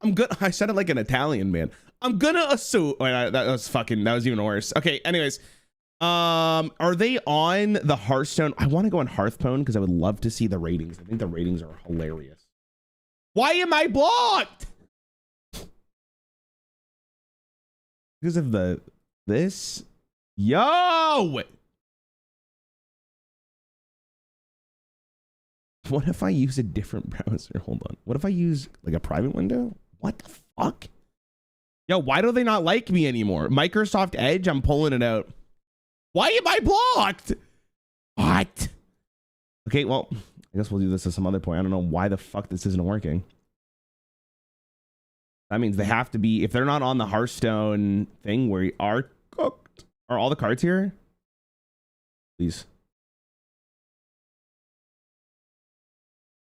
I'm good. I said it like an Italian man. I'm gonna assume. Wait, that was even worse. Okay. Anyways, are they on the Hearthstone? I want to go on Hearthstone because I would love to see the ratings. I think the ratings are hilarious. Why am I blocked? Because of this. Yo! What if I use a different browser? Hold on. What if I use like a private window? What the fuck? Yo, why do they not like me anymore? Microsoft Edge, I'm pulling it out. Why am I blocked? What? Okay, well, I guess we'll do this at some other point. I don't know why the fuck this isn't working. That means they have to be, if they're not on the Hearthstone thing where you are cooked. Are all the cards here? Please.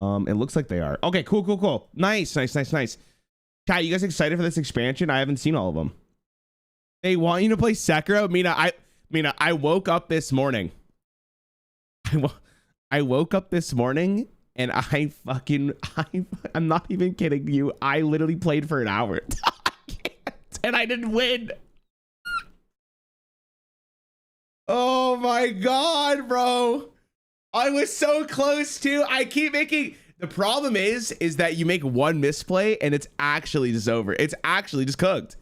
It looks like they are. Okay, cool. Nice. Chat, you guys excited for this expansion? I haven't seen all of them. They want you to play Sekiro? Mina, I woke up this morning. I woke up this morning and I'm not even kidding you. I literally played for an hour. And I didn't win. Oh my God, bro. I was so close to. I keep making. The problem is that you make one misplay and it's actually just over. It's actually just cooked.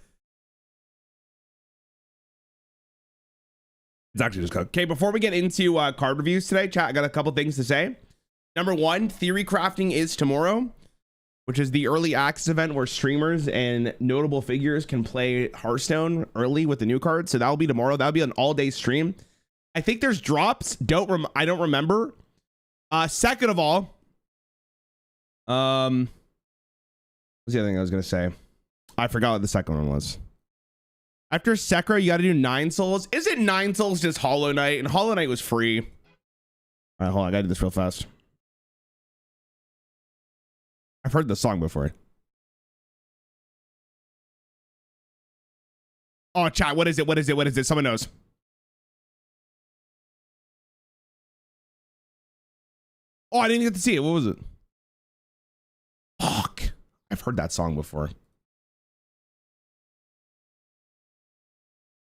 It's actually just cooked. Okay, before we get into card reviews today, chat, I got a couple things to say. Number one, Theory Crafting is tomorrow, which is the early access event where streamers and notable figures can play Hearthstone early with the new cards. So that'll be tomorrow. That'll be an all-day stream. I think there's drops. I don't remember. Second of all, what's the other thing I was gonna say? I forgot what the second one was. After Sekiro, you got to do 9 souls. Isn't 9 souls just Hollow Knight? And Hollow Knight was free. All right, hold on. I gotta do this real fast. I've heard the song before. Oh, chat. What is it? Someone knows. Oh, I didn't get to see it. What was it? Fuck. I've heard that song before.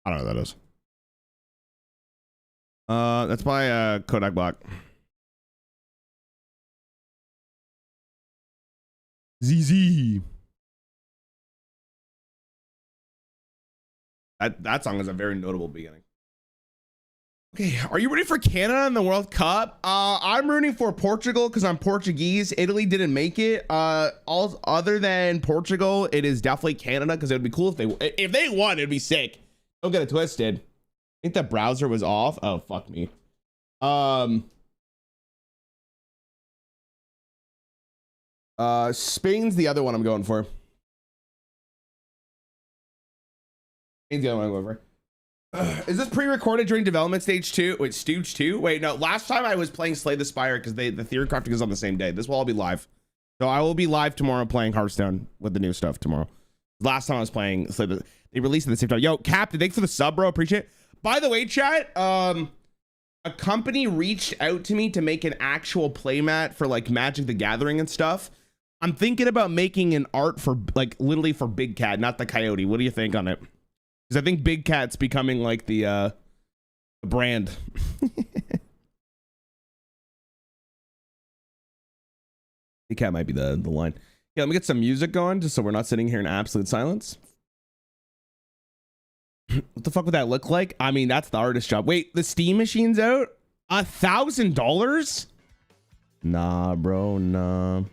I don't know what that is. That's by Kodak Black. ZZ. That song is a very notable beginning. Okay, are you ready for Canada in the World Cup? I'm rooting for Portugal because I'm Portuguese. Italy didn't make it. All other than Portugal, it is definitely Canada because it would be cool if they won. It'd be sick. Don't get it twisted. I think the browser was off. Oh, fuck me. Spain's the other one I'm going for. Spain's the other one I'm going for. Is this pre-recorded during development stage 2? Wait, stage 2? Wait, no. Last time I was playing Slay the Spire because the theory crafting is on the same day. This will all be live. So I will be live tomorrow playing Hearthstone with the new stuff tomorrow. Last time I was playing Slay the... They released it at the same time. Yo, Captain, thanks for the sub, bro. Appreciate it. By the way, chat, a company reached out to me to make an actual playmat for like Magic the Gathering and stuff. I'm thinking about making an art for like literally for Big Cat, not the Coyote. What do you think on it? Because I think Big Cat's becoming like the brand. Big Cat might be the line. Yeah, let me get some music going just so we're not sitting here in absolute silence. What the fuck would that look like? I mean, that's the artist job. Wait, the Steam machine's out? $1,000? Nah, bro, nah.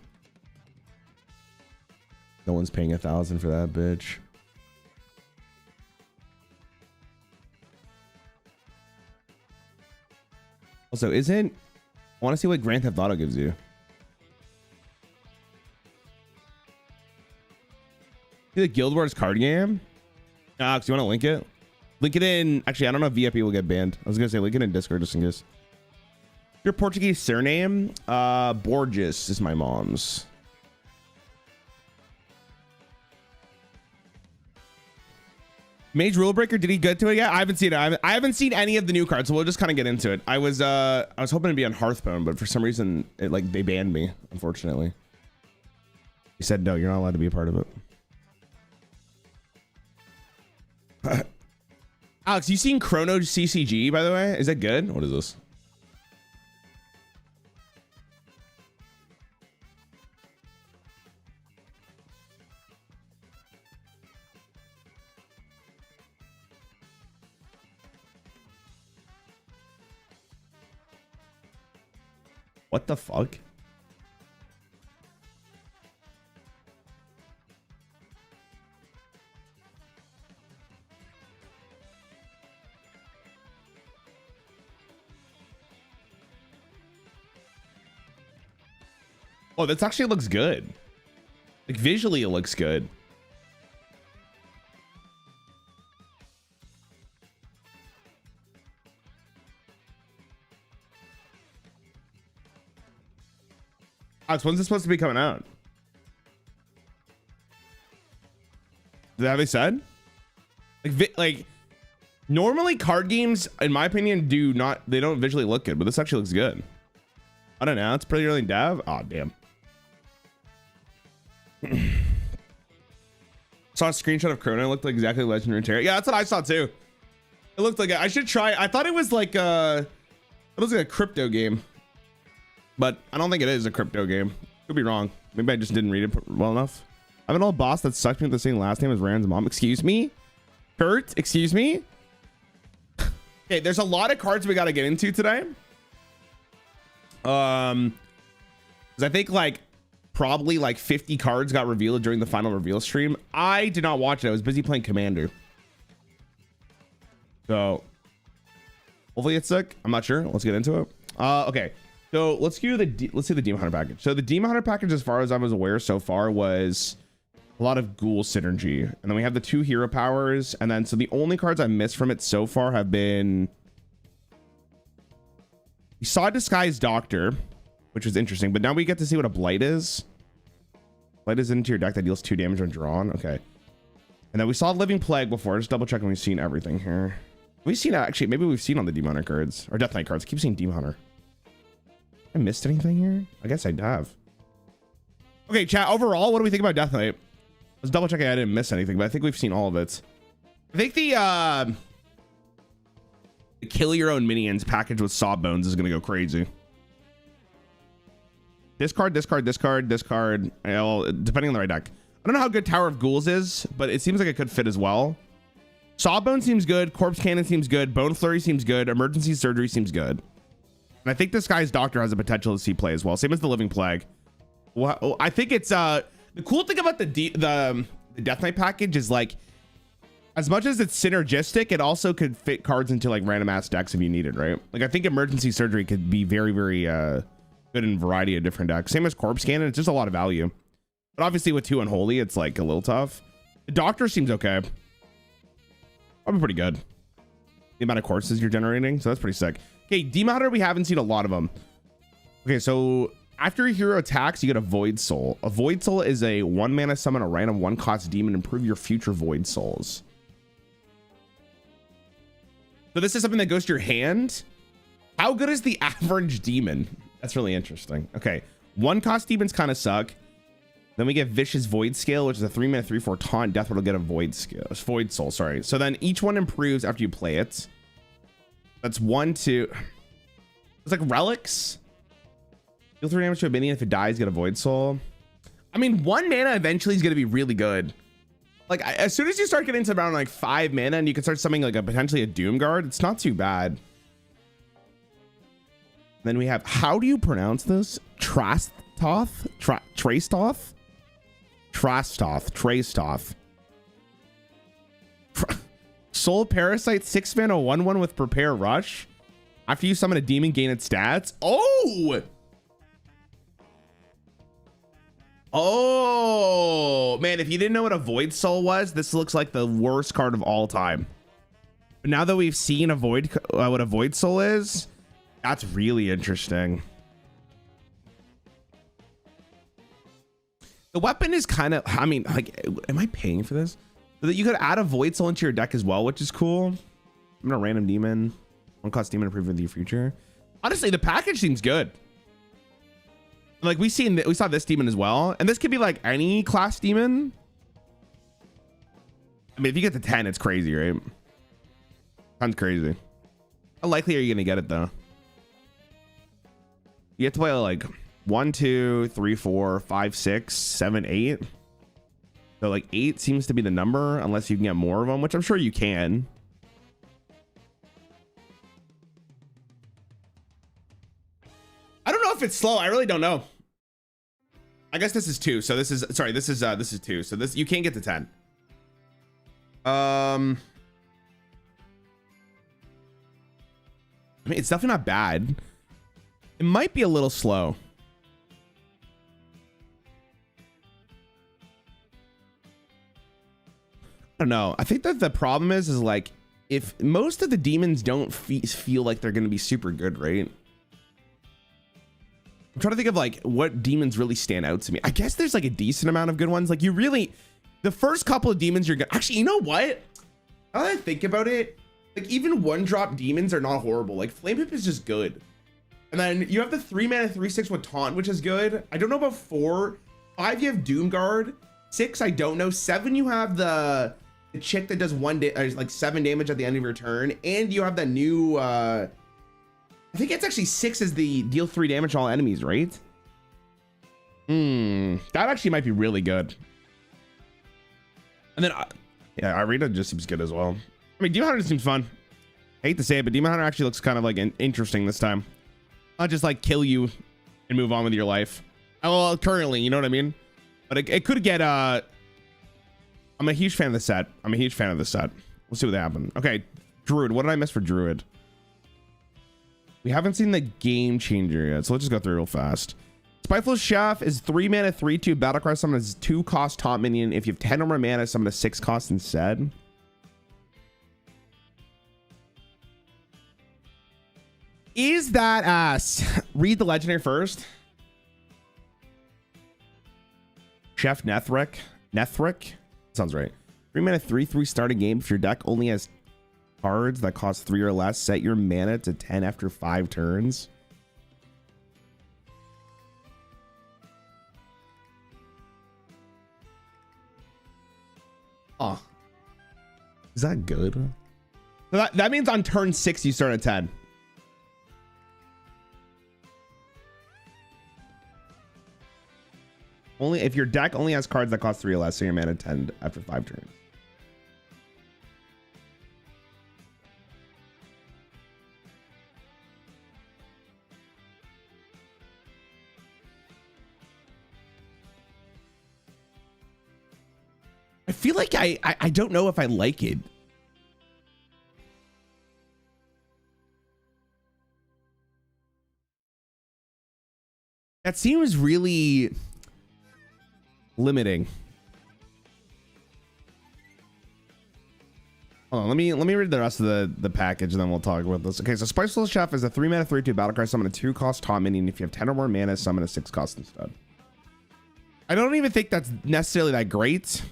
No one's paying $1,000 for that bitch. Also, I want to see what Grand Theft Auto gives you. See the Guild Wars card game? Alex, you want to link it? Link it in. Actually, I don't know if VIP will get banned. I was going to say link it in Discord just in case. Your Portuguese surname? Borges is my mom's. Mage Rule Breaker, did he get to it yet? I haven't seen it. I haven't seen any of the new cards, so we'll just kind of get into it. I was hoping to be on Hearthstone, but for some reason, they banned me, unfortunately. He said, no, you're not allowed to be a part of it. Alex, you seen Chrono CCG, by the way? Is that good? What is this? What the fuck? Oh, this actually looks good. Like visually, it looks good. Alex, when's this supposed to be coming out? Have they said? Like normally card games, in my opinion, they don't visually look good, but this actually looks good. I don't know. It's pretty early in dev. Oh, damn. Saw a screenshot of Chrono. It looked like exactly Legendary Terror. Yeah, that's what I saw too. It looked like I should try. I thought it was like it was like a crypto game, but I don't think it is a crypto game. Could be wrong. Maybe I just didn't read it well enough. I have an old boss that sucked me with the same last name as Rarran's mom. Excuse me, Kurt. Excuse me. Okay, there's a lot of cards we got to get into today. 'Cause I think like probably like 50 cards got revealed during the final reveal stream. I did not watch it. I was busy playing Commander. So hopefully it's sick. I'm not sure. Let's get into it. Okay. So let's see the Demon Hunter package. So the Demon Hunter package, as far as I was aware so far, was a lot of ghoul synergy. And then we have the 2 hero powers. And then so the only cards I missed from it so far have been, we saw Disguised Doctor, which was interesting, but now we get to see what a blight is. Blight is into your deck that deals 2 damage when drawn. Okay. And then we saw Living Plague before. Just double checking we've seen everything here. We've seen, actually, maybe we've seen on the Demon Hunter cards or Death Knight cards. I keep seeing Demon Hunter. I missed anything here? I guess I have. Okay, chat, overall, what do we think about Death Knight? Let's double checking I didn't miss anything, but I think we've seen all of it. I think the kill your own minions package with Sawbones is gonna go crazy. Discard, discard, discard, discard. Well, depending on the right deck. I don't know how good Tower of Ghouls is, but it seems like it could fit as well. Sawbone seems good. Corpse Cannon seems good. Bone Flurry seems good. Emergency Surgery seems good. And I think Disguised Doctor has the potential to see play as well. Same as the Living Plague. Well, I think it's the cool thing about the Death Knight package is like, as much as it's synergistic, it also could fit cards into like random ass decks if you need it, right? Like I think Emergency Surgery could be very, very good in a variety of different decks. Same as Corpse Cannon. It's just a lot of value. But obviously with 2 Unholy, it's like a little tough. The Doctor seems okay. Probably pretty good. The amount of courses you're generating, so that's pretty sick. Okay, Demon Hunter, we haven't seen a lot of them. Okay, so after a hero attacks, you get a Void Soul. A Void Soul is a 1 mana summon a random 1-cost demon, improve your future Void Souls. So this is something that goes to your hand. How good is the average demon? That's really interesting. Okay, 1-cost demons kind of suck. Then we get Vicious Void Scale, which is a 3-mana 3/4 taunt. Death will get a Void Soul, sorry. So then each one improves after you play it. That's 1, 2. It's like relics. Deal 3 damage to a minion. If it dies, get a Void Soul. I mean, 1 mana eventually is going to be really good. Like as soon as you start getting to around like 5 mana and you can start summoning like potentially a Doom Guard, it's not too bad. Then we have, how do you pronounce this? Trastoth? Trastoth? Trastoth. Soul Parasite, 6 mana 1/1 with Prepare Rush. After you summon a demon, gain its stats. Oh man, if you didn't know what a Void Soul was, this looks like the worst card of all time. But now that we've seen what a Void Soul is, that's really interesting. The weapon is kind of, I mean, like, am I paying for this? So that you could add a Void Soul into your deck as well, which is cool. I'm gonna random demon, 1-cost demon, improve with your future. Honestly, the package seems good. Like we saw this demon as well, and this could be like any class demon. I mean, if you get to 10, it's crazy, right? Sounds crazy. How likely are you gonna get it though? You have to play like 1, 2, 3, 4, 5, 6, 7, 8. So like 8 seems to be the number, unless you can get more of them, which I'm sure you can. I don't know if it's slow. I really don't know. I guess this is 2. So this is, sorry, this is 2. So this, you can't get to 10. I mean, it's definitely not bad. It might be a little slow. I don't know. I think that the problem is like, if most of the demons don't feel like they're going to be super good, right? I'm trying to think of like what demons really stand out to me. I guess there's like a decent amount of good ones. Like you really, the first couple of demons you're good. Actually, you know what? Now that I think about it, like even 1-drop demons are not horrible. Like Flame Whip is just good. And then you have the 3-mana 3/6 with Taunt, which is good. I don't know about 4. 5, you have Doom Guard. 6, I don't know. 7, you have the chick that does 7 damage at the end of your turn. And you have that new, I think it's actually 6 is the deal 3 damage to all enemies, right? That actually might be really good. And then, yeah, Arena just seems good as well. I mean, Demon Hunter seems fun. I hate to say it, but Demon Hunter actually looks kind of like interesting this time. Not just like kill you and move on with your life. Well, currently, you know what I mean? But it could get, I'm a huge fan of the set. We'll see what happens. Okay, Druid. What did I miss for Druid? We haven't seen the game changer yet, so let's just go through real fast. Spiteful Chef is 3-mana, 3/2 battlecry. Summon as 2-cost top minion. If you have 10 or more mana, summon a 6-cost instead. Is that ass? Read the legendary first. Chef Nethric. Sounds right. 3-mana, 3/3 start a game. If your deck only has cards that cost 3 or less, set your mana to 10 after 5 turns. Oh, is that good? So that means on turn 6 you start at 10. Only if your deck only has cards that cost 3 or less, so your mana 10 after 5 turns. I feel like I don't know if I like it. That seems really limiting. Hold on, let me read the rest of the package and then we'll talk about this. Okay, so Spiteful Chef is a 3-mana 3/2 battlecry. Summon a 2-cost top minion. If you have 10 or more mana, summon a 6-cost instead. I don't even think that's necessarily that great.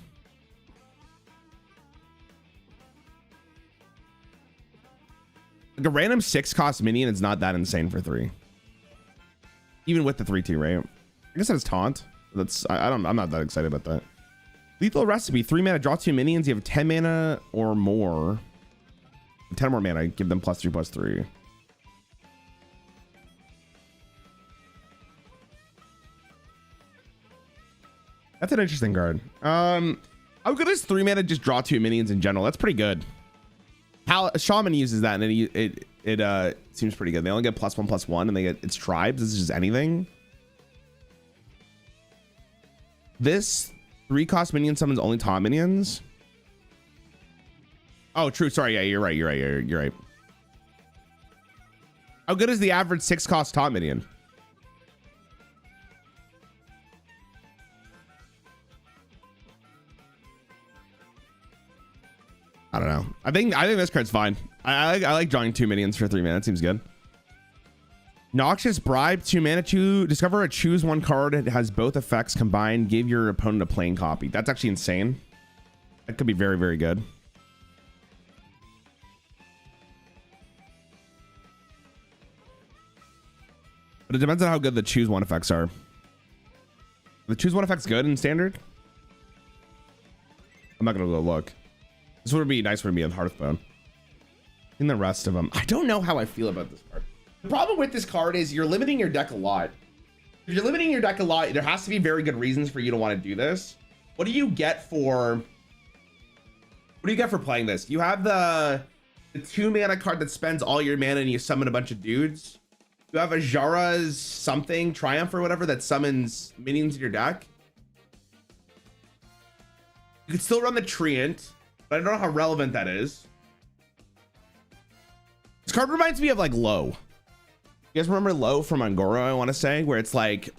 Like a random 6-cost minion is not that insane for 3. Even with the 3/2, right? I guess that's taunt. I'm not that excited about that. Lethal Recipe, 3-mana, draw 2 minions. You have 10 mana or more. 10 more mana, give them +3/+3. That's an interesting card. How good is 3-mana just draw 2 minions in general? That's pretty good. Shaman uses that and it seems pretty good. They only get +1/+1 and they get its tribes. This is just anything. This 3-cost minion summons only top minions. Oh, true. Sorry. Yeah, you're right. How good is the average 6-cost top minion? I don't know. I think this card's fine. I like drawing 2 minions for 3 mana. It seems good. Noxious Bribe, 2 mana, discover a choose 1 card. It has both effects combined. Give your opponent a plain copy. That's actually insane. That could be very, very good. But it depends on how good the choose 1 effects are. The choose 1 effect's good in standard. I'm not gonna go look. This would be nice for me on Hearthstone. In the rest of them, I don't know how I feel about this card. The problem with this card is you're limiting your deck a lot. If you're limiting your deck a lot, there has to be very good reasons for you to want to do this. What do you get for playing this? You have the 2 mana card that spends all your mana and you summon a bunch of dudes. You have a Jara's something Triumph or whatever that summons minions in your deck. You could still run the Treant, but I don't know how relevant that is. This card reminds me of like Low. You guys remember Low from Angora, I want to say, where it's like,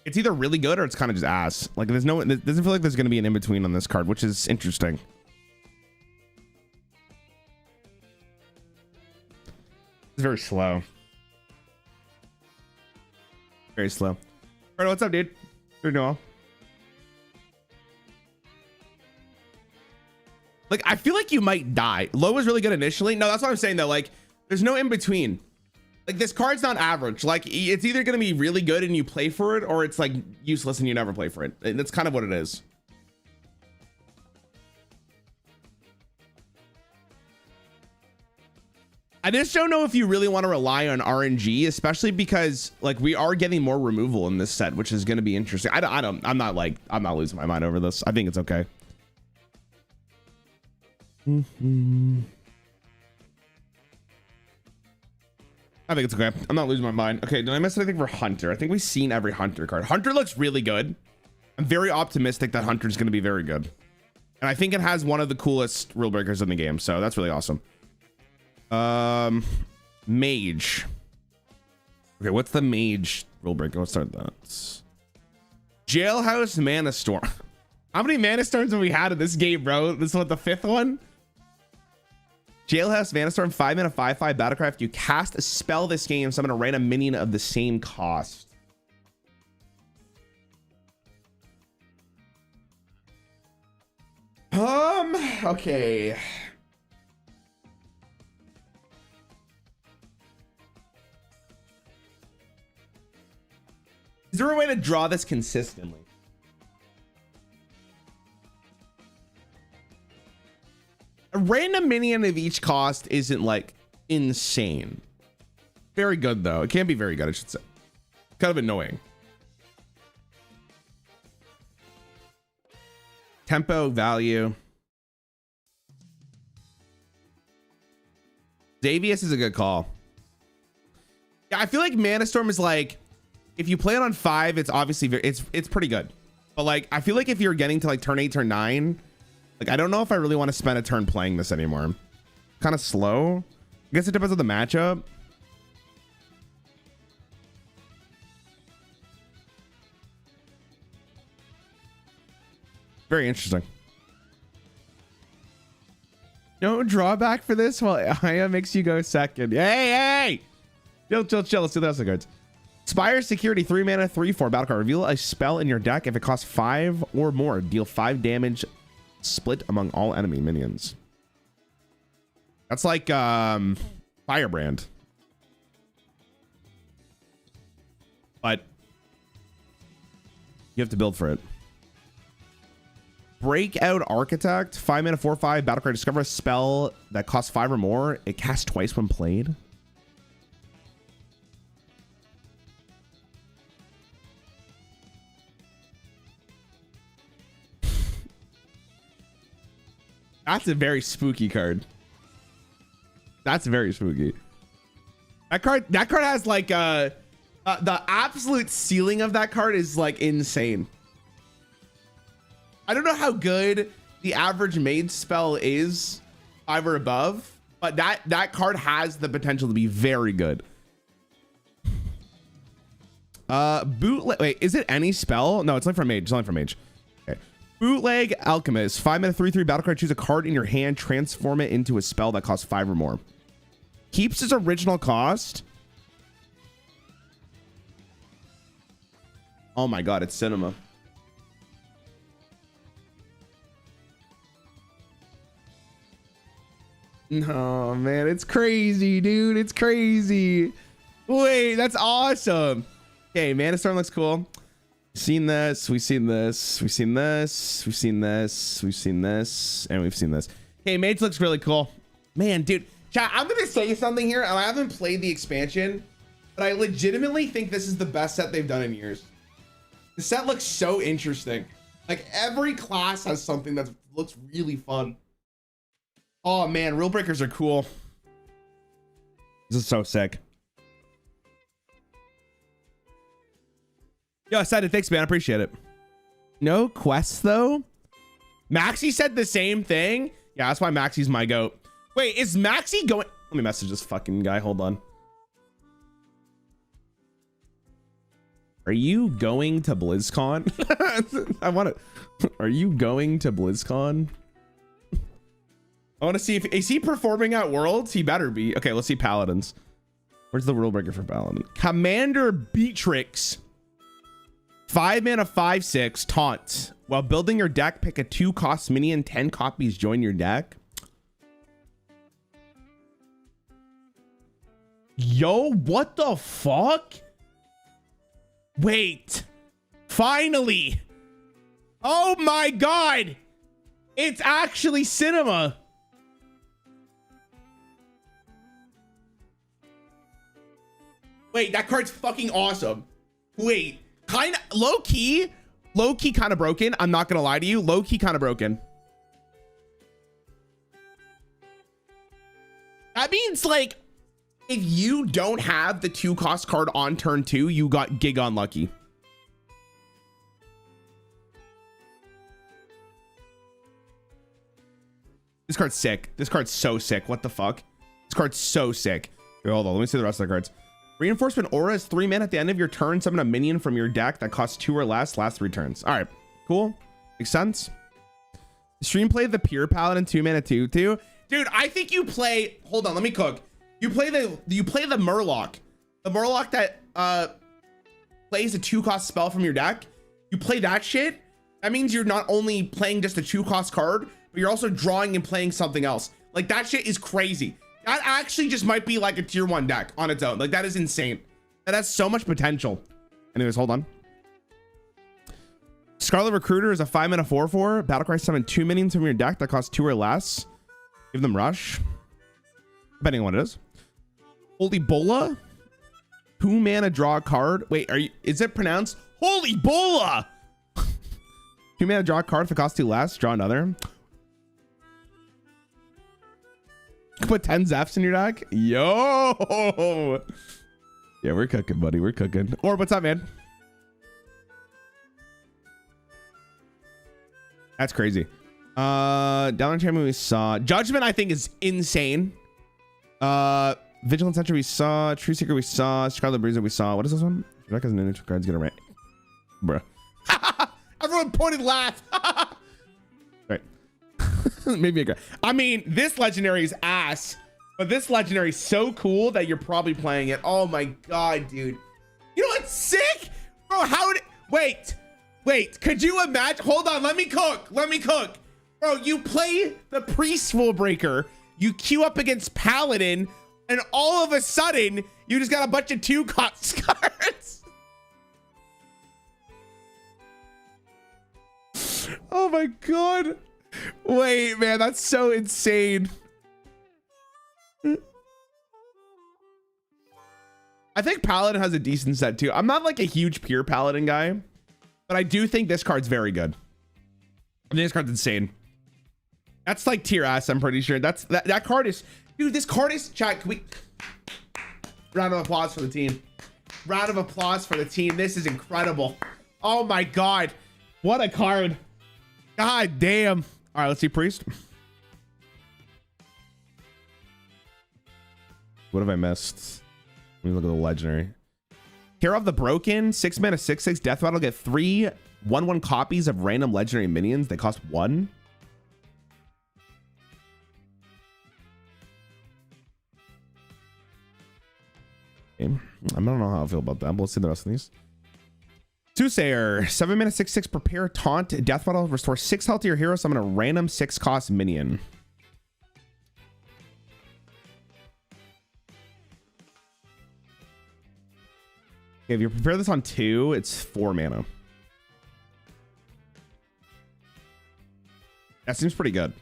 it's either really good or it's kind of just ass. Like it doesn't feel like there's going to be an in-between on this card, which is interesting. It's very slow. Very slow. All right, what's up, dude? You're doing well. Like, I feel like you might die. Low was really good initially. No, that's what I'm saying though. Like, there's no in between. Like, this card's not average. Like, it's either going to be really good and you play for it, or it's like useless and you never play for it. And that's kind of what it is. I just don't know if you really want to rely on RNG, especially because like we are getting more removal in this set, which is going to be interesting. I'm not losing my mind over this. I think it's okay. I think it's okay. I'm not losing my mind. Okay, did I miss anything for Hunter? I think we've seen every Hunter card. Hunter looks really good. I'm very optimistic that Hunter's going to be very good. And I think it has one of the coolest rule breakers in the game. So that's really awesome. Mage. Okay, what's the Mage rule breaker? Let's start that. Jailhouse Mana Storm. How many Mana Storms have we had in this game, bro? This is what, the 5th one? Jailhouse Mana Storm, 5 mana, 5/5 battlecraft. You cast a spell this game, summon a random minion of the same cost. Okay. Is there a way to draw this consistently? A random minion of each cost isn't like insane. Very good though. It can be very good, I should say. Kind of annoying. Tempo, value. Xavius is a good call. Yeah, I feel like Mana Storm is like, if you play it on 5, it's obviously it's pretty good. But like, I feel like if you're getting to like turn 8, turn 9, like I don't know if I really want to spend a turn playing this anymore. Kind of slow. I guess it depends on the matchup. Very interesting. No drawback for this. Well, Aya makes you go second. Hey. Chill. Let's do the rest of the cards. Spire Security, 3 mana, 3/4 battle card. Reveal a spell in your deck. If it costs 5 or more, deal 5 damage split among all enemy minions. That's like Firebrand. But you have to build for it. Breakout Architect, 5 mana, 4/5 battle card. Discover a spell that costs 5 or more. It casts twice when played. That's a very spooky card. That's very spooky. That card has like the absolute ceiling of that card is like insane. I don't know how good the average mage spell is, 5 or above, but that card has the potential to be very good. Bootleg. Wait, is it any spell? No, it's only for mage. It's only for mage. Okay. Bootleg Alchemist, 5 mana, 3/3 battle card. Choose a card in your hand, transform it into a spell that costs 5 or more. Keeps its original cost. Oh my god, it's cinema. No, man, it's crazy, dude. It's crazy. Wait, that's awesome. Okay, Mana Storm looks cool. We've seen this, we've seen this, we've seen this, we've seen this, we've seen this, and we've seen this. Okay, Mage looks really cool. Man, dude. Chat, I'm gonna say something here, and I haven't played the expansion, but I legitimately think this is the best set they've done in years. The set looks so interesting. Like every class has something that looks really fun. Oh man, rule breakers are cool. This is so sick. Yo, I said it. Thanks, man. I appreciate it. No quests though. Maxi said the same thing. Yeah, that's why Maxi's my goat. Wait, is Maxi going? Let me message this fucking guy. Hold on. Are you going to BlizzCon? I want to. Are you going to BlizzCon? I want to see if is he performing at Worlds. He better be. Okay, let's see Paladins. Where's the rule breaker for Paladin? Commander Beatrix. 5 mana 5/6 taunt. While building your deck, pick a 2-cost minion. 10 copies join your deck. Yo, what the fuck? Wait. Finally. Oh my god. It's actually cinema. Wait, that card's fucking awesome. Wait, kind of low key kind of broken. I'm not gonna lie to you. Low key kind of broken. That means like, if you don't have the 2-cost card on turn 2, you got gig unlucky. This card's sick. This card's so sick. What the fuck? This card's so sick. Here, hold on. Let me see the rest of the cards. Reinforcement Aura is 3 mana at the end of your turn. Summon a minion from your deck that costs 2 or less. Last 3 turns. All right. Cool. Makes sense. Stream play the Pure Paladin 2 mana 2/2. Dude, I think you play. Hold on. Let me cook. You play the Murloc. The Murloc that plays a 2-cost spell from your deck. You play that shit. That means you're not only playing just a 2-cost card, but you're also drawing and playing something else. Like that shit is crazy. That actually just might be like a tier 1 deck on its own. Like that is insane. That has so much potential. Anyways, hold on. Scarlet Recruiter is a 5 mana 4/4. Battlecry summon 2 minions from your deck that cost 2 or less. Give them rush. Depending on what it is. Holy Bola. 2 mana draw a card. Wait, is it pronounced Holy Bola? 2 mana draw a card. If it costs 2 less, draw another. Put 10 Zephyrs in your deck. Yo. Yeah, we're cooking, buddy. We're cooking. Or what's up, man? That's crazy. Down the champion we saw. Judgment, I think, is insane. Vigilant Sentry we saw. True Seeker we saw. Scarlet Breezer we saw. What is this one? Your deck has an neutral cards. Get a rank. Bruh. Everyone pointed laugh. Right. Maybe a guy. I mean, this legendary is ass, but this legendary is so cool that you're probably playing it. Oh my god, dude. You know what's sick? Bro, how did... Wait, could you imagine? Hold on, let me cook. Bro, you play the Priestful Breaker, you queue up against Paladin, and all of a sudden, you just got a bunch of 2-cost cards. Oh my god. Wait, man, that's so insane. I think Paladin has a decent set too. I'm not like a huge pure Paladin guy, but I do think this card's very good. I think this card's insane. That's like tier S, I'm pretty sure. That card is, dude, this card is, chat, can we, round of applause for the team. Round of applause for the team. This is incredible. Oh my god. What a card. God damn. All right, let's see Priest. What have I missed? Let me look at the legendary. Care of the Broken, 6 mana 6/6 death rattle. Get 3 1/1 copies of random legendary minions. They cost 1. Okay. I don't know how I feel about that, but let's see the rest of these. Soothsayer, 7 mana 6/6 prepare taunt death rattle. Restore 6 health to your hero. Summon a random 6-cost minion. Okay, if you prepare this on 2, it's 4 mana. That seems pretty good.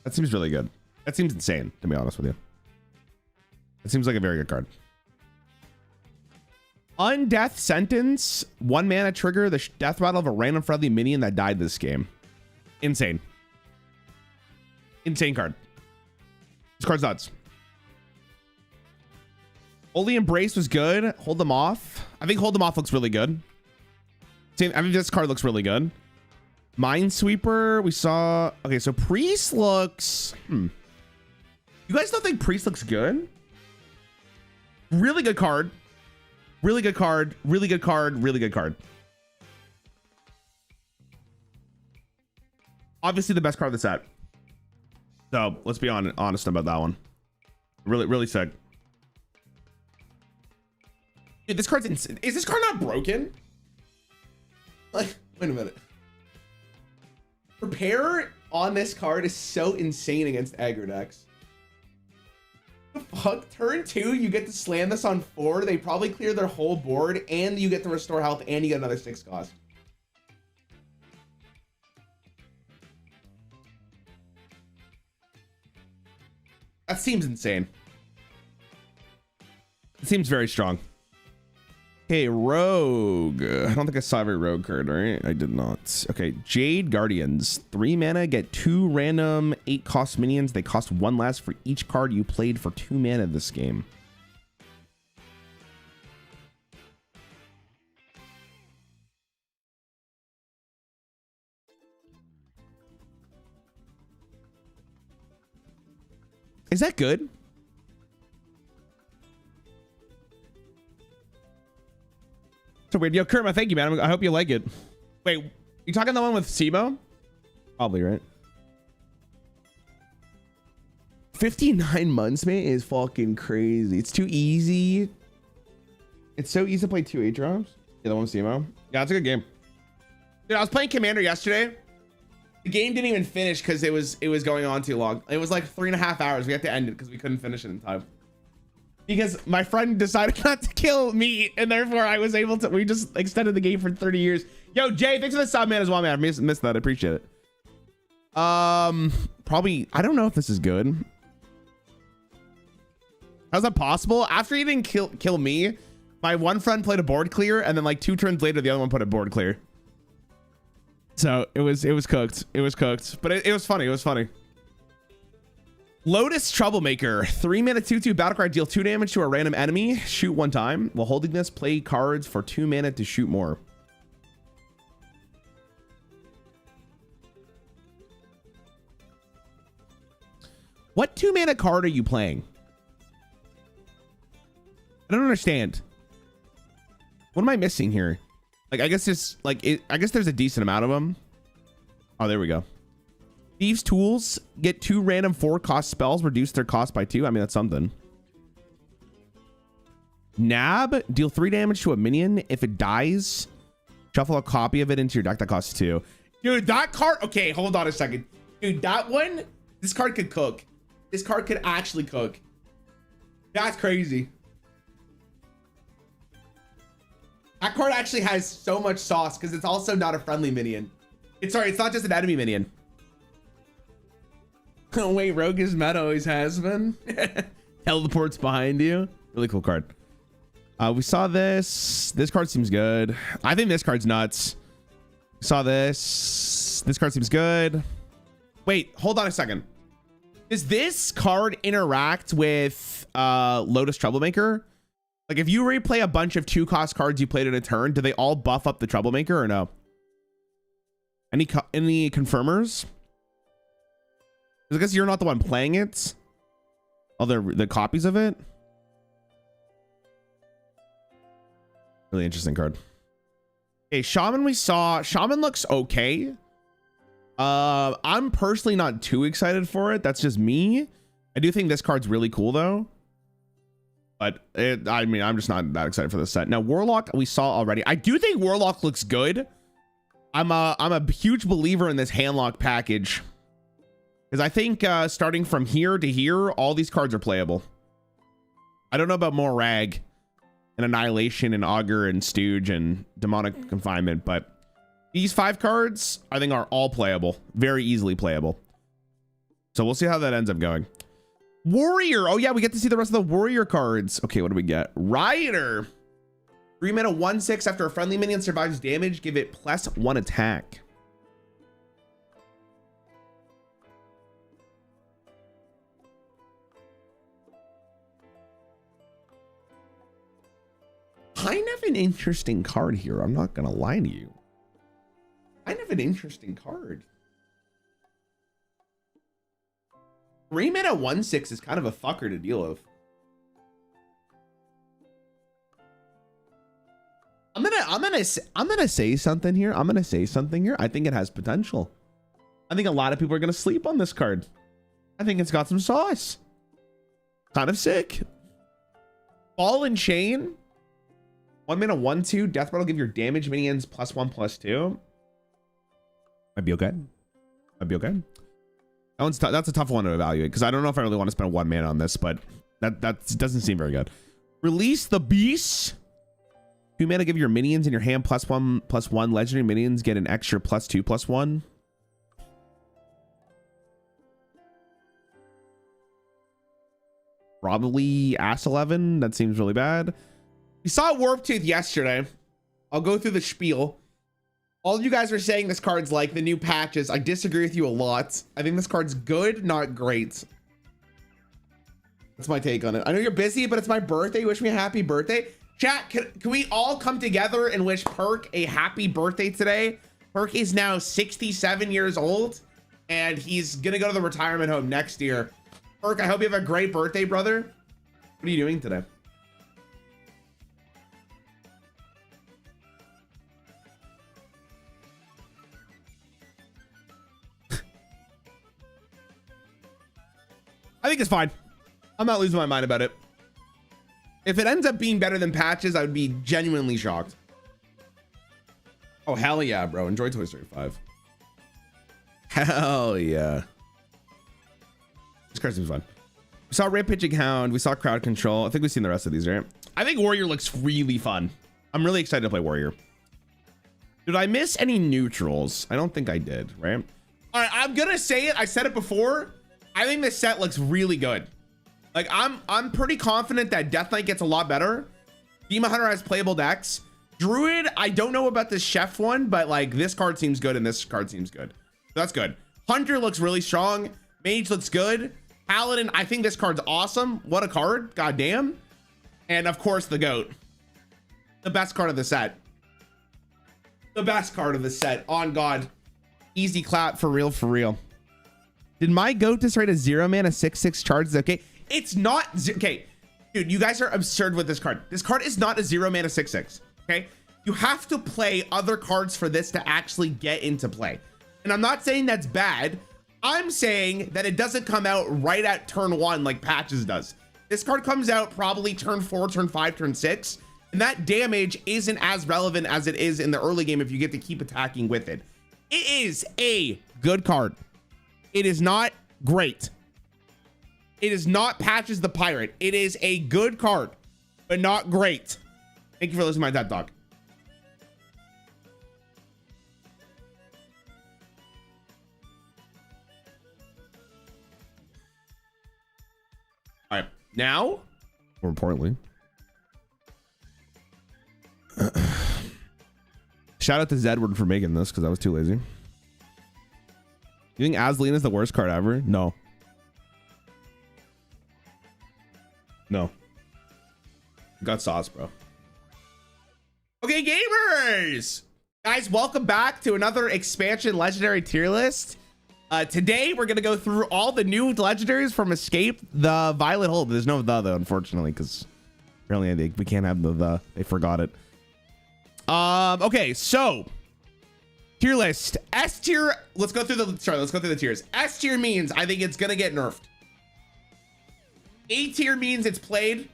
That seems really good. That seems insane, to be honest with you. It seems like a very good card. Undeath Sentence. 1 mana trigger the death rattle of a random friendly minion that died this game. Insane. Insane card. This card's nuts. Holy Embrace was good. Hold Them Off. I think Hold Them Off looks really good. I mean, this card looks really good. Minesweeper. We saw... Okay, so Priest looks... You guys don't think Priest looks good? Really good card. Really good card. Really good card. Really good card. Obviously the best card of the set. So let's be honest about that one. Really sick. Dude, this card's insane. Is this card not broken? Like, wait a minute. Prepare on this card is so insane against aggro decks. The fuck? Turn 2, you get to slam this on 4. They probably clear their whole board, and you get to restore health, and you get another 6 cost. That seems insane. It seems very strong. Okay, Rogue. I don't think I saw every Rogue card, right? I did not. Okay, Jade Guardians. 3 mana, get 2 random 8 cost minions. They cost 1 less for each card you played for 2 mana this game. Is that good? So weird. Yo, Kurma, thank you, man. I hope you like it. Wait, you talking the one with Simo? Probably, right? 59 months, man, is fucking crazy. It's too easy. It's so easy to play 2 8 drops. Yeah, the one with Simo. Yeah, it's a good game. Dude, I was playing Commander yesterday. The game didn't even finish because it was going on too long. It was like 3.5 hours. We had to end it because we couldn't finish it in time. Because my friend decided not to kill me, and therefore I was able to. We just extended the game for 30 years. Yo, Jay, thanks for the sub, man, as well, man. I missed that. I appreciate it. Probably. I don't know if this is good. How's that possible? After he didn't kill me, my one friend played a board clear, and then like 2 turns later, the other one put a board clear. So it was cooked. It was cooked, but it was funny. It was funny. Lotus Troublemaker. 3 mana 2/2 battle card. Deal 2 damage to a random enemy. Shoot 1 time. While holding this, play cards for 2 mana to shoot more. What 2 mana card are you playing? I don't understand. What am I missing here? Like, I guess just like I guess there's a decent amount of them. Oh, there we go. Thieves' Tools. Get 2 random 4 cost spells. Reduce their cost by 2. I mean, that's something. Nab. Deal 3 damage to a minion. If it dies, shuffle a copy of it into your deck that costs 2. Dude, that card. Okay, hold on a second. Dude, that one. This card could cook. This card could actually cook. That's crazy. That card actually has so much sauce because it's also not a friendly minion. It's not just an enemy minion. Oh wait, Rogue is meta, always has been. Teleports behind you. Really cool card. We saw this. This card seems good. I think this card's nuts. We saw this. This card seems good. Wait, hold on a second. Does this card interact with Lotus Troublemaker? Like, if you replay a bunch of 2-cost cards you played in a turn, do they all buff up the Troublemaker or no? Any confirmers? I guess you're not the one playing it. Oh, the copies of it. Really interesting card. Okay, Shaman we saw. Shaman looks okay. I'm personally not too excited for it. That's just me. I do think this card's really cool though. But I mean, I'm just not that excited for this set. Now, Warlock we saw already. I do think Warlock looks good. I'm a huge believer in this handlock package. Because I think starting from here to here, all these cards are playable. I don't know about Morag and Annihilation and Augur and Stooge and Demonic Confinement, but these 5 cards I think are all playable. Very easily playable. So we'll see how that ends up going. Warrior. Oh yeah, we get to see the rest of the warrior cards. Okay, what do we get? Rider. 3 mana 1/6. After a friendly minion survives damage, give it +1 attack. Kind of an interesting card here. I'm not gonna lie to you. Kind of an interesting card. 3 mana 1/6 is kind of a fucker to deal with. I'm gonna say something here. I think it has potential. I think a lot of people are gonna sleep on this card. I think it's got some sauce. Kind of sick. Ball and Chain. 1 mana 1/2. Death Rattle, give your damage minions +1/+2. Might be okay. Might be okay. That's a tough one to evaluate because I don't know if I really want to spend 1 mana on this, but that doesn't seem very good. Release the Beast. 2 mana, give your minions in your hand +1/+1. Legendary minions get an extra +2/+1. Probably Ass 11. That seems really bad. We saw Warp Tooth yesterday. I'll go through the spiel. All you guys are saying this card's like the new patches. I disagree with you a lot. I think this card's good, not great. That's my take on it. I know you're busy, but it's my birthday. Wish me a happy birthday. Chat, can we all come together and wish Perk a happy birthday today? Perk is now 67 years old, and he's gonna go to the retirement home next year. Perk, I hope you have a great birthday, brother. What are you doing today? I think it's fine. I'm not losing my mind about it. If it ends up being better than patches, I would be genuinely shocked. Oh, hell yeah, bro. Enjoy Toy Story 5. Hell yeah. This card seems fun. We saw Rampaging Hound. We saw Crowd Control. I think we've seen the rest of these, right? I think Warrior looks really fun. I'm really excited to play Warrior. Did I miss any neutrals? I don't think I did, right? All right, I'm gonna say it. I said it before. I think this set looks really good. Like I'm pretty confident that Death Knight gets a lot better. Demon Hunter has playable decks. Druid, I don't know about this Chef one, but like this card seems good and this card seems good. So that's good. Hunter looks really strong. Mage looks good. Paladin, I think this card's awesome. What a card, goddamn. And of course the GOAT. The best card of the set. The best card of the set, on God. Easy clap, for real, for real. Did my GOAT just write a 0 mana 6/6 charge? Okay, it's not, okay. Dude, you guys are absurd with this card. This card is not a 0 mana 6/6, okay? You have to play other cards for this to actually get into play. And I'm not saying that's bad. I'm saying that it doesn't come out right at turn 1 like Patches does. This card comes out probably turn 4, turn 5, turn 6. And that damage isn't as relevant as it is in the early game if you get to keep attacking with it. It is a good card. It is not great. It is not Patches the Pirate. It is a good card, but not great. Thank you for listening to my TED Talk. All right, now, more importantly, shout out to Zedward for making this because I was too lazy. You think Azleen is the worst card ever? No. No. Got sauce, bro. Okay, gamers! Guys, welcome back to another expansion legendary tier list. Today, we're going to go through all the new legendaries from Escape the Violet Hole. There's no the, though, unfortunately, because apparently we can't have the. They forgot it. Okay, so tier list. S tier. Let's go through the tiers. S tier means I think it's gonna get nerfed. A tier means it's played.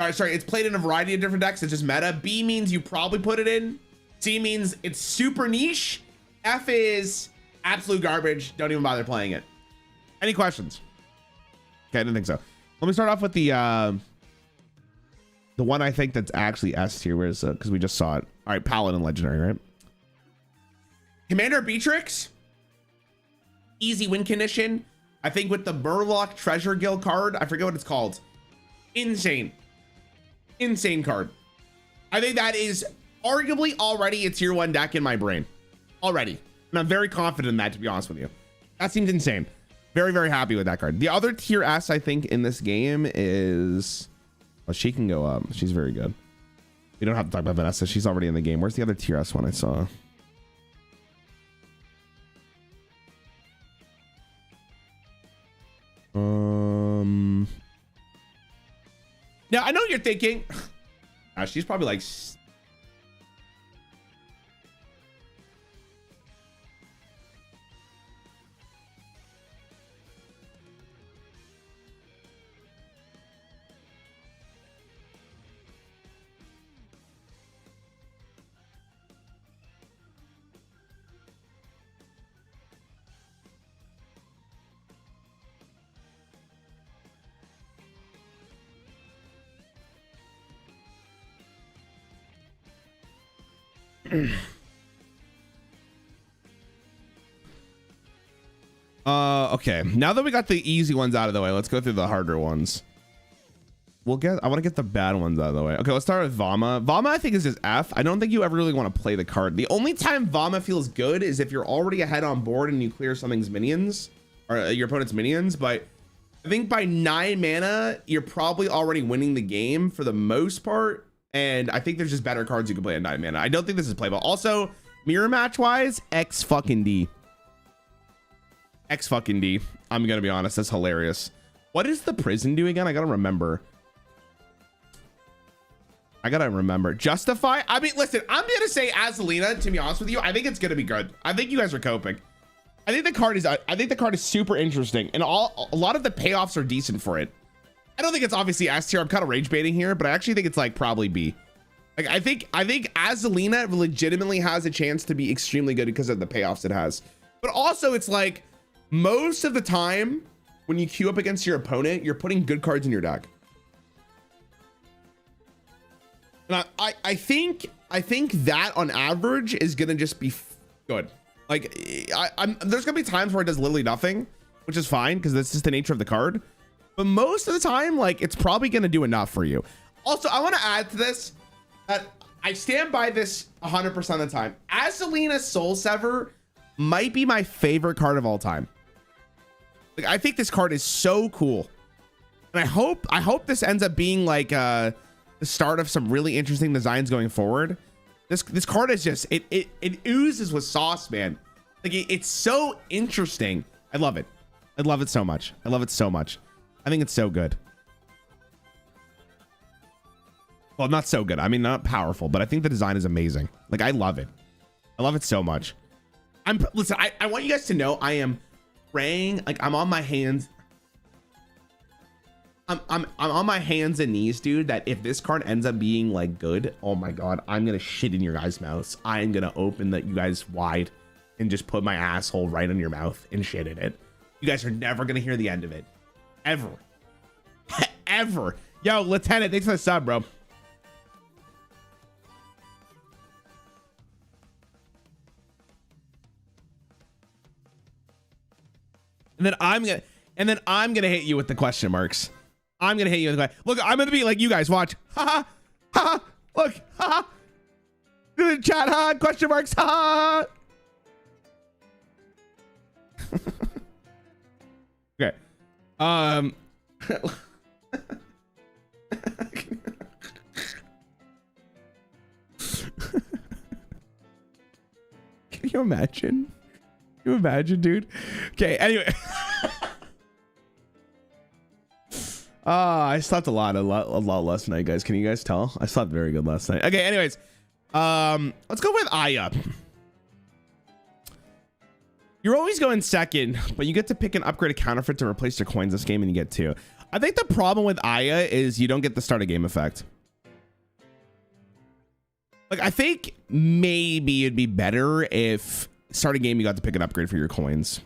It's played in a variety of different decks. It's just meta. B means you probably put it in. C means it's super niche. F is absolute garbage. Don't even bother playing it. Any questions? Okay, I didn't think so. Let me start off with the one I think that's actually S tier, where is it? Because we just saw it. All right, Paladin Legendary, right? Commander Beatrix, easy win condition. I think with the Murloc Treasure Guild card, I forget what it's called. Insane card. I think that is arguably already a tier 1 deck in my brain already. And I'm very confident in that, to be honest with you. That seems insane. Very, very happy with that card. The other tier S, I think, in this game is... Well, she can go up. She's very good. We don't have to talk about Vanessa. She's already in the game. Where's the other tier S one I saw? Now, I know what you're thinking. She's probably like... Okay, now that we got the easy ones out of the way, let's go through the harder ones. I want to get the bad ones out of the way. Okay, let's start with Vama. Vama, I think, is just F. I don't think you ever really want to play the card. The only time Vama feels good is if you're already ahead on board and you clear something's minions, or your opponent's minions. But I think by 9 mana, you're probably already winning the game for the most part. And I think there's just better cards you can play at 9 mana. I don't think this is playable. Also, mirror match wise, X fucking D. X fucking D. I'm gonna be honest, that's hilarious. What does the prison do again? I gotta remember. Justify. I mean, listen, I'm gonna say Azalina, to be honest with you. I think it's gonna be good. I think you guys are coping. I think the card is super interesting, and a lot of the payoffs are decent for it. I don't think it's obviously S tier. I'm kind of rage baiting here, but I actually think it's like probably B. Like I think Azalina legitimately has a chance to be extremely good because of the payoffs it has. But also it's like most of the time when you queue up against your opponent, you're putting good cards in your deck. And I think that on average is gonna just be good. Like there's gonna be times where it does literally nothing, which is fine because that's just the nature of the card. But most of the time, like, it's probably gonna do enough for you. Also, I want to add to this that I stand by this 100% of the time. Azalina Soul Sever might be my favorite card of all time. Like, I think this card is so cool, and I hope this ends up being like the start of some really interesting designs going forward. This card is just it oozes with sauce, man. Like it's so interesting. I love it. I love it so much. I love it so much. I think it's so good. Well, not so good. I mean, not powerful, but I think the design is amazing. Like, I love it. I love it so much. Listen, I want you guys to know I am praying. Like, I'm on my hands. I'm on my hands and knees, dude, that if this card ends up being like good, oh my God, I'm going to shit in your guys' mouths. I'm going to open you guys wide and just put my asshole right in your mouth and shit in it. You guys are never going to hear the end of it. Ever. Ever. Yo, Lieutenant, thanks for the sub, bro. And then I'm gonna hit you with the question marks. I'm gonna hit you with the question. Look, I'm gonna be like you guys. Watch. Ha ha ha. Look. Ha ha. Chat. Ha. Question marks. Ha. Okay. Can you imagine? Can you imagine, dude? Okay, anyway. I slept a lot last night, guys. Can you guys tell? I slept very good last night. Okay, anyways. Let's go with Aya. You're always going second, but you get to pick an upgraded counterfeit to replace your coins this game, and you get 2. I think the problem with Aya is you don't get the start of game effect. Like, I think maybe it'd be better if start a game you got to pick an upgrade for your coins.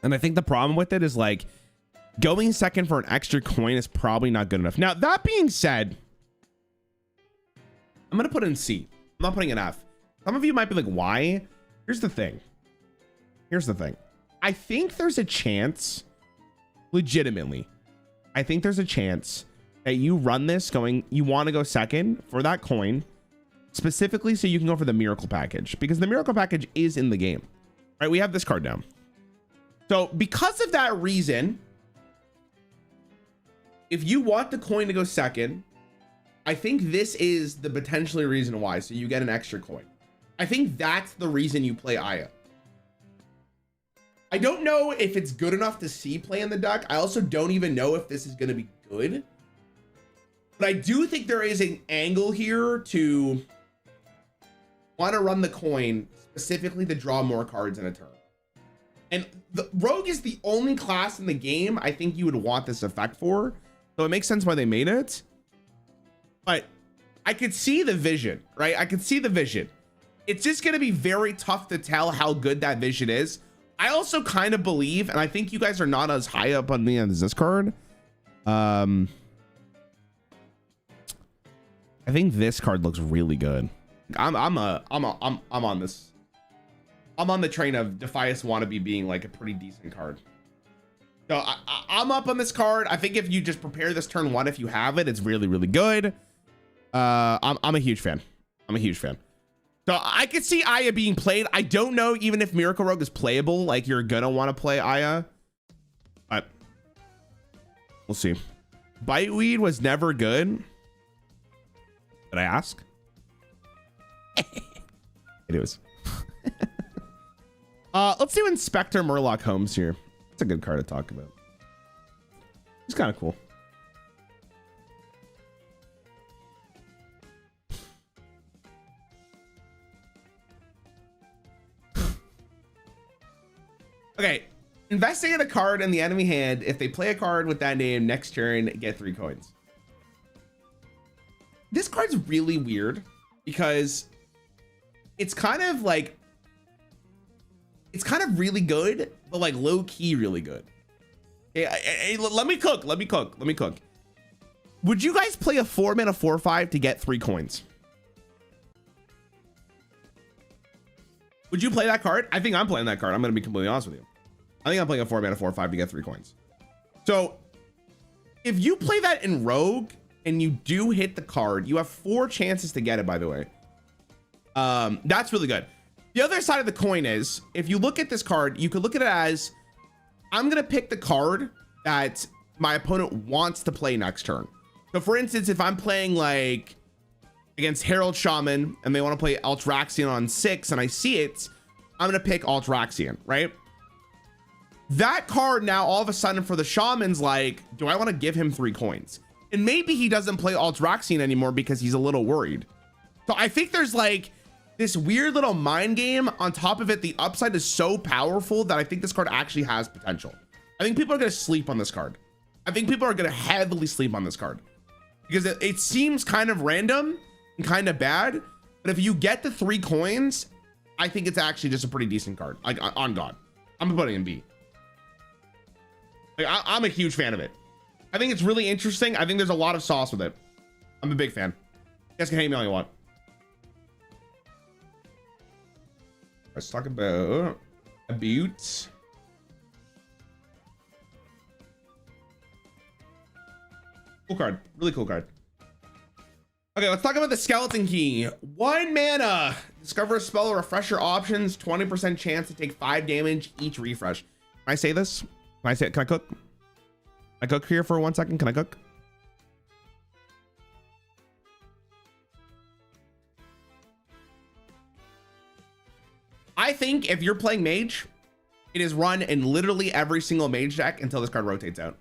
And I think the problem with it is like going second for an extra coin is probably not good enough. Now, that being said, I'm going to put it in C. I'm not putting an F. Some of you might be like, why? Here's the thing. I think there's a chance, legitimately, I think there's a chance that you run this going, you want to go second for that coin, specifically so you can go for the miracle package, because the miracle package is in the game, right? We have this card now. So because of that reason, if you want the coin to go second, I think this is the potentially reason why. So you get an extra coin. I think that's the reason you play Aya. I don't know if it's good enough to see play in the deck. I also don't even know if this is going to be good. But I do think there is an angle here to want to run the coin specifically to draw more cards in a turn. And the Rogue is the only class in the game I think you would want this effect for. So it makes sense why they made it. But I could see the vision, right? I could see the vision. It's just going to be very tough to tell how good that vision is. I also kind of believe, and I think you guys are not as high up on me as this card. I think this card looks really good. I'm on this. I'm on the train of Defias Wannabe being like a pretty decent card. So I'm up on this card. I think if you just prepare this turn one, if you have it, it's really, really good. I'm a huge fan. I'm a huge fan. So I could see Aya being played. I don't know even if Miracle Rogue is playable. Like you're gonna want to play Aya, but we'll see. Biteweed was never good. Did I ask? It is. Let's do Inspector Murloc Holmes here. It's a good card to talk about. It's kind of cool. Okay, investigate a card in the enemy hand. If they play a card with that name next turn, get 3 coins. This card's really weird because it's kind of like, it's kind of really good, but like low key really good. Hey, let me cook. Would you guys play a 4-mana 4/5 to get 3 coins? Would you play that card? I think I'm playing that card. I'm going to be completely honest with you. I think I'm playing a 4-mana 4/5 to get 3 coins. So if you play that in Rogue and you do hit the card, you have 4 chances to get it, by the way. That's really good. The other side of the coin is, if you look at this card, you could look at it as, I'm going to pick the card that my opponent wants to play next turn. So for instance, if I'm playing like against Herald Shaman and they want to play Altraxian on 6 and I see it, I'm going to pick Altraxian, right? That card now all of a sudden for the Shaman's like, do I want to give him 3 coins? And maybe he doesn't play Altraxian anymore because he's a little worried. So I think there's like this weird little mind game. On top of it, the upside is so powerful that I think this card actually has potential. I think people are going to sleep on this card. I think people are going to heavily sleep on this card because it seems kind of random and kind of bad. But if you get the 3 coins, I think it's actually just a pretty decent card. Like on God, I'm putting in B. Like, I'm a huge fan of it. I think it's really interesting. I think there's a lot of sauce with it. I'm a big fan. You guys can hate me all you want. Let's talk about cool card, really cool card. Okay, let's talk about the Skeleton Key. 1 mana, discover a spell or refresher options, 20% chance to take 5 damage each refresh. Can I say this? Can I say it? Can I cook? Can I cook here for 1 second? Can I cook? I think if you're playing Mage, it is run in literally every single Mage deck until this card rotates out.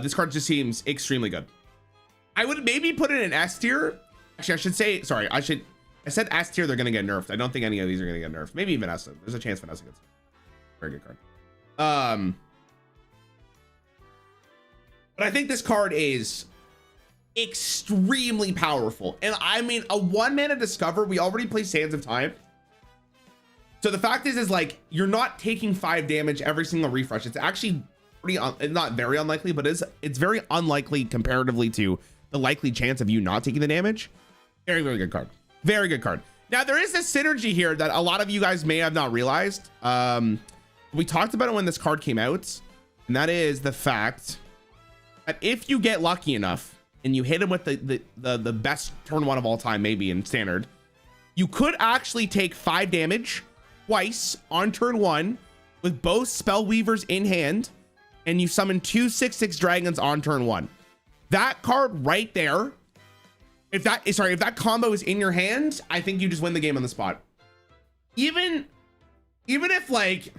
This card just seems extremely good. I would maybe put it in S tier. Actually, I should say, sorry, I said S tier, they're going to get nerfed. I don't think any of these are going to get nerfed. Maybe Vanessa. There's a chance Vanessa gets. Very good card. But I think this card is extremely powerful. And I mean, a 1 mana discover, we already play Sands of Time. So the fact is like, you're not taking 5 damage every single refresh. It's actually pretty, not very unlikely, but it's very unlikely comparatively to the likely chance of you not taking the damage. Very, very good card. Very good card. Now there is this synergy here that a lot of you guys may have not realized. We talked about it when this card came out, and that is the fact that if you get lucky enough and you hit him with the best turn 1 of all time, maybe in standard, you could actually take 5 damage twice on turn 1 with both spell weavers in hand, and you summon 2 6/6 dragons on turn 1. That card right there, if that combo is in your hand, I think you just win the game on the spot. Even if like,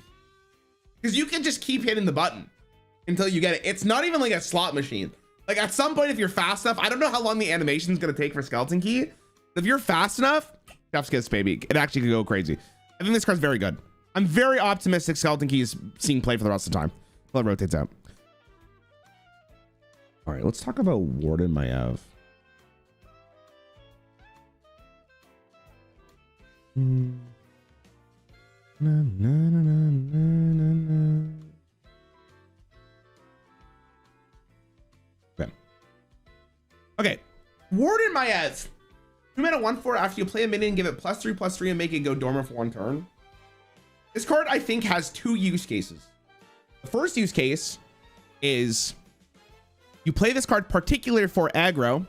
because you can just keep hitting the button until you get it. It's not even like a slot machine. Like at some point, if you're fast enough, I don't know how long the animation is going to take for Skeleton Key. If you're fast enough, chef's kiss, baby. It actually could go crazy. I think this card's very good. I'm very optimistic Skeleton Key is seeing play for the rest of the time. Well, it rotates out. All right, let's talk about Warden Maiev. Okay, Warden Maiev. 2 mana 1/4 after you play a minion, give it +3/+3 and make it go dormant for 1 turn. This card I think has 2 use cases. The first use case is you play this card particularly for aggro,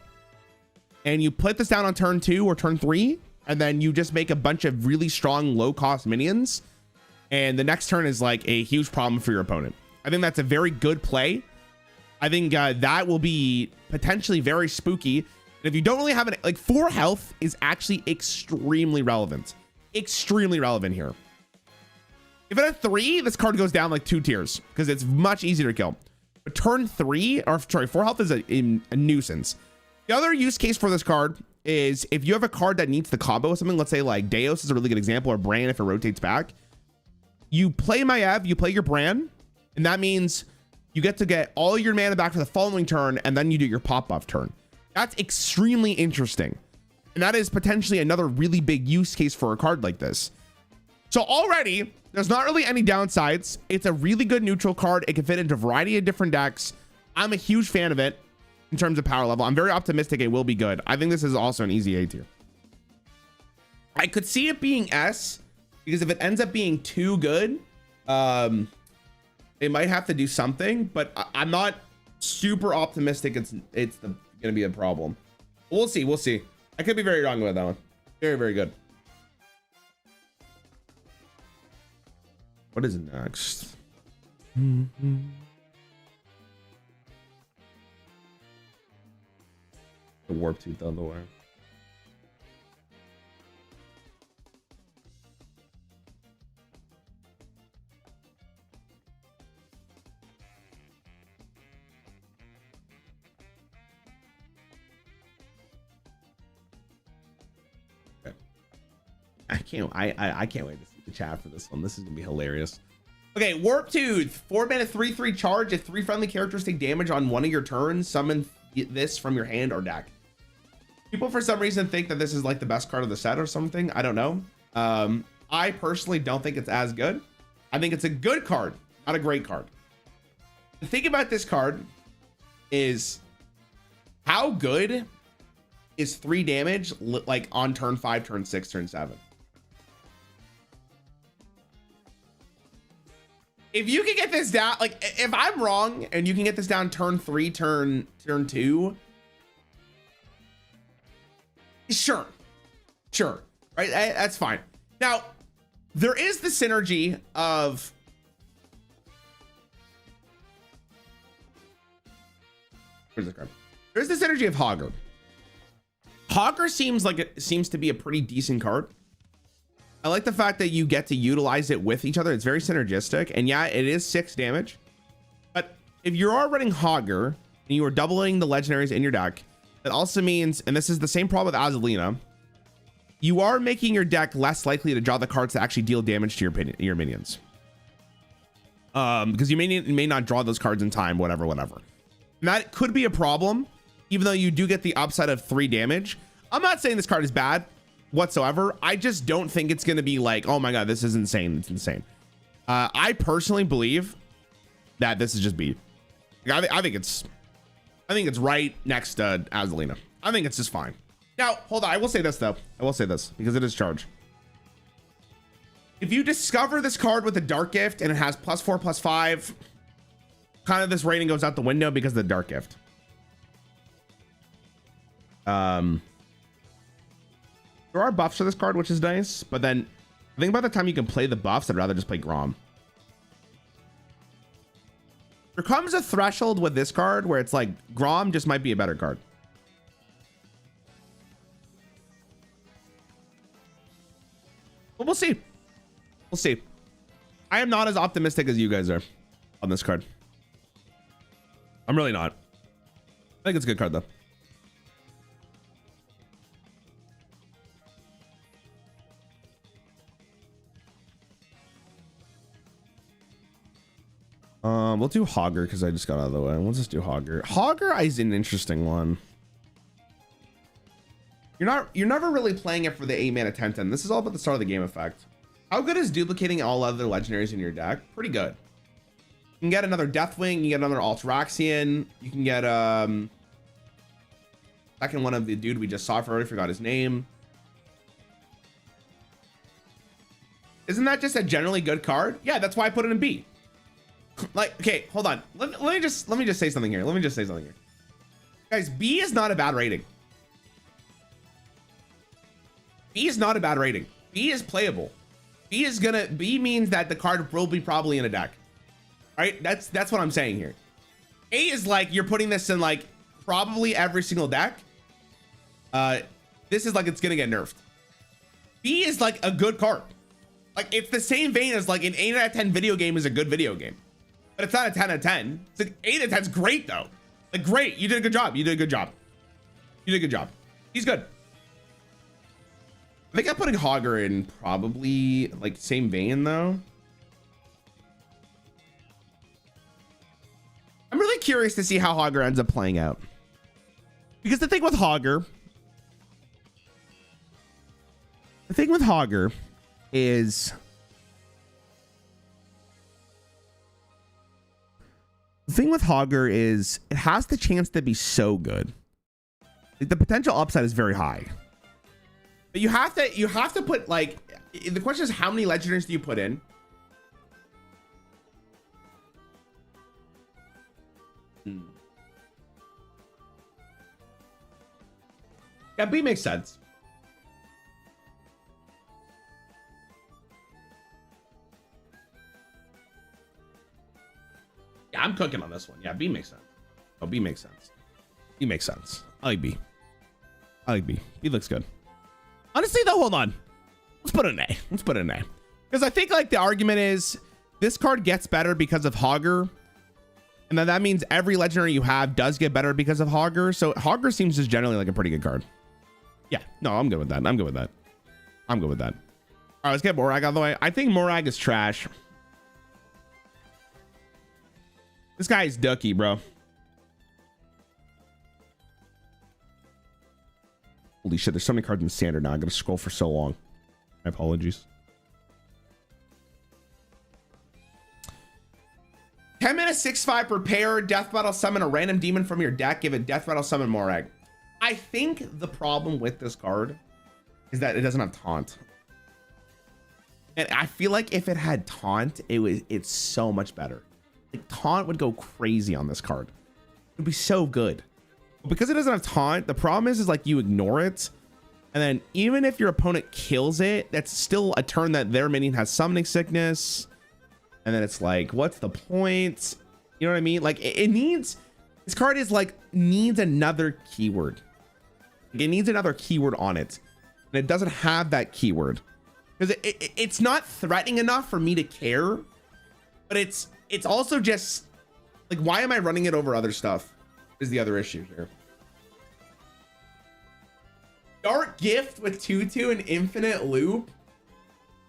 and you put this down on turn 2 or turn 3, and then you just make a bunch of really strong low cost minions, and the next turn is like a huge problem for your opponent. I think that's a very good play. I think that will be potentially very spooky. And if you don't really have like 4 health is actually extremely relevant here. If it had 3, this card goes down like 2 tiers because it's much easier to kill. But turn 3, or sorry, 4 health is a nuisance. The other use case for this card is if you have a card that needs the combo with something, let's say like Deos is a really good example, or Bran if it rotates back. You play Maiev, you play your Bran, and that means you get to get all your mana back for the following turn, and then you do your pop buff turn. That's extremely interesting. And that is potentially another really big use case for a card like this. So already, there's not really any downsides. It's a really good neutral card. It can fit into a variety of different decks. I'm a huge fan of it in terms of power level. I'm very optimistic it will be good. I think this is also an easy A tier. I could see it being S, because if it ends up being too good, they might have to do something, but I'm not super optimistic it's gonna be a problem. We'll see. I could be very wrong about that one. Very, very good. What is next? The Warp Tooth on the way. I can't wait to see the chat for this one. This is gonna be hilarious. Okay, Warp Tooth, 4 mana 3/3 charge. If 3 friendly characters take damage on one of your turns, summon this from your hand or deck. People for some reason think that this is like the best card of the set or something. I don't know. I personally don't think it's as good. I think it's a good card, not a great card. The thing about this card is how good is 3 damage like on turn 5, turn 6, turn 7. If you can get this down, like if I'm wrong and you can get this down turn 3, turn 2, sure, right? That's fine. Now, there is the synergy of where's the card? There's the synergy of Hogger. Hogger seems to be a pretty decent card. I like the fact that you get to utilize it with each other. It's very synergistic, and yeah, it is 6 damage. But if you are running Hogger and you are doubling the legendaries in your deck, that also means, and this is the same problem with Azalina, you are making your deck less likely to draw the cards that actually deal damage to your minions. Because you may not draw those cards in time, whatever. And that could be a problem, even though you do get the upside of 3 damage. I'm not saying this card is bad whatsoever. I just don't think it's going to be like, oh my god, this is insane. It's insane. I personally believe that this is just B. I think it's right next to Azalina. I think it's just fine. Now, hold on. I will say this, though. I will say this because it is charge. If you discover this card with a Dark Gift and it has +4, +5, kind of this rating goes out the window because of the Dark Gift. There are buffs to this card, which is nice, but then I think by the time you can play the buffs, I'd rather just play Grom. There comes a threshold with this card where it's like Grom just might be a better card. But we'll see. We'll see. I am not as optimistic as you guys are on this card. I'm really not. I think it's a good card, though. We'll do Hogger because I just got out of the way. We'll just do Hogger. Hogger is an interesting one. You're never really playing it for the 8-mana 10/10. This is all about the start of the game effect. How good is duplicating all other legendaries in your deck? Pretty good. You can get another Deathwing, you can get another Alteraxion, you can get second one of the dude we just saw. I already forgot his name. Isn't that just a generally good card? Yeah, that's why I put it in B. Like, okay, hold on. Let me just say something here. Let me just say something here. Guys, B is not a bad rating. B is not a bad rating. B is playable. B means that the card will be probably in a deck. Right? That's what I'm saying here. A is like you're putting this in like probably every single deck. This is like it's gonna get nerfed. B is like a good card. Like it's the same vein as like an 8 out of 10 video game is a good video game. But it's not a 10 out of 10. It's like 8 out of 10 is great though. Like great. You did a good job. You did a good job. You did a good job. He's good. I think I'm putting Hogger in probably like same vein though. I'm really curious to see how Hogger ends up playing out. Because the thing with Hogger is it has the chance to be so good. Like, the potential upside is very high. But you have to put like, the question is how many legendaries do you put in? Yeah, B makes sense. Yeah, I'm cooking on this one. Yeah, B makes sense. Oh, B makes sense. B makes sense. I like B. I like B. B looks good. Honestly, though, hold on. Let's put an A. Let's put an A. Because I think like the argument is this card gets better because of Hogger. And then that means every legendary you have does get better because of Hogger. So Hogger seems just generally like a pretty good card. Yeah, no, I'm good with that. I'm good with that. I'm good with that. All right, let's get Morag out of the way. I think Morag is trash. This guy is ducky, bro. Holy shit, there's so many cards in standard now. I gotta scroll for so long. My apologies. 10 mana 6/5 prepare, death battle summon a random demon from your deck, give it death battle summon Morag. I think the problem with this card is that it doesn't have taunt. And I feel like if it had taunt, it's so much better. Like taunt would go crazy on this card. It would be so good. But because it doesn't have taunt, the problem is like you ignore it. And then even if your opponent kills it, that's still a turn that their minion has summoning sickness. And then it's like, what's the point? You know what I mean? Like it needs, this card is like, needs another keyword. It needs another keyword on it. And it doesn't have that keyword. Because it's not threatening enough for me to care. But it's also just, like, why am I running it over other stuff? Is the other issue here. Dark Gift with 2/2 and infinite loop.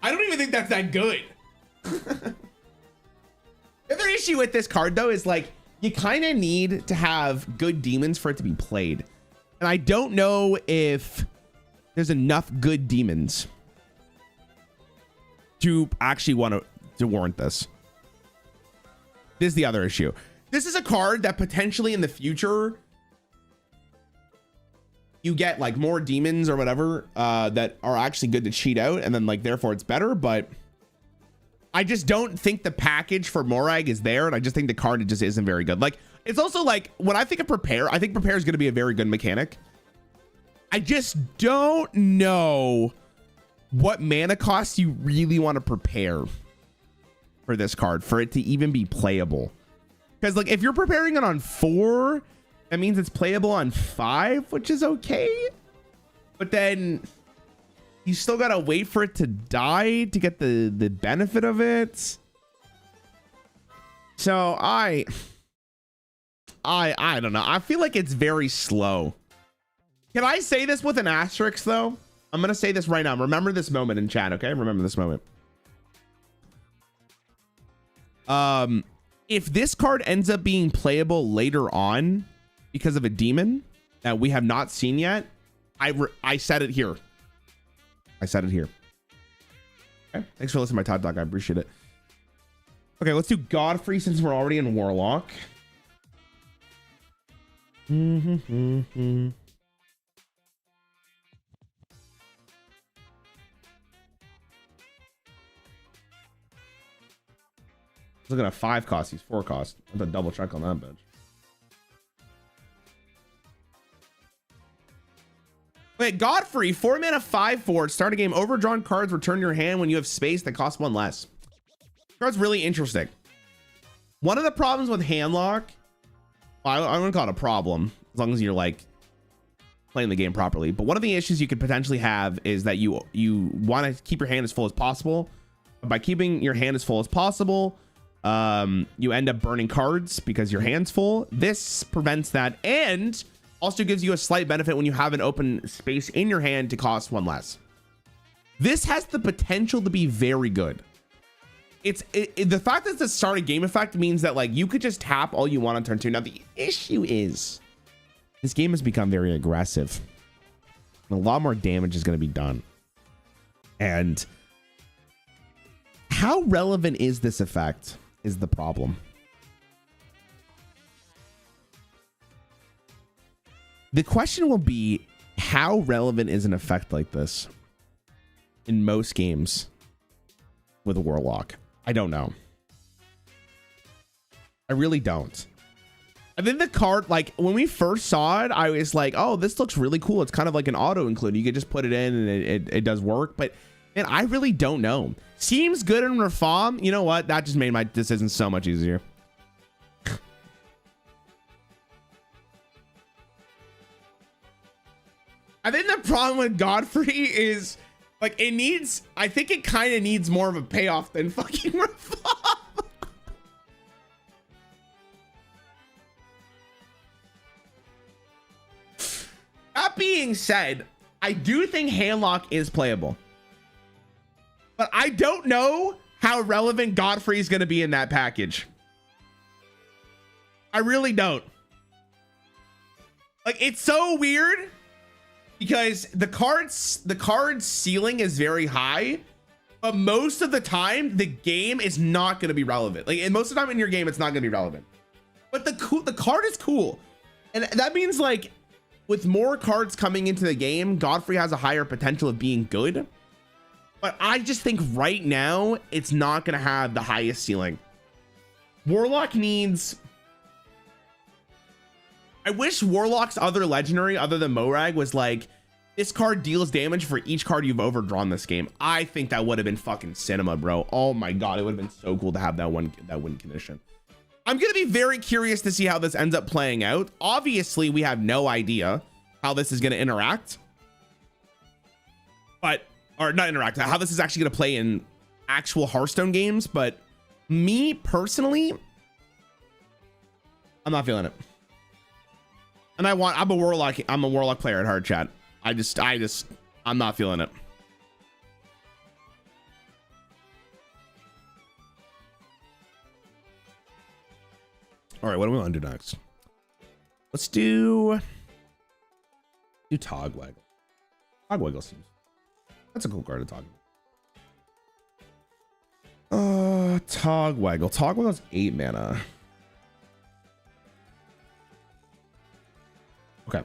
I don't even think that's that good. The other issue with this card though is like you kind of need to have good demons for it to be played. And I don't know if there's enough good demons to actually want to warrant this. This is the other issue. This is a card that potentially in the future you get like more demons or whatever that are actually good to cheat out, and then like therefore it's better. But I just don't think the package for Morag is there, and I just think the card just isn't very good. Like it's also like when I think of prepare, I think prepare is going to be a very good mechanic. I just don't know what mana cost you really want to prepare for this card for it to even be playable. Because like if you're preparing it on 4, that means it's playable on 5, which is okay. But then you still gotta wait for it to die to get the benefit of it. So I don't know. I feel like it's very slow. Can I say this with an asterisk though? I'm gonna say this right now. Remember this moment in chat, okay? Remember this moment. If this card ends up being playable later on because of a demon that we have not seen yet, I said it here. I said it here. Okay, thanks for listening to my Todd Talk. I appreciate it. Okay, let's do Godfrey since we're already in Warlock. Looking at 5 cost, he's 4 cost. I have to double check on that bitch. Wait, Godfrey, 4 mana 5/4. Start a game. Overdrawn cards return to your hand when you have space that costs 1 less. Card's really interesting. One of the problems with handlock, well, I wouldn't call it a problem as long as you're like playing the game properly. But one of the issues you could potentially have is that you want to keep your hand as full as possible. But by keeping your hand as full as possible, you end up burning cards because your hand's full. This prevents that and also gives you a slight benefit when you have an open space in your hand to cost 1 less. This has the potential to be very good. The fact that it's a start a game effect means that like you could just tap all you want on turn 2. Now the issue is this game has become very aggressive. And a lot more damage is going to be done. And how relevant is this effect is the problem. The question will be, how relevant is an effect like this in most games with a Warlock? I don't know. I really don't. I think the card, like when we first saw it, I was like, oh, this looks really cool. It's kind of like an auto include. You could just put it in and it does work. But man, I really don't know. Seems good in Reform. You know what? That just made my decision so much easier. I think the problem with Godfrey is like I think it kind of needs more of a payoff than fucking Reform. That being said, I do think Handlock is playable. But I don't know how relevant Godfrey is going to be in that package. I really don't. Like, it's so weird because the card's ceiling is very high, but most of the time the game is not going to be relevant. Like, and most of the time in your game, it's not going to be relevant. But the card is cool. And that means like with more cards coming into the game, Godfrey has a higher potential of being good. But I just think right now, it's not going to have the highest ceiling. Warlock needs... I wish Warlock's other legendary, other than Morag, was like, this card deals damage for each card you've overdrawn this game. I think that would have been fucking cinema, bro. Oh my God, it would have been so cool to have that win condition. I'm going to be very curious to see how this ends up playing out. Obviously, we have no idea how this is going to interact. But... or not interact, how this is actually going to play in actual Hearthstone games. But me personally, I'm not feeling it. And I'm a Warlock player at heart, chat. I'm not feeling it. All right, what do we want to do next? Let's do Togwaggle. Togwaggle seems... that's a cool card to talk about. Togwaggle. Togwaggle's 8 mana. Okay.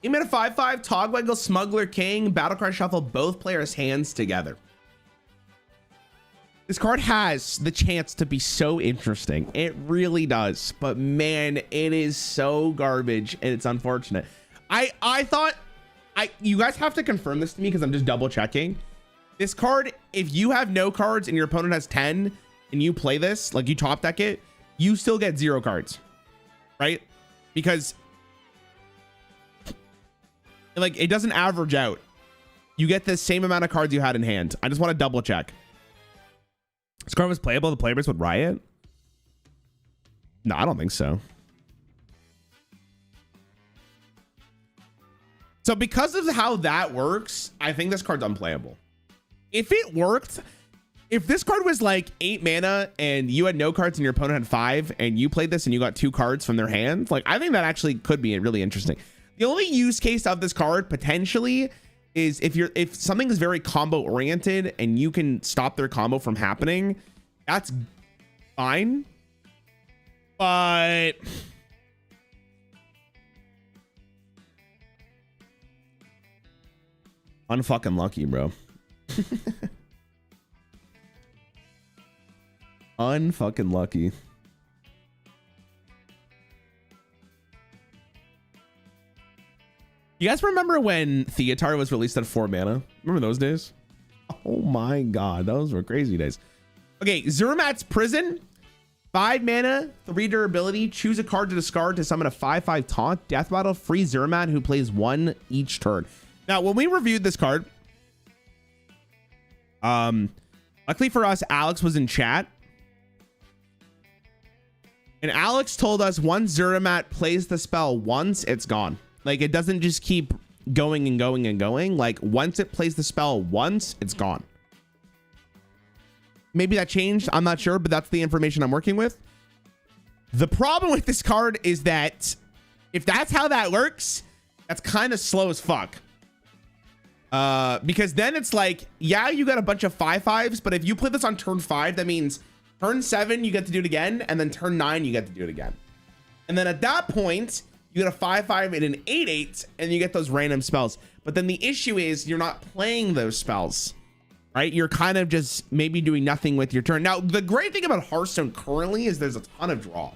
You made a 5/5, Togwaggle, Smuggler King, Battlecry Shuffle, both players' hands together. This card has the chance to be so interesting. It really does. But man, it is so garbage and it's unfortunate. I thought, you guys have to confirm this to me because I'm just double checking. This card, if you have no cards and your opponent has 10 and you play this, like you top deck it, you still get 0 cards, right? Because like it doesn't average out. You get the same amount of cards you had in hand. I just want to double check. This card was playable. The player base would riot. No, I don't think so. So because of how that works, I think this card's unplayable. If it worked, if this card was like 8 mana and you had no cards and your opponent had 5 and you played this and you got 2 cards from their hand, like I think that actually could be really interesting. The only use case of this card potentially is if something is very combo oriented and you can stop their combo from happening, that's fine. But unfucking lucky, bro. Unfucking lucky. You guys remember when Theatar was released at 4 mana? Remember those days? Oh my god, those were crazy days. Okay, Zermat's Prison. 5 mana, 3 durability. Choose a card to discard to summon a 5/5 taunt. Death Battle, free Zermat who plays 1 each turn. Now, when we reviewed this card, luckily for us, Alex was in chat. And Alex told us once Zermat plays the spell once, it's gone. Like, it doesn't just keep going and going and going. Like, once it plays the spell once, it's gone. Maybe that changed. I'm not sure, but that's the information I'm working with. The problem with this card is that if that's how that works, that's kind of slow as fuck. Because then it's like, yeah, you got a bunch of 5/5s, but if you play this on turn 5, that means turn 7, you get to do it again. And then turn 9, you get to do it again. And then at that point, you get a 5/5 and an 8/8, and you get those random spells. But then the issue is you're not playing those spells, right? You're kind of just maybe doing nothing with your turn. Now, the great thing about Hearthstone currently is there's a ton of draw.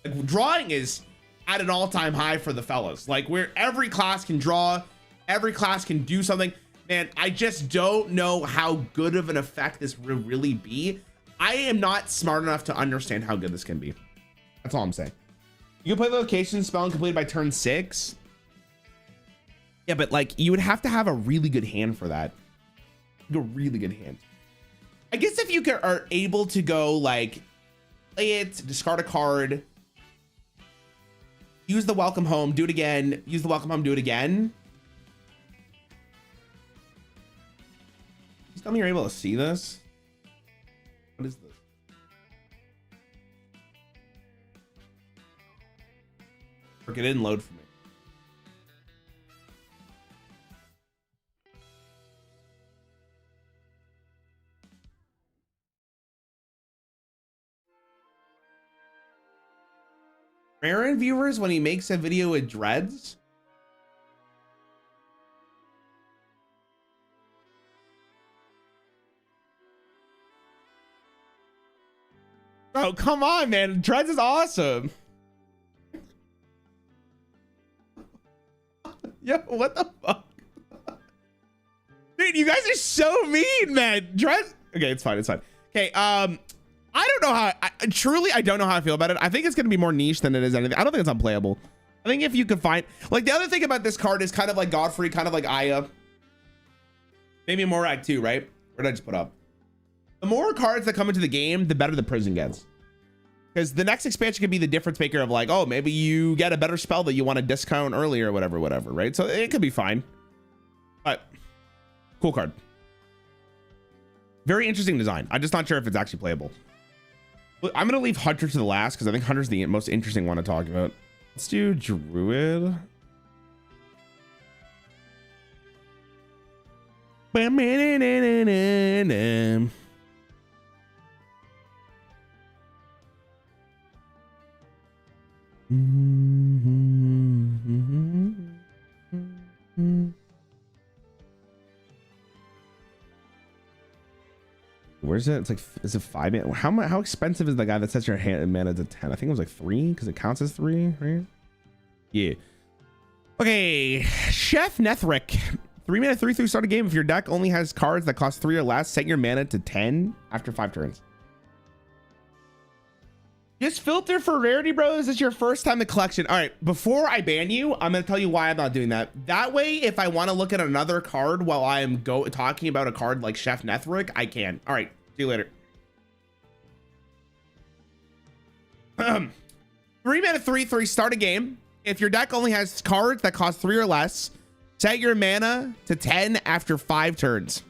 Like, drawing is at an all-time high for the fellas. Like, where every class can draw, every class can do something. Man, I just don't know how good of an effect this will really be. I am not smart enough to understand how good this can be. That's all I'm saying. You can play the location spell and complete it by turn 6. Yeah, but like you would have to have a really good hand for that. A really good hand. I guess if you are able to go like play it, discard a card, use the welcome home, do it again, use the welcome home, do it again. Please tell me you're able to see this. What is this? It didn't load for me. Rarran viewers when he makes a video with dreads. Bro, come on, man. Dreads is awesome. Yo, what the fuck? Dude, you guys are so mean, man. Dreads. Okay, it's fine. It's fine. Okay, I don't know how. Truly, I don't know how I feel about it. I think it's gonna be more niche than it is anything. I don't think it's unplayable. I think if you could find, like, the other thing about this card is kind of like Godfrey, kind of like Aya. Maybe Morag too, right? Where did I just put up? The more cards that come into the game, the better the prison gets. Because the next expansion could be the difference maker of like, oh, maybe you get a better spell that you want to discount earlier or whatever, right? So it could be fine. But cool card. Very interesting design. I'm just not sure if it's actually playable. I'm going to leave Hunter to the last because I think Hunter's the most interesting one to talk about. Let's do Druid. Where's it? It's like, is it 5 mana? How expensive is the guy that sets your hand mana to 10? I think it was like 3 because it counts as 3, right? Yeah. Okay, Chef Nethric. 3 mana 3/3 start a game. If your deck only has cards that cost 3 or less, set your mana to 10 after 5 turns. Just filter for rarity, bro. Is this your first time in the collection? All right, before I ban you, I'm gonna tell you why I'm not doing that. That way, if I want to look at another card while I am talking about a card like Chef Nethric, I can. All right, see you later. 3 mana 3/3 start a game. If your deck only has cards that cost 3 or less, set your mana to 10 after 5 turns.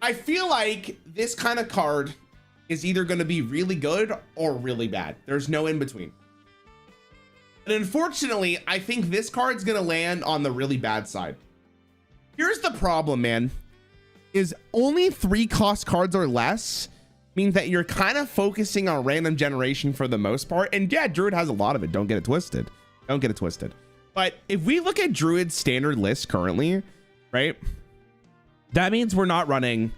I feel like this kind of card is either going to be really good or really bad. There's no in between. And unfortunately, I think this card's going to land on the really bad side. Here's the problem, man, is only 3 cost cards or less means that you're kind of focusing on random generation for the most part. And yeah, Druid has a lot of it. Don't get it twisted. Don't get it twisted. But if we look at Druid's standard list currently, right? That means we're not running.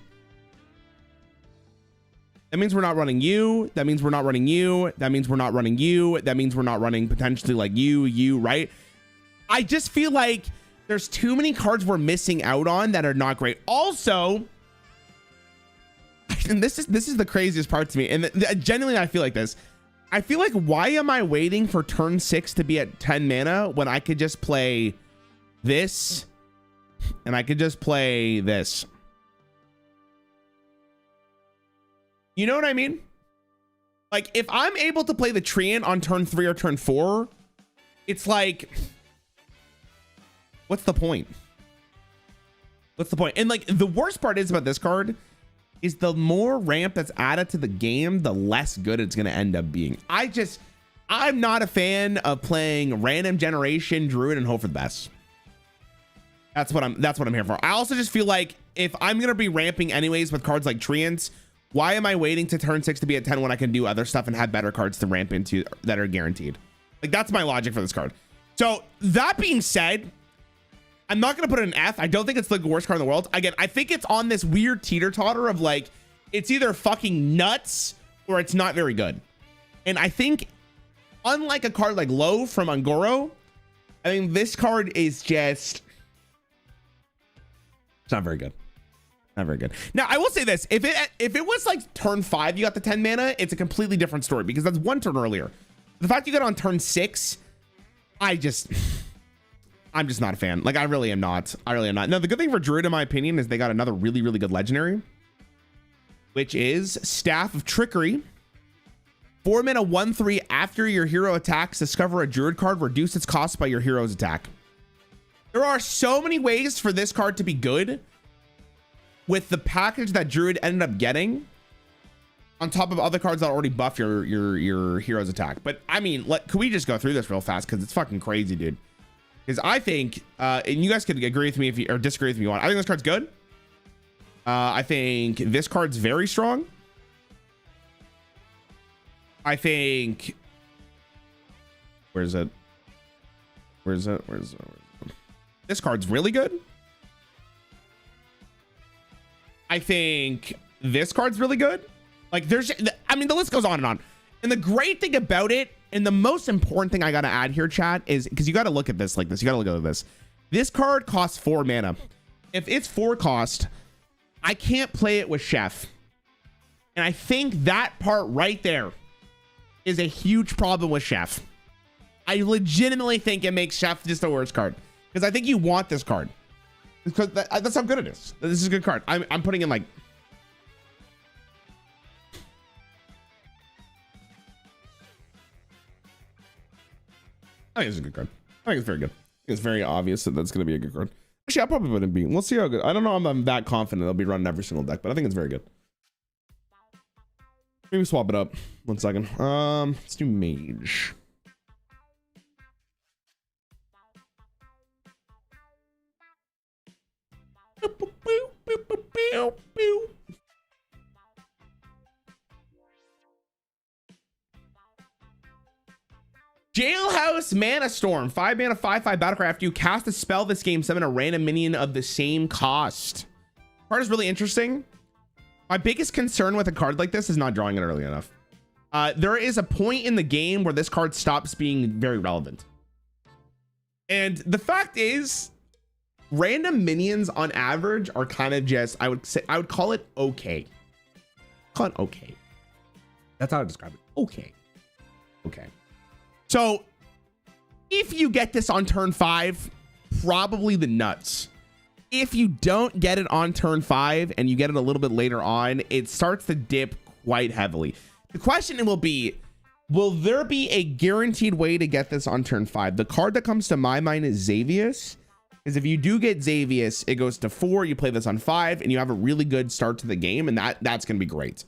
That means we're not running you. That means we're not running you. That means we're not running you. That means we're not running potentially like you, right? I just feel like there's too many cards we're missing out on that are not great. Also, and this is the craziest part to me. And genuinely, I feel like this. I feel like, why am I waiting for turn 6 to be at 10 mana when I could just play this and I could just play this? You know what I mean? Like, if I'm able to play the Treant on turn 3 or turn 4, it's like, what's the point? What's the point? And like, the worst part is about this card is the more ramp that's added to the game, the less good it's going to end up being. I'm not a fan of playing random generation Druid and hope for the best. That's what I'm here for. I also just feel like if I'm going to be ramping anyways with cards like Treants, why am I waiting to turn 6 to be at 10 when I can do other stuff and have better cards to ramp into that are guaranteed? Like, that's my logic for this card. So that being said, I'm not going to put it in F. I don't think it's the worst card in the world. Again, I think it's on this weird teeter-totter of like, it's either fucking nuts or it's not very good. And I think, unlike a card like Low from Ungoro, I think this card is just, it's not very good. Not very good. Now, I will say this. If it was like turn 5, you got the 10 mana, it's a completely different story because that's 1 turn earlier. The fact you got on turn 6, I'm just not a fan. Like, I really am not. Now, the good thing for Druid, in my opinion, is they got another really, really good legendary, which is Staff of Trickery. 4 mana 1/3. After your hero attacks, discover a Druid card, reduce its cost by your hero's attack. There are so many ways for this card to be good with the package that Druid ended up getting on top of other cards that already buff your hero's attack. But I mean, can we just go through this real fast? Because it's fucking crazy, dude. Because I think, and you guys could agree with me if you, or disagree with me if you want. I think this card's good. I think this card's very strong. I think, where's it? This card's really good. I think this card's really good. Like, I mean, the list goes on and on. And the great thing about it, and the most important thing I got to add here, chat, is because you got to look at this like this. You got to look at this. This card costs 4 mana. If it's 4 cost, I can't play it with Chef. And I think that part right there is a huge problem with Chef. I legitimately think it makes Chef just the worst card. Because I think you want this card. Because that's how good it is. This is a good card. I'm putting in like, I think it's a good card. I think it's very good. It's very obvious that that's going to be a good card. Actually, I probably wouldn't be. We'll see how good. I don't know if I'm that confident they'll be running every single deck, but I think it's very good. Maybe swap it up. 1 second. Let's do Mage. Jailhouse Mana Storm. 5 mana 5/5 battlecry. After you cast a spell this game, summon a random minion of the same cost. Card is really interesting. My biggest concern with a card like this is not drawing it early enough. There is a point in the game where this card stops being very relevant. And the fact is, random minions on average are kind of just, I would call it okay. Call it okay. That's how I describe it. Okay. Okay. So if you get this on turn 5, probably the nuts. If you don't get it on turn 5 and you get it a little bit later on, it starts to dip quite heavily. The question will be, will there be a guaranteed way to get this on turn 5? The card that comes to my mind is Xavius. Because if you do get Xavius, it goes to 4, you play this on 5, and you have a really good start to the game, and that's going to be great.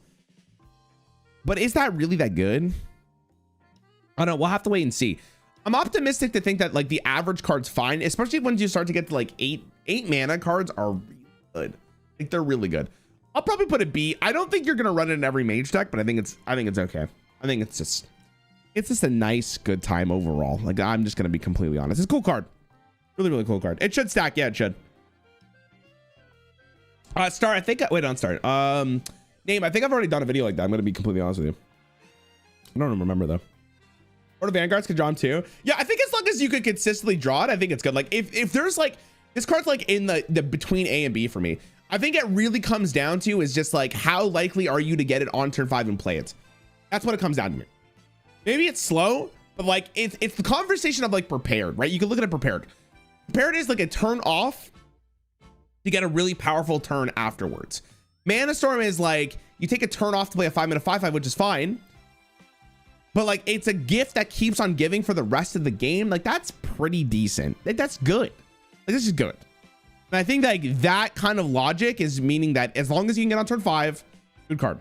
But is that really that good? I don't know. We'll have to wait and see. I'm optimistic to think that like the average card's fine, especially when you start to get to like 8 mana cards are really good. Like they're really good. I'll probably put a B. I don't think you're gonna run it in every mage deck, but I think it's okay. I think it's just a nice, good time overall. Like I'm just gonna be completely honest. It's a cool card. Really, really cool card. It should stack. Yeah, it should. Star, I think wait on Start. Name, I think I've already done a video like that. I'm gonna be completely honest with you. I don't remember though. Or the Vanguards could draw them too. Yeah, I think as long as you could consistently draw it, I think it's good. Like if there's like, this card's like in the between A and B for me. I think it really comes down to is just like, how likely are you to get it on turn 5 and play it? That's what it comes down to me. Maybe it's slow, but like it's the conversation of like prepared, right? You can look at it prepared. Prepared is like a turn off to get a really powerful turn afterwards. Mana Storm is like, you take a turn off to play a 5-mana 5/5, which is fine. But like, it's a gift that keeps on giving for the rest of the game. Like that's pretty decent. Like, that's good. Like this is good. And I think like that kind of logic is meaning that as long as you can get on turn 5, good card.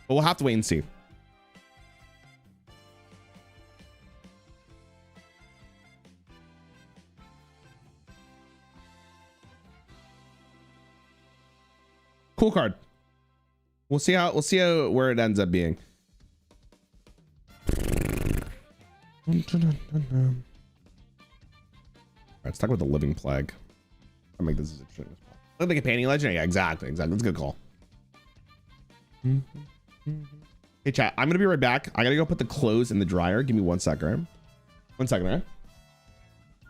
But we'll have to wait and see. Cool card. We'll see where it ends up being. Let's talk about the Living Plague. I'll make this as interesting as possible. Look like a painting legend. Yeah, exactly. That's a good call. Hey chat, I'm gonna be right back. I gotta go put the clothes in the dryer. Give me 1 second, right? 1 second, right?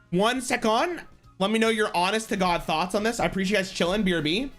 1 second. Let me know your honest to God thoughts on this. I appreciate you guys chilling. BRB.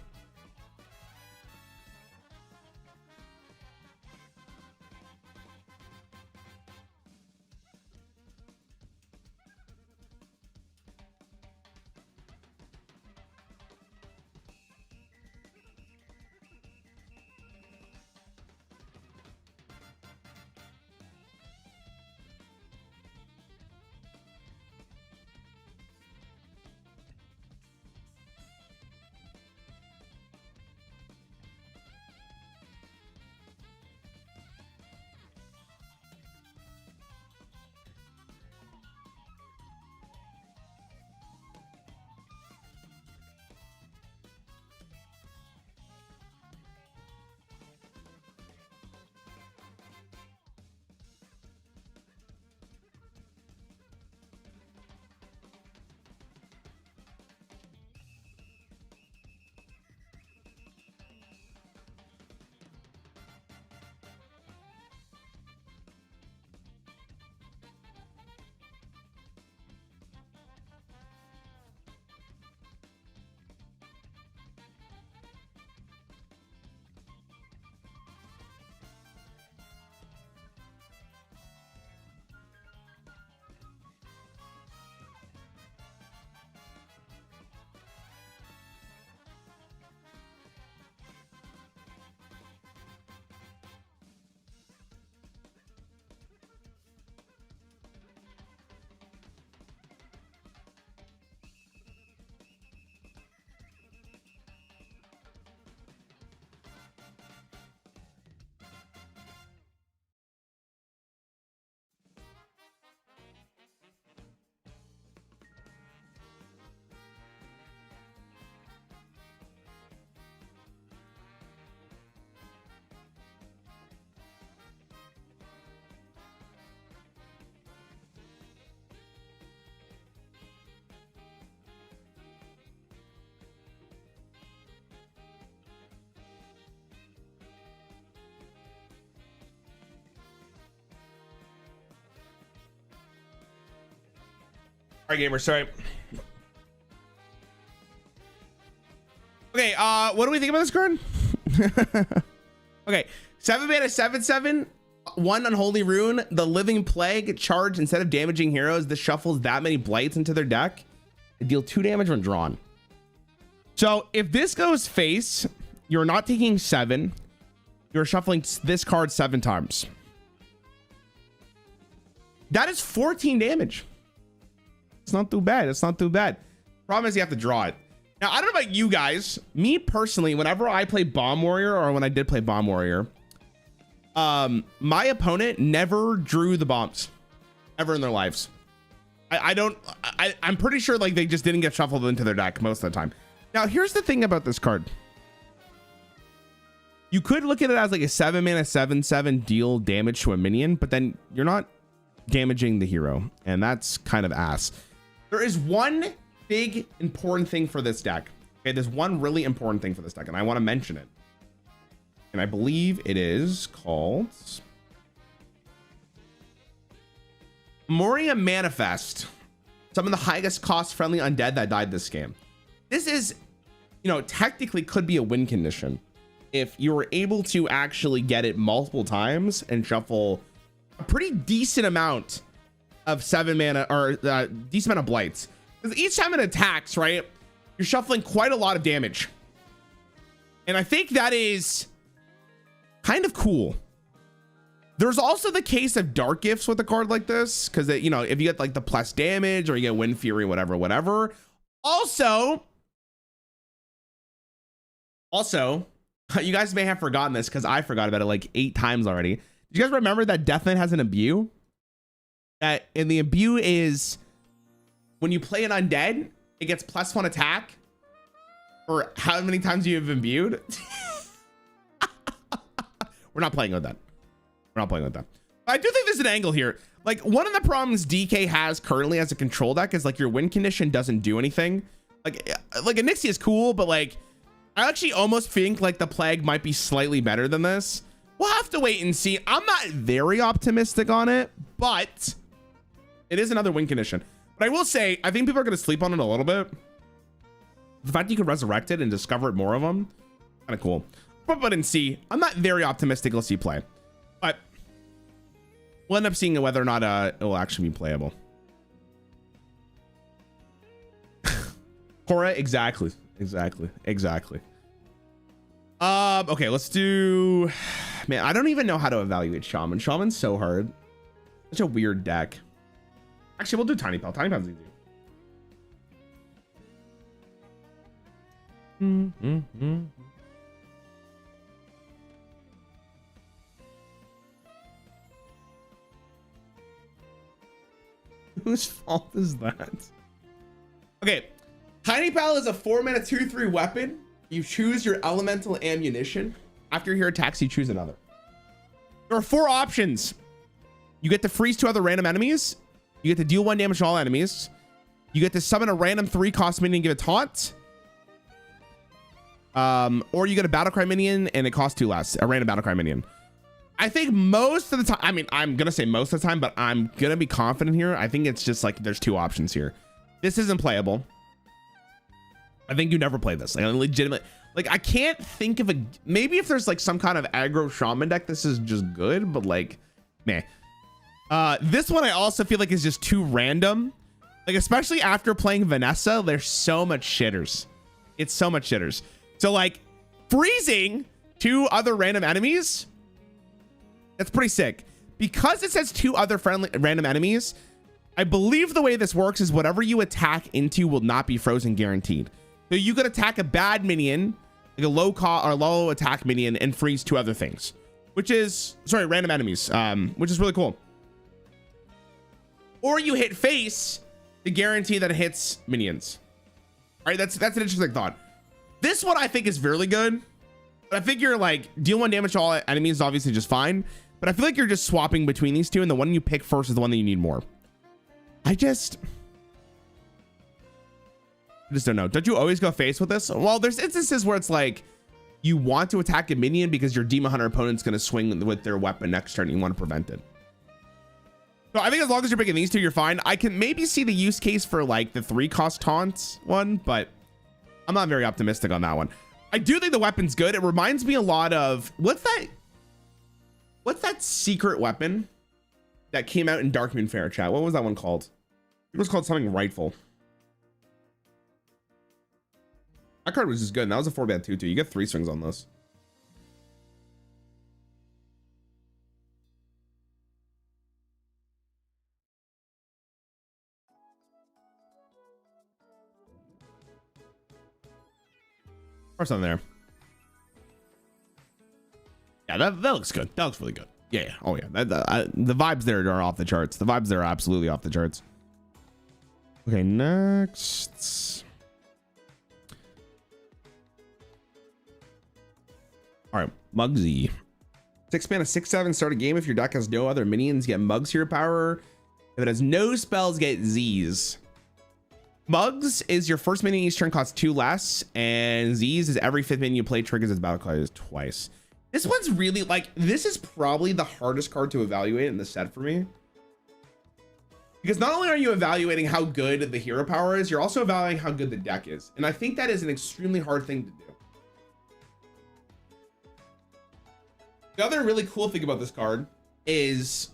right, gamer, sorry. Okay, what do we think about this card? Okay, 7 mana, 7/7, 1 Unholy Rune, the Living Plague. Charge, instead of damaging heroes, this shuffles that many blights into their deck. They deal 2 damage when drawn. So if this goes face, you're not taking 7. You're shuffling this card 7 times. That is 14 damage. It's not too bad. It's not too bad. Problem is you have to draw it. Now, I don't know about you guys. Me personally, whenever I play Bomb Warrior, or when I did play Bomb Warrior, my opponent never drew the bombs ever in their lives. I'm pretty sure like they just didn't get shuffled into their deck most of the time. Now, here's the thing about this card. You could look at it as like a 7 mana 7/7 deal damage to a minion, but then you're not damaging the hero, and that's kind of ass. There is one big important thing for this deck. Okay, there's one really important thing for this deck, and I want to mention it. And I believe it is called Moria Manifest. Some of the highest cost friendly undead that died this game. This is, you know, technically could be a win condition if you were able to actually get it multiple times and shuffle a pretty decent amount of 7 mana or decent amount of blights. Because each time it attacks, right, you're shuffling quite a lot of damage. And I think that is kind of cool. There's also the case of dark gifts with a card like this, because, you know, if you get like the plus damage or you get Wind Fury, whatever. Also, you guys may have forgotten this because I forgot about it like 8 times already. Do you guys remember that Death Knight has an imbue? And the imbue is when you play an undead, it gets +1 attack for how many times you have imbued. We're not playing with that. We're not playing with that. But I do think there's an angle here. Like, one of the problems DK has currently as a control deck is like your win condition doesn't do anything. Like Anixia is cool, but like I actually almost think like the Plague might be slightly better than this. We'll have to wait and see. I'm not very optimistic on it, but it is another win condition. But I will say, I think people are going to sleep on it a little bit. The fact you can resurrect it and discover more of them, kind of cool. But and see, I'm not very optimistic. Let's see play, but we'll end up seeing whether or not it will actually be playable. Cora, exactly. Okay, let's do. Man, I don't even know how to evaluate Shaman. Shaman's so hard. Such a weird deck. Actually, we'll do Tiny Pal. Tiny Pal's easy. Whose fault is that? Okay, Tiny Pal is a 4 mana 2/3 weapon. You choose your elemental ammunition. After your attacks, you choose another. There are 4 options. You get to freeze 2 other random enemies. You get to deal 1 damage to all enemies. You get to summon a random 3-cost minion and give it taunt. Or you get a Battlecry minion and it costs 2 less. A random Battlecry minion. I think most of the time, I mean, I'm gonna say most of the time, but I'm gonna be confident here. I think it's just like there's 2 options here. This isn't playable. I think you never play this. Like, legitimate. Like, I can't think of a. Maybe if there's like some kind of aggro shaman deck, this is just good. But like, meh. This one I also feel like is just too random. Like, especially after playing Vanessa, there's so much shitters. It's so much shitters. So like, freezing 2 other random enemies. That's pretty sick. Because it says 2 other friendly random enemies, I believe the way this works is whatever you attack into will not be frozen guaranteed. So you could attack a bad minion, like a low attack minion, and freeze 2 other things, which is, sorry, random enemies, which is really cool. Or you hit face to guarantee that it hits minions. All right, that's an interesting thought. This one I think is really good. But I figure like deal 1 damage to all enemies is obviously just fine. But I feel like you're just swapping between these 2, and the one you pick first is the one that you need more. I just don't know. Don't you always go face with this? Well, there's instances where it's like you want to attack a minion because your Demon Hunter opponent's going to swing with their weapon next turn and you want to prevent it. So I think as long as you're picking these two, you're fine. I can maybe see the use case for like the 3-cost taunts one, but I'm not very optimistic on that one. I do think the weapon's good. It reminds me a lot of what's that secret weapon that came out in Darkmoon Fair chat? What was that one called? It was called something rightful. That card was just good. And that was a 4-band 2-2. You get 3 swings on this. Or something there. Yeah, that looks good. That looks really good. Yeah. Oh yeah. The vibes there are off the charts. The vibes there are absolutely off the charts. Okay, next. All right, Mugsy. 6 mana, 6/7. Start a game. If your deck has no other minions, get Mugs hero power. If it has no spells, get Z's. Mugs is your first minion each turn, costs 2 less, and Z's is every 5th minion you play triggers its battle card twice. This one's really like, this is probably the hardest card to evaluate in the set for me. Because not only are you evaluating how good the hero power is, you're also evaluating how good the deck is. And I think that is an extremely hard thing to do. The other really cool thing about this card is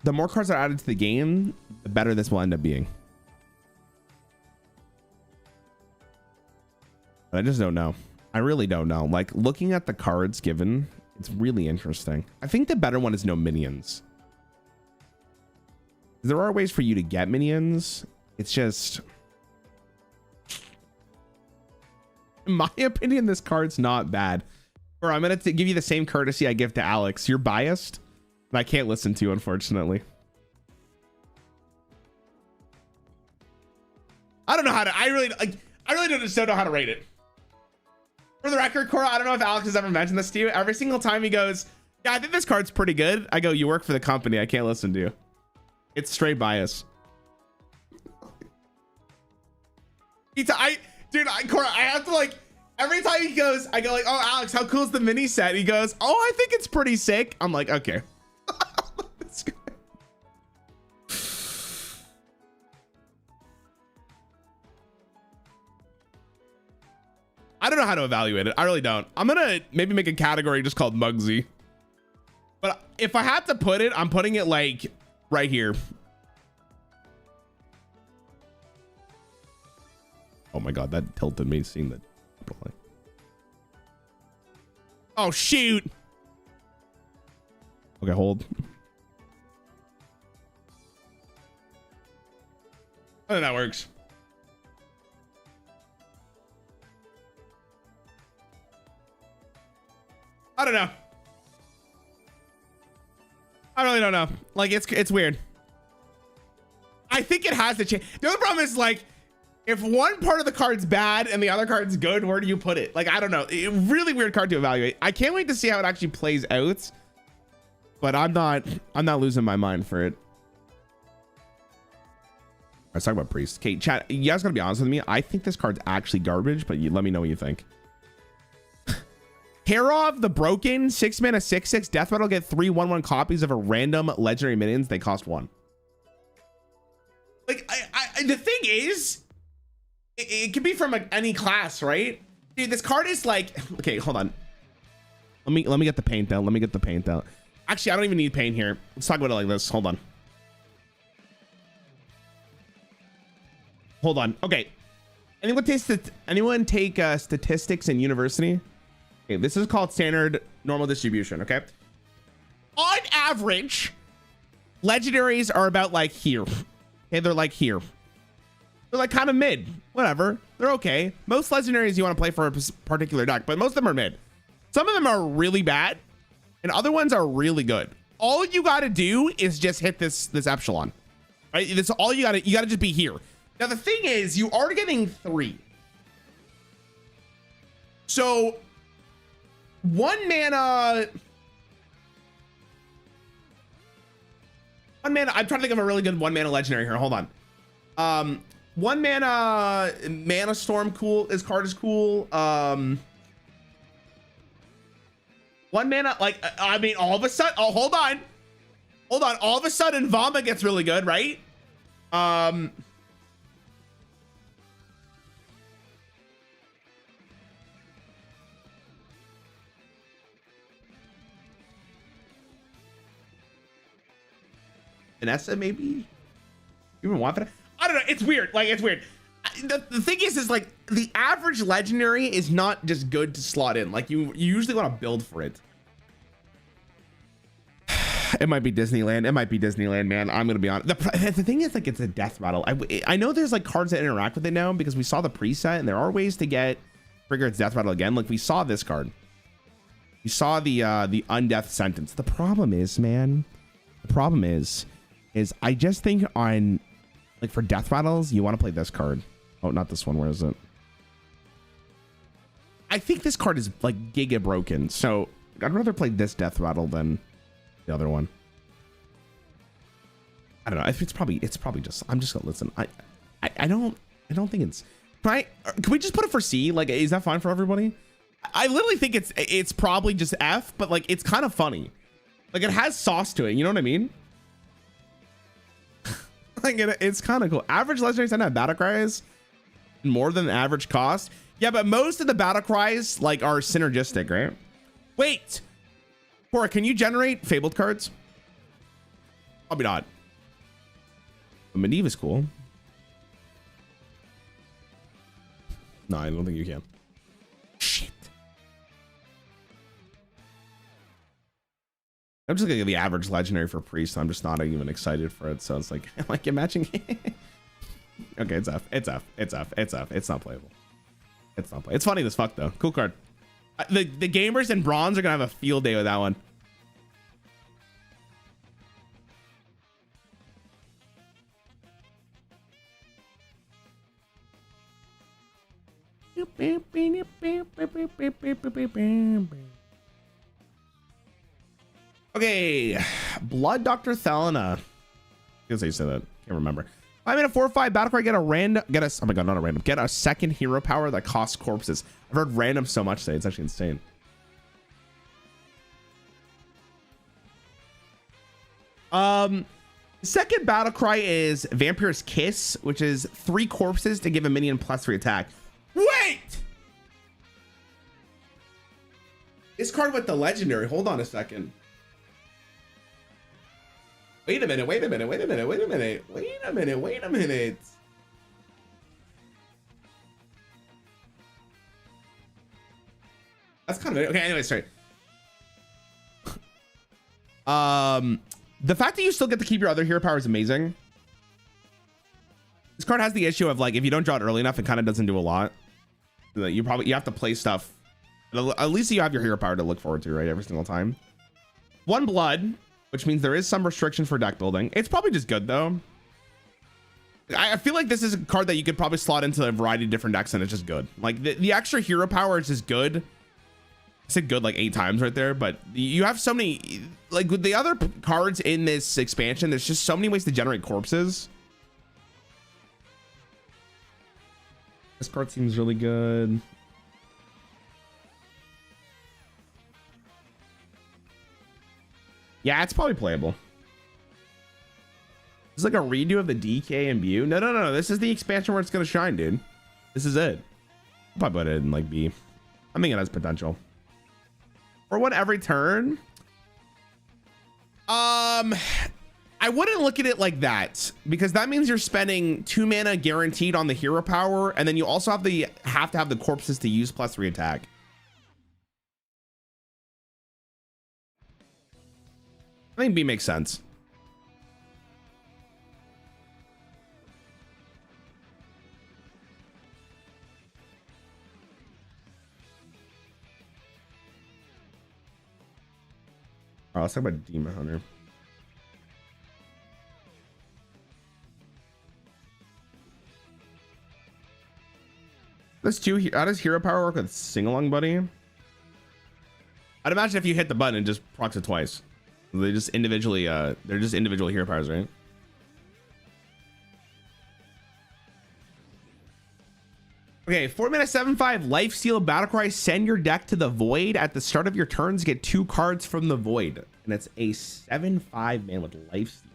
the more cards that are added to the game, the better this will end up being. But I just don't know. I really don't know. Like, looking at the cards given, it's really interesting. I think the better one is no minions. There are ways for you to get minions. It's just, in my opinion, this card's not bad. Or I'm gonna give you the same courtesy I give to Alex. You're biased, and I can't listen to you, unfortunately. I don't know how to. I really don't know how to rate it. For the record, Cora, I don't know if Alex has ever mentioned this to you. Every single time he goes, yeah, I think this card's pretty good, I go, you work for the company. I can't listen to you. It's straight bias. Cora, I have to like, every time he goes, I go like, oh, Alex, how cool is the mini set? He goes, oh, I think it's pretty sick. I'm like, okay. I don't know how to evaluate it. I really don't. I'm gonna maybe make a category just called Mugsy. But if I had to put it, I'm putting it like right here. Oh my God, that tilted me seeing that. Oh shoot. Okay, hold. I think that works. I don't know. I really don't know. Like, it's weird. I think it has to change. The other problem is, like, if one part of the card's bad and the other card's good, where do you put it? Like, I don't know. Really weird card to evaluate. I can't wait to see how it actually plays out. But I'm not losing my mind for it. Let's talk about Priest. Okay, chat, you guys gotta be honest with me. I think this card's actually garbage, but let me know what you think. Herov the Broken, 6 mana, 6/6. Death Metal, get 3 1/1 copies of a random legendary minions. They cost 1. Like, the thing is, it could be from any class, right? Dude, this card is like, okay, hold on. Let me get the paint out. Let me get the paint out. Actually, I don't even need paint here. Let's talk about it like this. Hold on. Hold on. Okay. Anyone take statistics in university? Okay, this is called standard normal distribution, okay? On average, legendaries are about like here. Okay, they're like here. They're like kind of mid, whatever. They're okay. Most legendaries you want to play for a particular deck, but most of them are mid. Some of them are really bad, and other ones are really good. All you got to do is just hit this epsilon, right? That's all you got to just be here. Now the thing is, you are getting 3. So 1 mana. I'm trying to think of a really good 1 mana legendary here. Hold on. 1 mana storm cool. This card is cool. 1 mana, like, I mean, all of a sudden, oh, hold on. Hold on. All of a sudden, Vomit gets really good, right? Vanessa, maybe? You even want that? I don't know. It's weird. Like, it's weird. The thing is like the average legendary is not just good to slot in. Like you usually want to build for it. It might be Disneyland. It might be Disneyland, man. I'm gonna be honest. The thing is, like, it's a death rattle. I know there's like cards that interact with it now because we saw the preset, and there are ways to get trigger its death rattle again. Like we saw this card. We saw the undeath sentence. The problem is, man. The problem is I just think on like for death rattles, you want to play this card. Oh, not this one. Where is it? I think this card is like giga broken. So I'd rather play this death rattle than the other one. I don't know. It's probably just, I'm just gonna listen. I don't think it's, can we just put it for C? Like, is that fine for everybody? I literally think it's probably just F, but like, it's kind of funny. Like it has sauce to it. You know what I mean? Like it's kind of cool. Average legendaries don't have battle cries more than the average cost. Yeah, but most of the battle cries like are synergistic, right? Wait, Cora, can you generate fabled cards? Probably not. But Medivh is cool. No, I don't think you can. Shit. I'm just looking at the average legendary for priest. I'm just not even excited for it. So it's like, like imagine. Okay, it's F. It's F. It's F. It's F. It's not playable. It's not playable. It's funny as fuck though. Cool card. The gamers in bronze are gonna have a field day with that one. Okay, Blood Dr. Thelena. I guess I said that. Can't remember. I'm in a 4/5 battle cry. Get a oh my god, not a random. Get a second hero power that costs corpses. I've heard random so much today. It's actually insane. Second battle cry is Vampire's Kiss, which is 3 corpses to give a minion +3 attack. Wait! This card with the legendary. Hold on a second. Wait a minute, wait a minute, wait a minute, wait a minute, wait a minute, wait a minute. That's kind of it. Okay, anyway, sorry. The fact that you still get to keep your other hero power is amazing. This card has the issue of like, if you don't draw it early enough, it kind of doesn't do a lot. You have to play stuff. At least you have your hero power to look forward to, right? Every single time. 1 blood, which means there is some restriction for deck building. It's probably just good though. I feel like this is a card that you could probably slot into a variety of different decks and it's just good. Like the extra hero power is just good. I said good like 8 times right there, but you have so many, like with the other cards in this expansion, there's just so many ways to generate corpses. This card seems really good. Yeah, it's probably playable. It's like a redo of the DK imbue. No. This is the expansion where it's gonna shine, dude. This is it. I'll probably put it in like B. I think it has potential. For 1 every turn. I wouldn't look at it like that because that means you're spending 2 mana guaranteed on the hero power, and then you also have to have the corpses to use +3 attack. I think B makes sense. All right, let's talk about Demon Hunter. How does hero power work with Sing-Along Buddy? I'd imagine if you hit the button, it just procs it twice. They just individually, they're just individual hero powers, right? Okay, 4 mana 7/5 Lifesteal Battlecry. Send your deck to the void at the start of your turns. Get 2 cards from the void, and it's a 7/5 man with Lifesteal.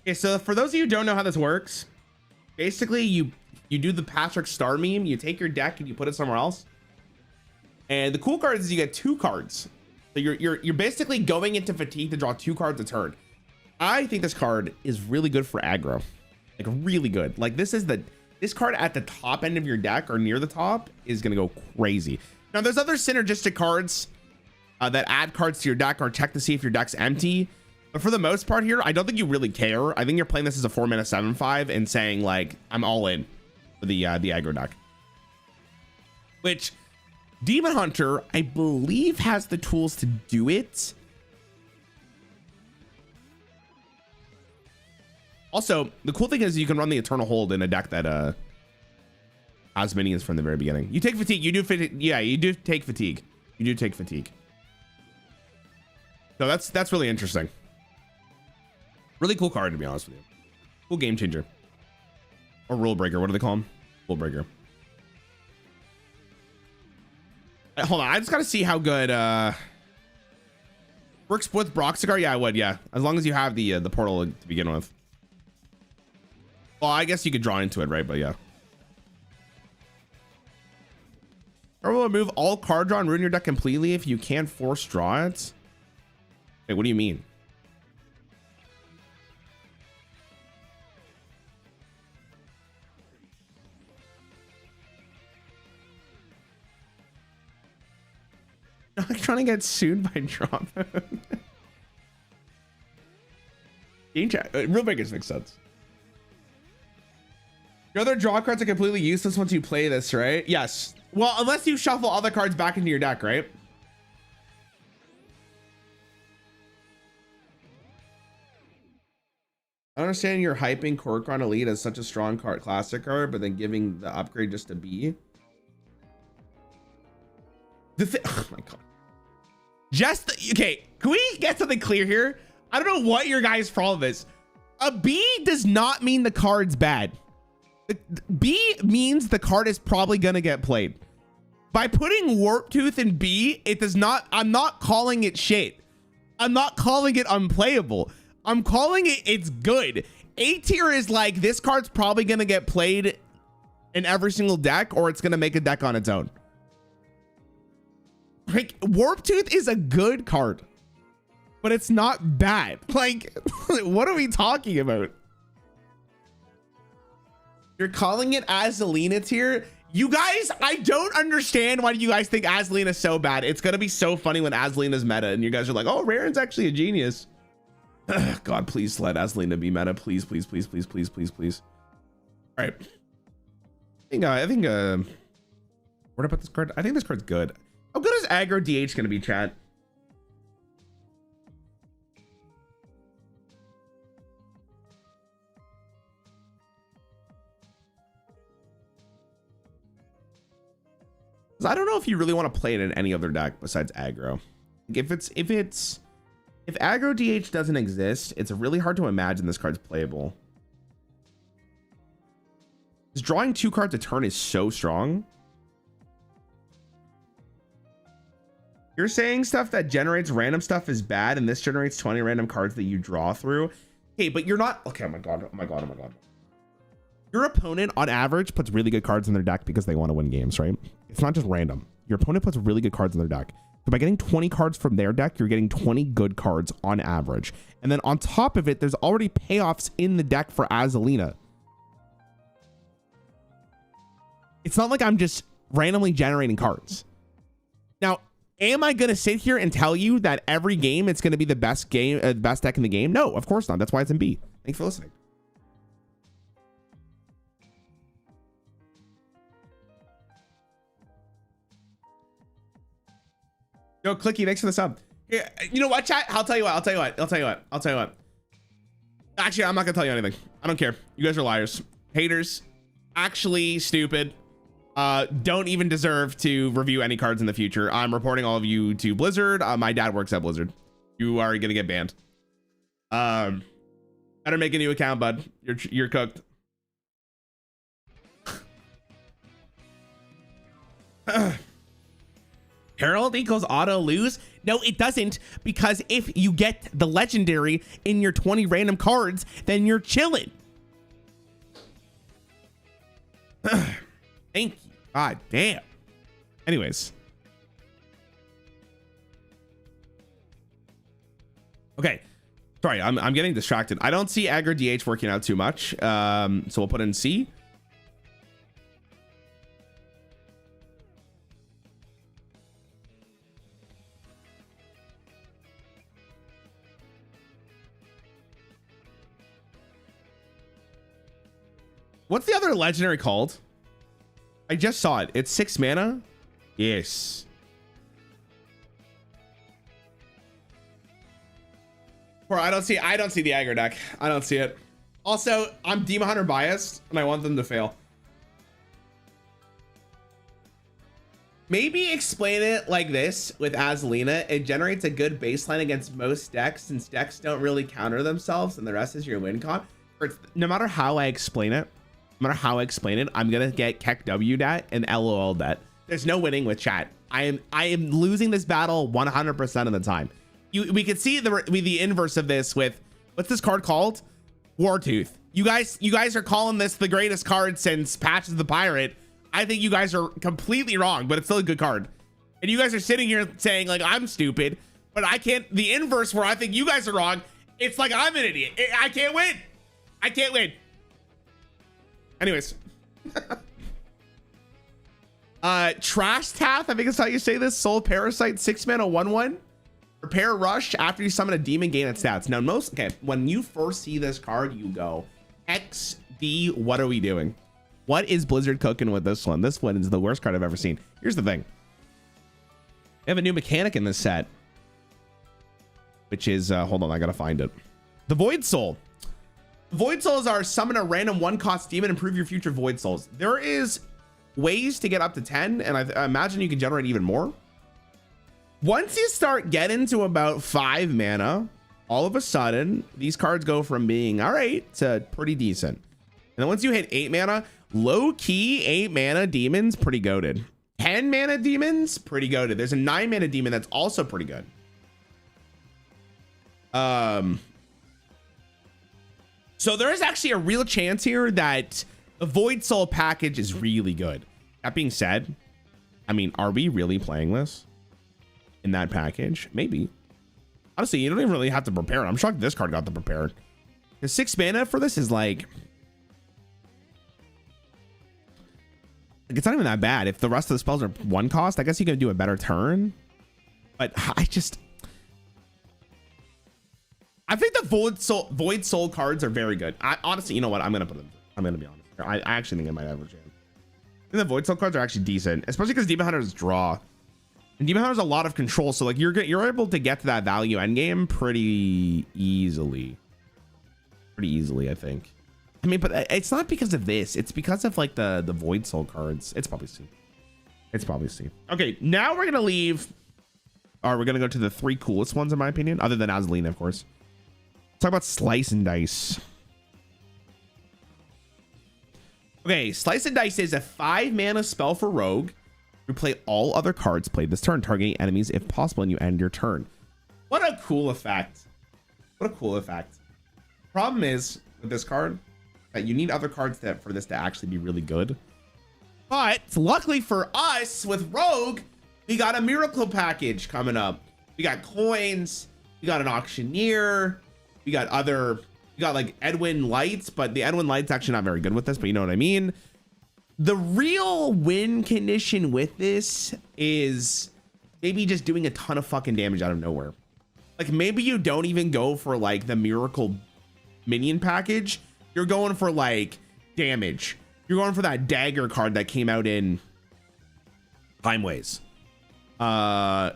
Okay, so for those of you who don't know how this works, basically you do the Patrick Star meme. You take your deck and you put it somewhere else. And the cool card is you get 2 cards. So you're basically going into Fatigue to draw 2 cards a turn. I think this card is really good for aggro, like really good. Like this card at the top end of your deck or near the top is gonna go crazy. Now there's other synergistic cards that add cards to your deck or check to see if your deck's empty. But for the most part here, I don't think you really care. I think you're playing this as a 4 mana 7/5 and saying like, I'm all in for the aggro deck. Which Demon Hunter, I believe, has the tools to do it. Also, the cool thing is you can run the Eternal Hold in a deck that has minions from the very beginning. You take fatigue. You do fatigue. Yeah, you do take fatigue. You do take fatigue. So that's really interesting. Really cool card, to be honest with you. Cool game changer. Or rule breaker. What do they call him? Rule breaker. Hold on, I just gotta see how good works with Broxigar. Yeah, I would. Yeah, as long as you have the portal to begin with. Well, I guess you could draw into it, right? But yeah. Or will remove all card draw and ruin your deck completely if you can't force draw it. Wait, what do you mean? I'm trying to get sued by drop. Game chat. Real makers makes sense. Your other draw cards are completely useless once you play this, right? Yes. Well, unless you shuffle all the cards back into your deck, right? I understand you're hyping Korkron Elite as such a strong card, classic card, but then giving the upgrade just a B. Oh my god. Okay, can we get something clear here? I don't know what your guys' problem is. A B does not mean the card's bad. B means the card is probably gonna get played. By putting Warp Tooth in B, it does not, I'm not calling it shit. I'm not calling it unplayable. I'm calling it, it's good. A tier is like, this card's probably gonna get played in every single deck, or it's gonna make a deck on its own. Like, Warp Tooth is a good card, but it's not bad. Like, what are we talking about? You're calling it Azalina tier? You guys, I don't understand why you guys think Azalina is so bad. It's gonna be so funny when Azalina's meta and you guys are like, oh, Rarran's actually a genius. God, please let Azalina be meta. Please, please, please, please, please, please, please. All right. I think what about this card? I think this card's good. How good is aggro DH gonna be, chat? I don't know if you really want to play it in any other deck besides aggro. If aggro DH doesn't exist, it's really hard to imagine this card's playable. Because drawing 2 cards a turn is so strong. You're saying stuff that generates random stuff is bad, and this generates 20 random cards that you draw through. Okay, but you're not. Okay, oh my god, oh my god, oh my god. Your opponent, on average, puts really good cards in their deck because they want to win games, right? It's not just random. Your opponent puts really good cards in their deck. So by getting 20 cards from their deck, you're getting 20 good cards on average. And then on top of it, there's already payoffs in the deck for Azalina. It's not like I'm just randomly generating cards. Now, am I going to sit here and tell you that every game it's going to be the best game, best deck in the game? No, of course not. That's why it's in B. Thanks for listening. Yo, Clicky, thanks for the sub. Here, you know what, chat? I'll tell you what. Actually, I'm not gonna tell you anything. I don't care. You guys are liars, haters, actually stupid. Don't even deserve to review any cards in the future. I'm reporting all of you to Blizzard. My dad works at Blizzard. You are gonna get banned. Better make a new account, bud. You're cooked. Herald equals auto lose. No, it doesn't, because if you get the legendary in your 20 random cards, then you're chilling. Thank you. God damn. Anyways. Okay. Sorry, I'm getting distracted. I don't see aggro DH working out too much. So we'll put in C. What's the other legendary called? I just saw it. It's 6 mana. Yes. Or I don't see the aggro deck. I don't see it. Also, I'm Demon Hunter biased and I want them to fail. Maybe explain it like this with Azalina. It generates a good baseline against most decks, since decks don't really counter themselves and the rest is your win con. No matter how I explain it, I'm gonna get Keck W dat and LOL dat. There's no winning with chat. I am losing this battle 100% of the time. We could see the inverse of this with, what's this card called? Wartooth. You guys are calling this the greatest card since Patches the Pirate. I think you guys are completely wrong, but it's still a good card. And you guys are sitting here saying like I'm stupid, but I can't. The inverse where I think you guys are wrong, it's like I'm an idiot. I can't win. I can't win. Anyways. Trash Tath, I think that's how you say this. Soul Parasite, 6 mana, 1/1. Prepare Rush after you summon a demon, gain its stats. Now when you first see this card, you go, XD, what are we doing? What is Blizzard cooking with this one? This one is the worst card I've ever seen. Here's the thing. We have a new mechanic in this set, which is, hold on, I gotta find it. The Void Soul. Void Souls are summon a random 1-cost demon, improve your future Void Souls. There is ways to get up to 10, and I imagine you can generate even more. Once you start getting to about 5 mana, all of a sudden, these cards go from being all right to pretty decent. And then once you hit 8 mana, low-key 8 mana demons, pretty goated. 10 mana demons, pretty goated. There's a 9 mana demon that's also pretty good. So there is actually a real chance here that the Void Soul package is really good. That being said, I mean, are we really playing this in that package? Maybe. Honestly, you don't even really have to prepare it. I'm shocked this card got the prepared. The 6 mana for this is like, it's not even that bad. If the rest of the spells are 1 cost, I guess you can do a better turn. But I think the Void Soul cards are very good. Honestly, you know what? I'm gonna be honest. I actually think I might have a chance. I think the Void Soul cards are actually decent, especially because Demon Hunters draw, and Demon Hunter's a lot of control. So like you're able to get to that value endgame pretty easily. I think. I mean, but it's not because of this. It's because of like the Void Soul cards. It's probably C. Okay, now we're gonna leave. Or we're gonna go to the 3 coolest ones in my opinion, other than Azalina, of course. Let's talk about Slice and Dice. Okay, Slice and Dice is a 5 mana spell for Rogue. Replay all other cards played this turn, targeting enemies if possible, and you end your turn. What a cool effect. Problem is with this card that you need other cards for this to actually be really good. But luckily for us with Rogue, we got a miracle package coming up. We got coins, we got an auctioneer, we got like Edwin Lights, but the Edwin Lights actually not very good with this, but you know what I mean. The real win condition with this is maybe just doing a ton of fucking damage out of nowhere. Like maybe you don't even go for like the miracle minion package. You're going for like damage. You're going for that dagger card that came out in Timeways.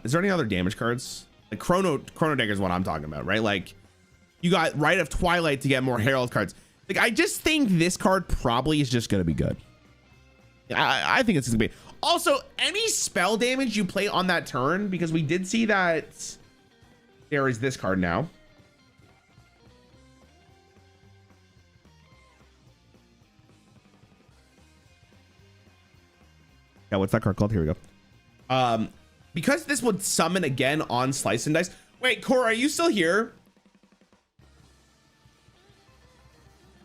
Is there any other damage cards? Like Chrono Dagger is what I'm talking about, right? Like you got Rite of Twilight to get more Herald cards. Like I just think this card probably is just gonna be good. I think it's gonna be. Also, any spell damage you play on that turn, because we did see that there is this card now. Yeah, what's that card called? Here we go. Because this would summon again on Slice and Dice. Wait, Cora, are you still here?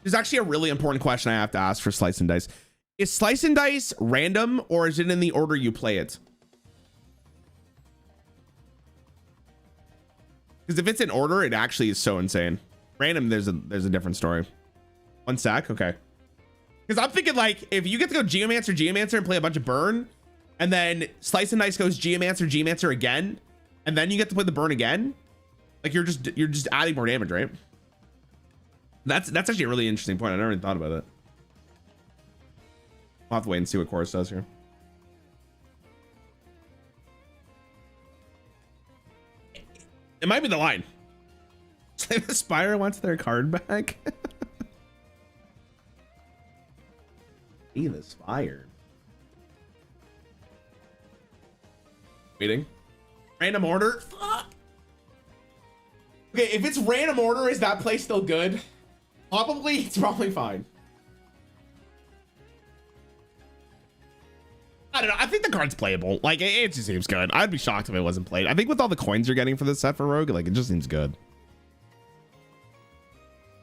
There's actually a really important question I have to ask for Slice and Dice. Is Slice and Dice random, or is it in the order you play it? Because if it's in order, it actually is so insane. Random, there's a different story. One sec, okay. Because I'm thinking, like, if you get to go Geomancer and play a bunch of burn, and then Slice and Dice goes Geomancer again, and then you get to play the burn again, like you're just adding more damage, right? That's actually a really interesting point. I never even thought about it. I'll have to wait and see what Chorus does here. It might be the line. The Spire wants their card back. Be the Spire. Waiting. Random order. Fuck. Okay, if it's random order, is that play still good? Probably. It's probably fine. I don't know. I think the card's playable. Like, it just seems good. I'd be shocked if it wasn't played. I think with all the coins you're getting for this set for Rogue, like, it just seems good.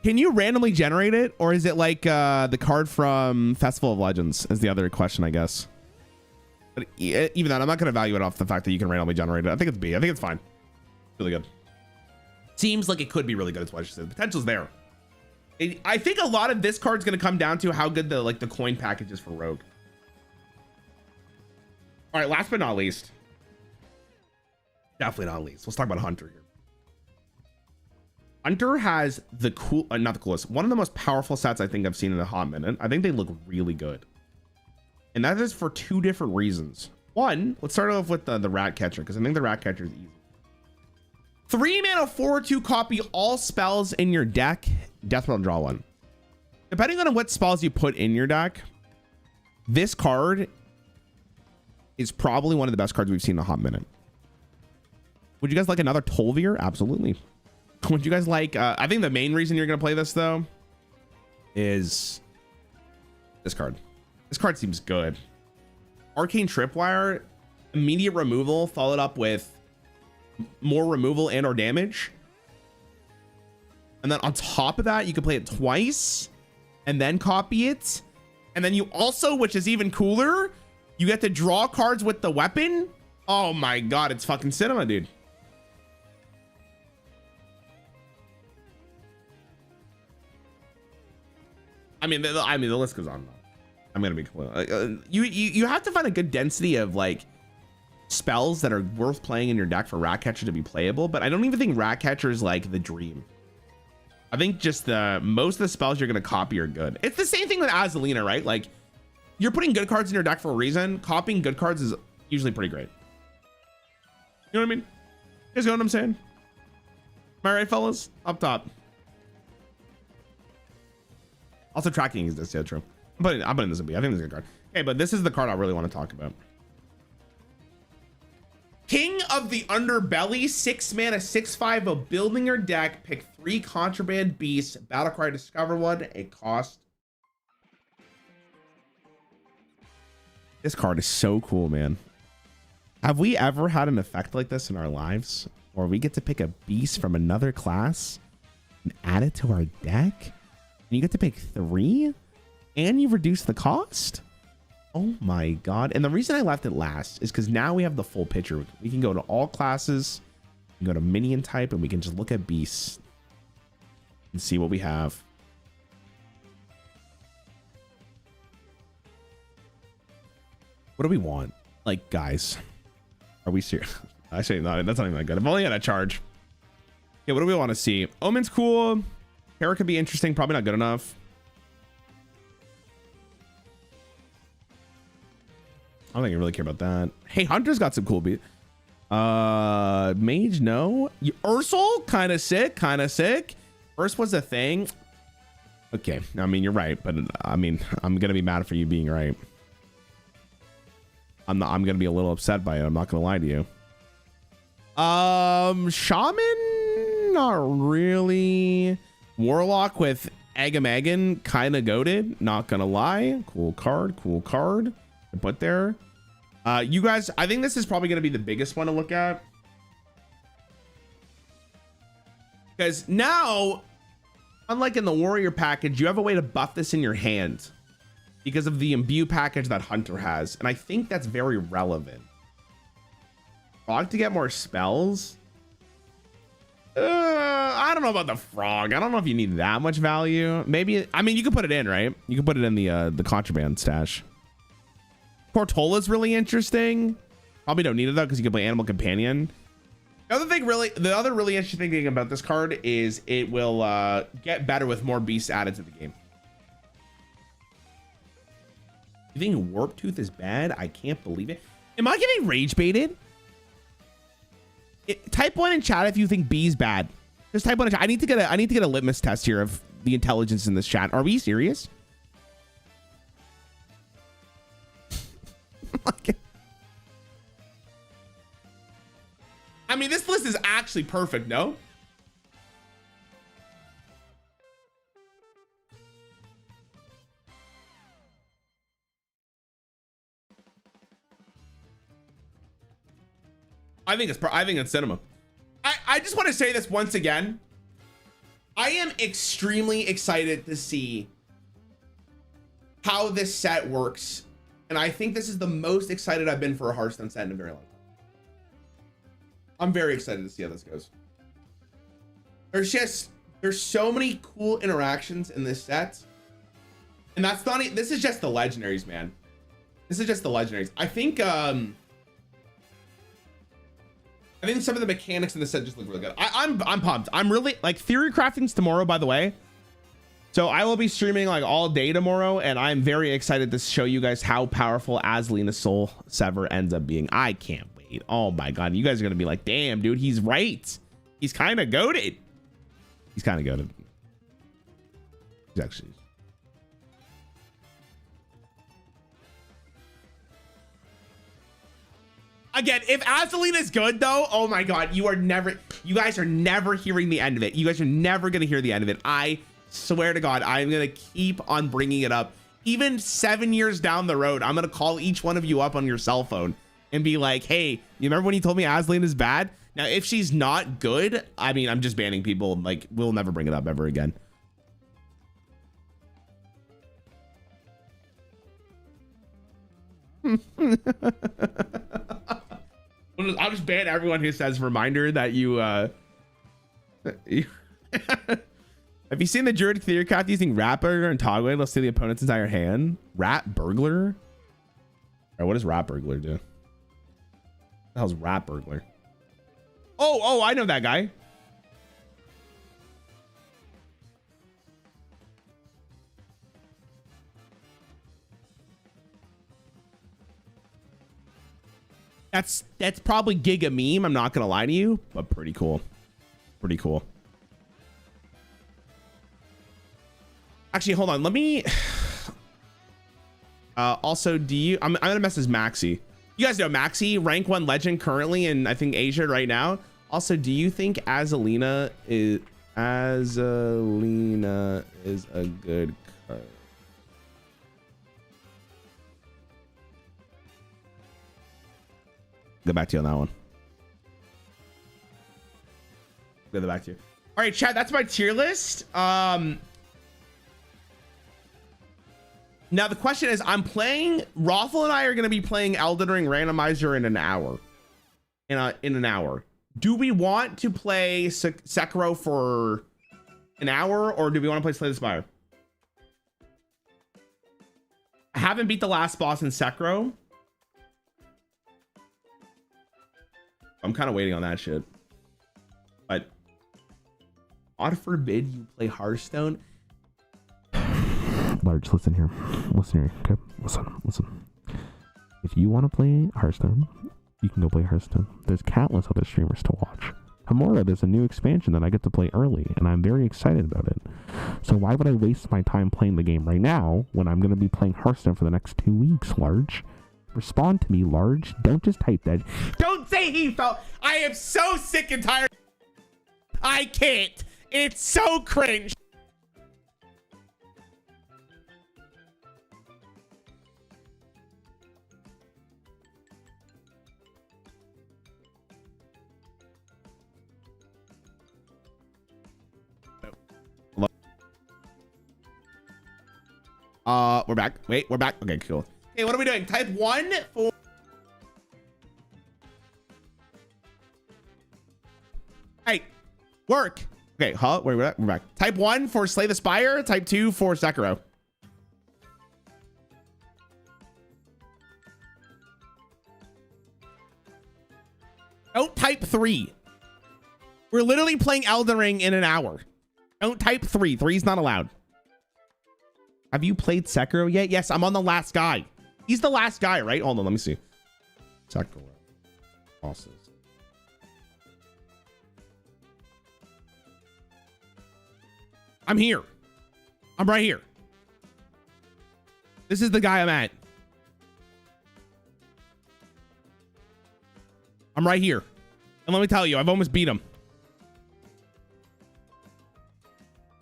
Can you randomly generate it? Or is it like the card from Festival of Legends is the other question, I guess. But even then, I'm not going to value it off the fact that you can randomly generate it. I think it's B. I think it's fine. Really good. Seems like it could be really good. It's what I just said. The potential's there. I think a lot of this card's going to come down to how good the coin package is for Rogue. All right, last but not least. Definitely not least. Let's talk about Hunter here. Hunter has the not the coolest, one of the most powerful sets I think I've seen in a hot minute. I think they look really good. And that is for two different reasons. One, let's start off with the Rat Catcher, because I think the Rat Catcher is easy. 3 mana 4/2 copy all spells in your deck. Death Rattle, draw one. Depending on what spells you put in your deck, this card is probably one of the best cards we've seen in a hot minute. Would you guys like another Tolvir? Absolutely. Would you guys like, I think the main reason you're going to play this though is this card. This card seems good. Arcane Tripwire, immediate removal followed up with more removal and or damage. And then on top of that, you can play it twice and then copy it. And then you also, which is even cooler, you get to draw cards with the weapon. Oh my God, it's fucking cinema, dude. I mean, the list goes on. I'm gonna be cool. You have to find a good density of like spells that are worth playing in your deck for Ratcatcher to be playable. But I don't even think Ratcatcher is like the dream. I think just most of the spells you're gonna copy are good. It's the same thing with Azalina, right? Like you're putting good cards in your deck for a reason. Copying good cards is usually pretty great. You know what I mean? You guys know what I'm saying? Am I right, fellas? Up top. Also, tracking is this. Yeah, true. I'm putting this in B. I think this is a good card. Okay, but this is the card I really want to talk about. King of the Underbelly, 6 mana, 6/5 of building your deck. Pick 3 Contraband Beasts. Battlecry, discover one. A cost. This card is so cool, man. Have we ever had an effect like this in our lives? Where we get to pick a beast from another class and add it to our deck? And you get to pick 3? And you reduce the cost? Oh my God. And the reason I left it last is because now we have the full picture. We can go to all classes, we can go to minion type, and we can just look at beasts and see what we have. What do we want? Like, guys, are we serious? Actually, no, that's not even that good. I've only had a charge. Yeah, what do we want to see? Omen's cool. Terra could be interesting. Probably not good enough. I don't think I really care about that. Hey, Hunter's got some cool beat. Mage, no. Ursel, kind of sick, kind of sick. First was a thing. Okay, I mean, you're right, but I mean, I'm gonna be mad for you being right. I'm gonna be a little upset by it. I'm not gonna lie to you. Shaman, not really. Warlock with Agamaggan, kind of goated. Not gonna lie. Cool card, cool card to put there. You guys, I think this is probably going to be the biggest one to look at. Because now, unlike in the warrior package, you have a way to buff this in your hand because of the imbue package that Hunter has. And I think that's very relevant. Frog to get more spells. I don't know about the frog. I don't know if you need that much value. Maybe, I mean, you can put it in, right? You can put it in the contraband stash. Portola's really interesting. Probably don't need it though, because you can play Animal Companion. The other really interesting thing about this card is it will get better with more beasts added to the game. You think Warp Tooth is bad? I can't believe it. Am I getting rage baited? Type 1 in chat if you think B's bad. Just type 1 in chat. I need to get a litmus test here of the intelligence in this chat. Are we serious? Okay. I mean, this list is actually perfect, no? I think it's cinema. I just want to say this once again. I am extremely excited to see how this set works. And I think this is the most excited I've been for a Hearthstone set in a very long time. I'm very excited to see how this goes. There's so many cool interactions in this set. And that's not, this is just the legendaries, man. This is just the legendaries. I think some of the mechanics in this set just look really good. I'm pumped. I'm really like theory crafting's tomorrow, by the way. So I will be streaming like all day tomorrow, and I'm very excited to show you guys how powerful Azalina's Soul Sever ends up being. I can't wait. Oh my god, you guys are gonna be like, damn, dude, he's right. He's kind of goated. He's kind of goated. He's actually. Again, if Azalina's good though, oh my god, you guys are never hearing the end of it. You guys are never gonna hear the end of it. I swear to god, I'm gonna keep on bringing it up. Even 7 years down the road, I'm gonna call each one of you up on your cell phone and be like, hey, you remember when you told me Azalina is bad? Now, if she's not good, I mean, I'm just banning people. Like, we'll never bring it up ever again. I'll just ban everyone who says reminder that you have you seen the Druid Theorcraft using Rat Burglar and Togway? Let's see the opponent's entire hand. Rat Burglar? All right, what does Rat Burglar do? What the hell's Rat Burglar? Oh, I know that guy. That's probably Giga meme. I'm not gonna lie to you, but pretty cool. Pretty cool. Actually, hold on. Let me. Also, I'm gonna message Maxi. You guys know Maxi, rank 1 legend currently in I think Asia right now. Also, do you think Azalina is a good card? Get back to you on that one. Get back to you. All right, chat. That's my tier list. Now the question is, I'm playing. Rothel and I are going to be playing Elden Ring Randomizer in an hour. In an hour. Do we want to play Sekiro for an hour, or do we want to play Slay the Spire? I haven't beat the last boss in Sekiro. I'm kind of waiting on that shit. But God forbid you play Hearthstone. Large, listen here. Listen here. Okay. Listen. If you want to play Hearthstone, you can go play Hearthstone. There's countless other streamers to watch. Hamura, there's a new expansion that I get to play early, and I'm very excited about it. So why would I waste my time playing the game right now when I'm going to be playing Hearthstone for the next 2 weeks, Large? Respond to me, Large. Don't just type that. Don't say he felt. I am so sick and tired. I can't. It's so cringe. We're back. Wait, we're back. Okay, cool. Okay, what are we doing? Type 1 for... Hey, work. Okay, huh? Wait, we're back. Type 1 for Slay the Spire. Type 2 for Sekiro. Don't type 3. We're literally playing Elden Ring in an hour. Don't type 3. 3 is not allowed. Have you played Sekiro yet? Yes, I'm on the last guy. He's the last guy, right? Hold on, let me see. Sekiro. Bosses. I'm here. I'm right here. This is the guy I'm at. I'm right here. And let me tell you, I've almost beat him.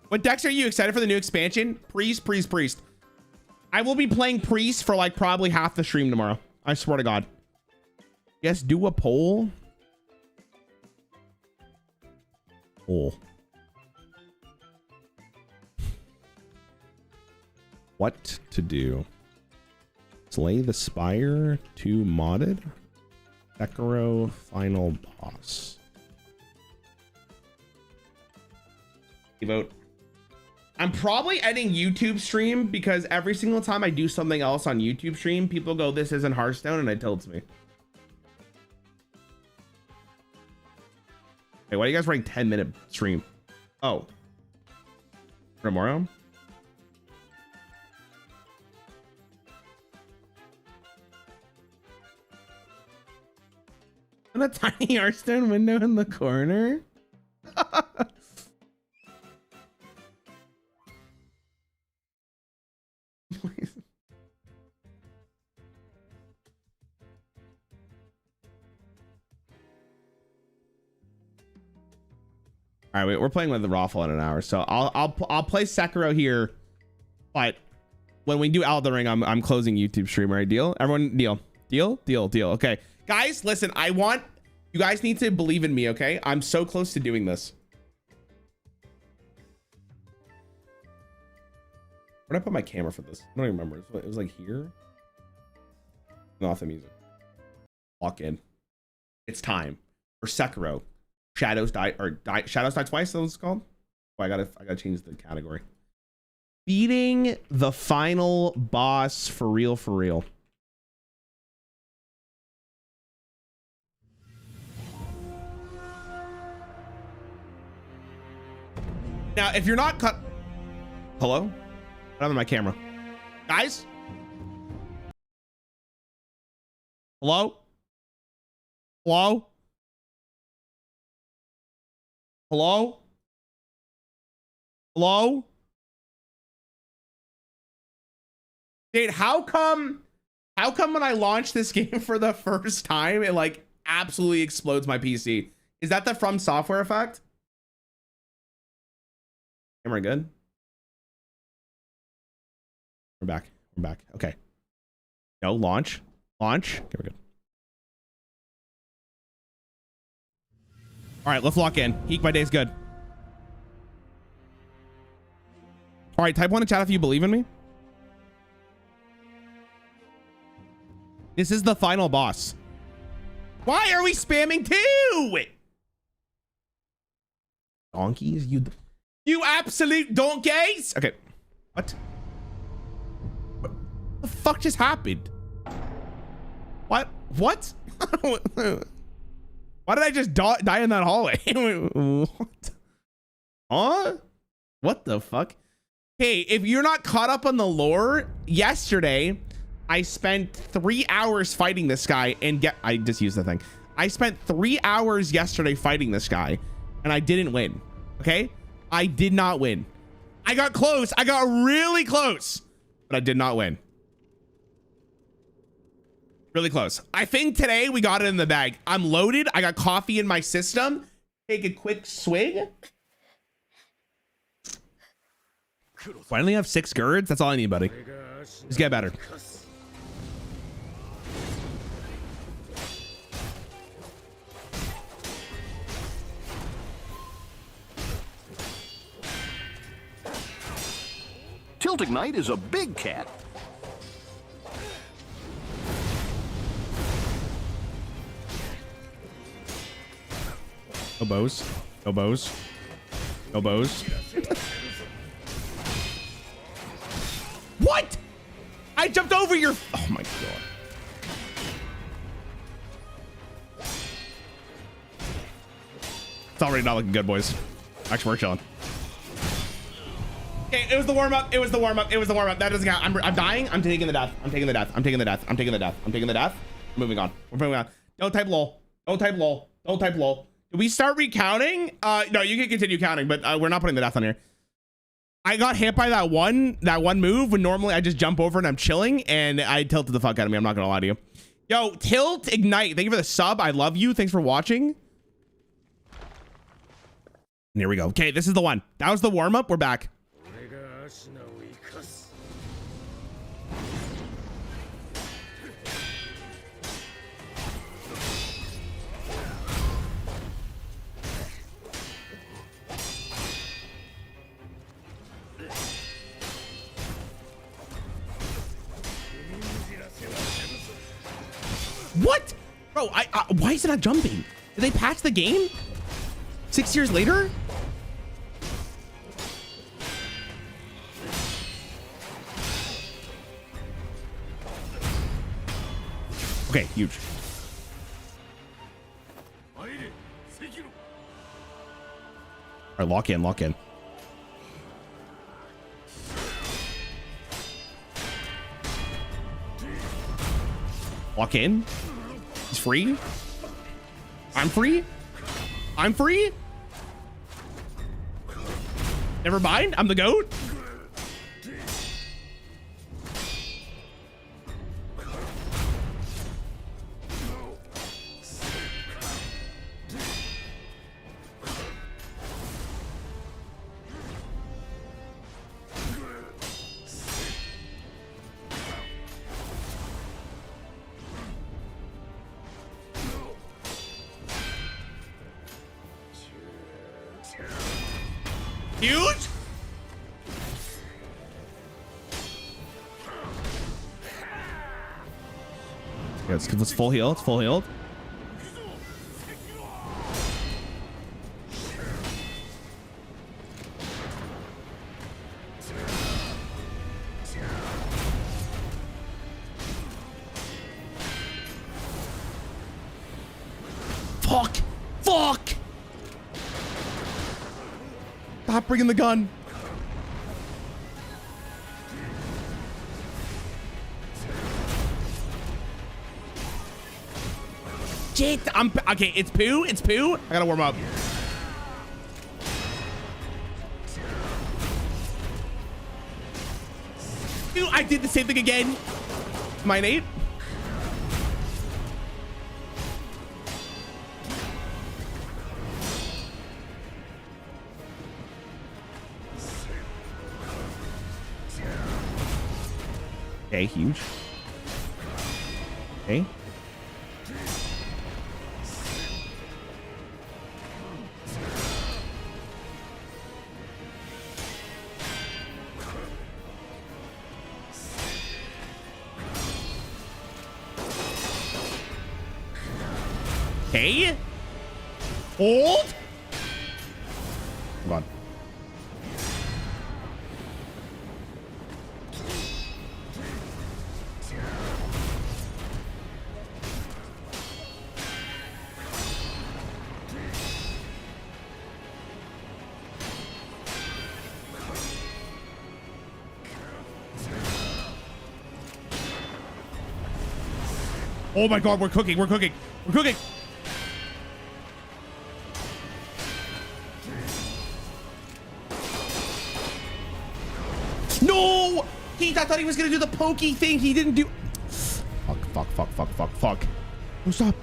What decks are you excited for the new expansion? Priest, Priest, Priest. I will be playing Priest for like probably half the stream tomorrow. I swear to God. Yes, do a poll. Poll. What to do? Slay the Spire 2 modded. Sekiro final boss. Vote. I'm probably ending YouTube stream because every single time I do something else on YouTube stream, people go, "This isn't Hearthstone," and it tilts me. Hey, why are you guys writing 10-minute stream? Oh. Tomorrow? And a tiny Hearthstone window in the corner. All right, wait, we're playing with the Raffle in an hour, so I'll play Sekiro here, but when we do Elden Ring, I'm closing YouTube stream. All right, deal? Everyone, deal. Okay, guys, listen, you guys need to believe in me, okay? I'm so close to doing this. Where did I put my camera for this? I don't even remember. It was like here. No, off the music. Walk in. It's time for Sekiro. Shadows die twice. That's what it's called. Oh, I gotta change the category. Beating the final boss for real, for real. Now, if you're not cut, hello? I'm on my camera, guys. Hello? Hello? Hello? Hello? Dude, how come when I launch this game for the first time, it like absolutely explodes my PC? Is that the From Software effect? Camera good? We're back. Okay. No, launch. Okay, we're good. All right, let's lock in. Heek, my day's good. All right, type 1 in chat if you believe in me. This is the final boss. Why are we spamming 2? Donkeys? You absolute donkeys! Okay. What the fuck just happened? What? Why did I just die in that hallway? What? Huh? What the fuck? Hey, if you're not caught up on the lore, yesterday I spent 3 hours fighting this guy and I just used the thing. I spent 3 hours yesterday fighting this guy and I didn't win. Okay? I did not win. I got close. I got really close, but I did not win. Really close. I think today we got it in the bag. I'm loaded. I got coffee in my system. Take a quick swig. Finally have 6 girds. That's all I need, buddy. Just get better. Tilt Ignite is a big cat. No bows. No bows. No bows. What? I jumped over your... Oh my god. It's already not looking good, boys. Actually, we're chilling. Okay, it was the warm-up. It was the warm-up. It was the warm-up. That doesn't count. I'm dying. I'm taking the death. I'm taking the death. I'm taking the death. I'm taking the death. I'm taking the death. Moving on. We're moving on. Don't type lol. Don't type lol. Don't type lol. Did we start recounting? No, you can continue counting, but we're not putting the death on here. I got hit by that one move when normally I just jump over and I'm chilling, and I tilted the fuck out of me. I'm not gonna lie to you. Yo, Tilt Ignite, thank you for the sub. I love you. Thanks for watching. And here we go. Okay, this is the one. That was the warm-up. We're back. What? Bro, why is it not jumping? Did they patch the game? 6 years later? Okay, huge. All right, lock in, lock in. Lock in. He's free. I'm free. I'm free. Never mind. I'm the GOAT. Huge. Yeah, let's full heal. It's full healed. Fuck! Fuck! Stop bringing the gun. Shit, okay, it's poo, it's poo. I gotta warm up. Dude, I did the same thing again. Mine 8. Okay, huge. Okay. Okay. Hold. Come on. Oh my god, we're cooking, we're cooking, we're cooking. No! I thought he was gonna do the pokey thing. He didn't do. Fuck, fuck, fuck, fuck, fuck, fuck. No, stop.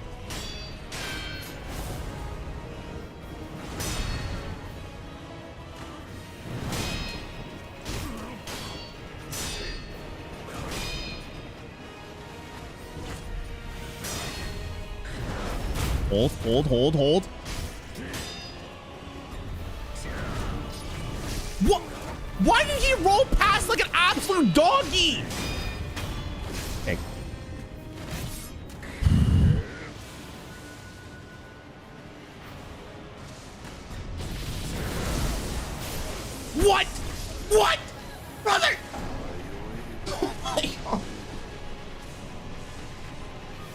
Hold, hold, hold, hold. What? Why did he roll past like an absolute doggy. Okay. What? What? Brother! Oh my God.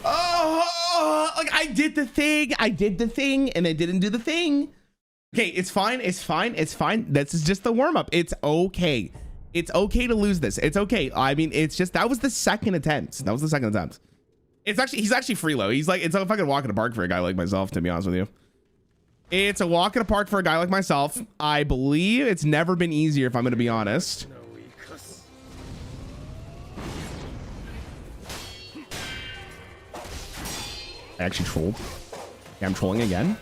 Oh, like I did the thing, and it didn't do the thing. Okay, it's fine, it's fine, it's fine. This is just the warm-up. It's okay. It's okay to lose this. It's okay. I mean, it's just, that was the second attempt. It's actually, he's actually free low. He's like, it's a fucking walk in the park for a guy like myself, to be honest with you. It's a walk in the park for a guy like myself. I believe it's never been easier, if I'm gonna be honest. I actually trolled. Yeah, I'm trolling again.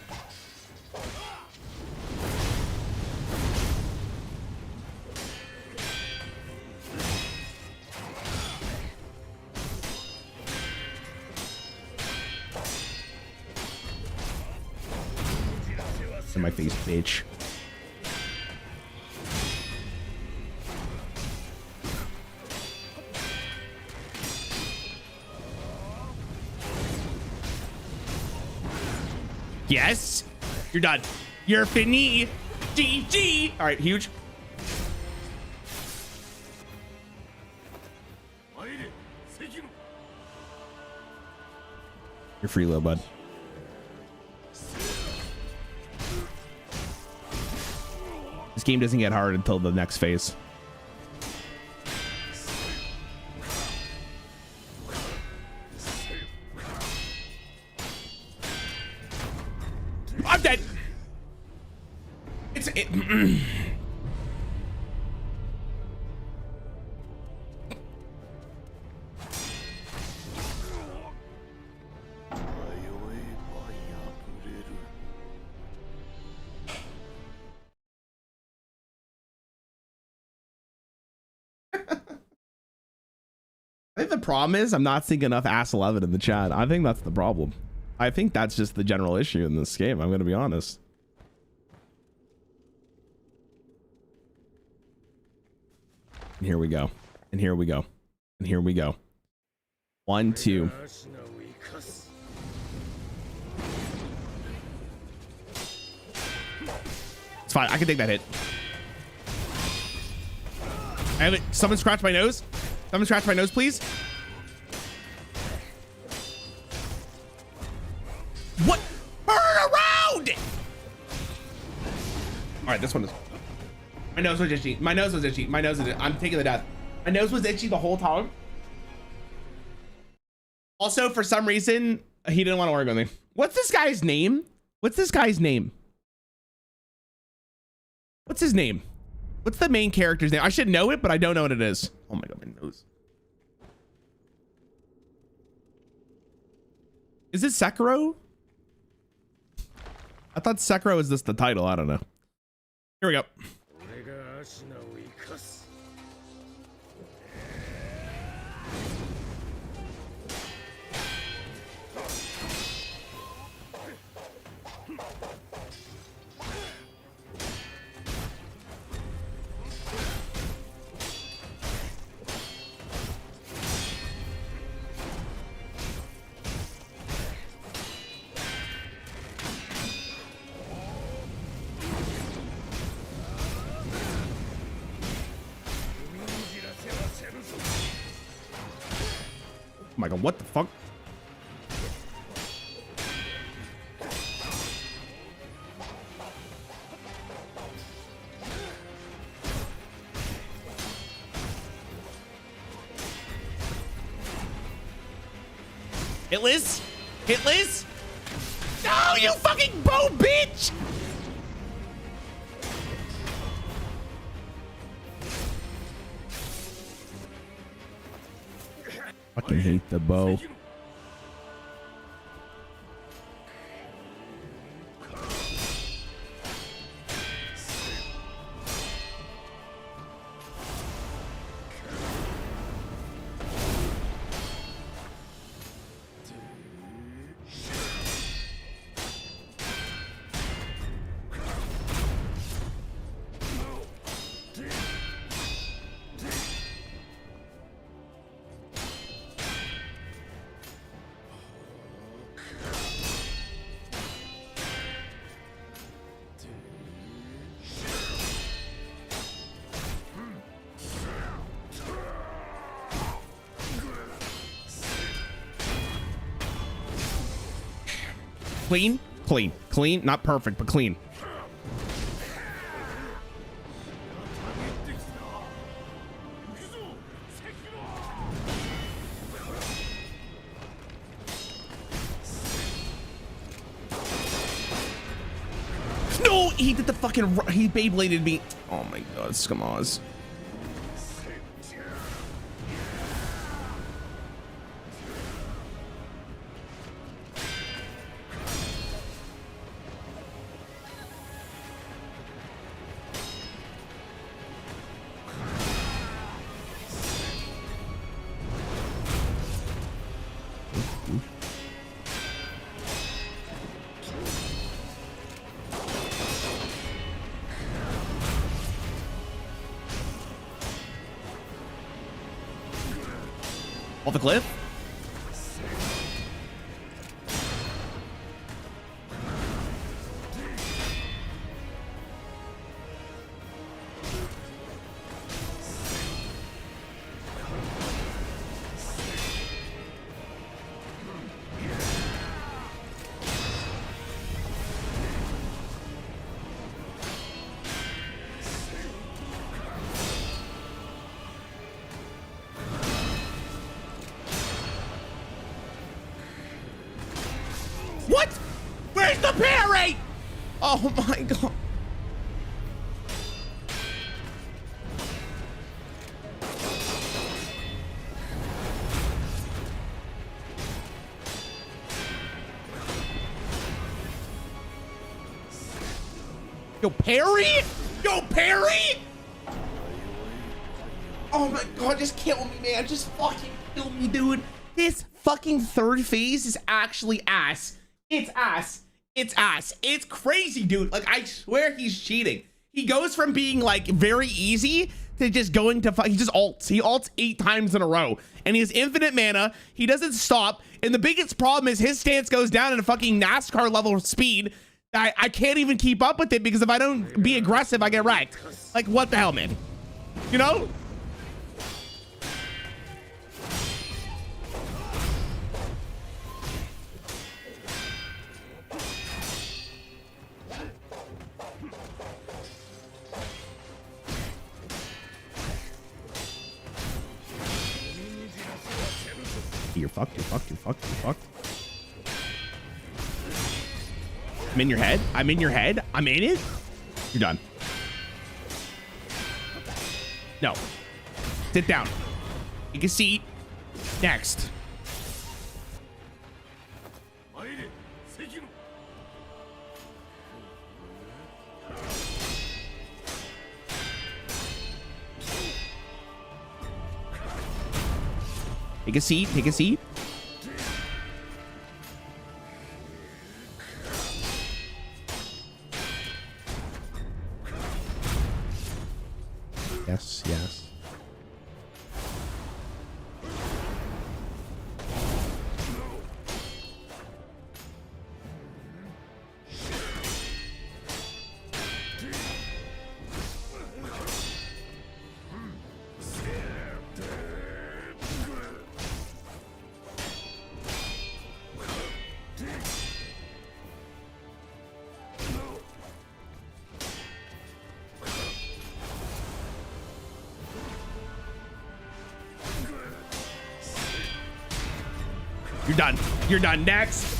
In my face, bitch. Yes, you're done. You're fini. GG. All right, huge. You're free, little bud. This game doesn't get hard until the next phase. I'm dead. I think the problem is I'm not seeing enough ass 11 in the chat. I think that's the problem. I think that's just the general issue in this game. I'm going to be honest. And here we go. And here we go. And here we go. 1, 2. It's fine. I can take that hit. I have it. Someone scratch my nose. Someone scratch my nose, please. What? Turn around! All right, this one is. My nose was itchy. My nose was itchy. My nose was itchy. I'm taking the death. My nose was itchy the whole time. Also, for some reason, he didn't want to work with me. What's this guy's name? What's this guy's name? What's his name? What's the main character's name? I should know it, but I don't know what it is. Oh my God, my nose. Is it Sekiro? I thought Sekiro was just the title. I don't know. Here we go. Oh my God, what the fuck? Hit Liz? Hit Liz? No, you fucking bow bitch! Fucking hate the bow. Clean, clean, clean. Not perfect, but clean. No, he did the fucking, he Beybladed me. Oh my God, Skamaz. Off the cliff? What? Where's the parry? Oh my God. Yo, parry? Yo, parry? Oh my God, just kill me, man. Just fucking kill me, dude. This fucking third phase is actually ass. It's ass. It's ass. It's crazy, dude. Like, I swear he's cheating. He goes from being like very easy to just going to he just ults. He ults 8 times in a row and he has infinite mana. He doesn't stop. And the biggest problem is his stance goes down at a fucking NASCAR level speed. I can't even keep up with it because if I don't be aggressive, I get wrecked. Like, what the hell, man? You know? You're fucked, you're fucked, you're fucked, you're fucked. I'm in your head. I'm in your head. I'm in it. You're done. No. Sit down. Take a seat. Next. Take a seat. Take a seat. Yes, yes. You're done. You're done. Next.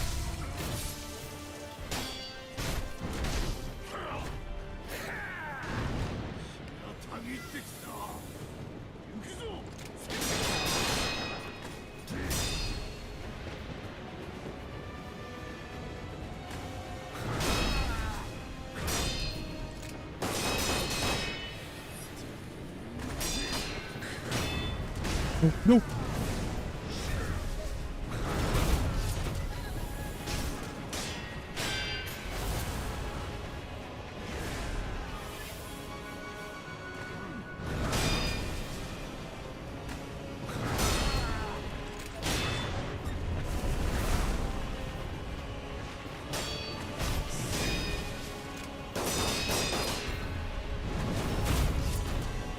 Oh, no.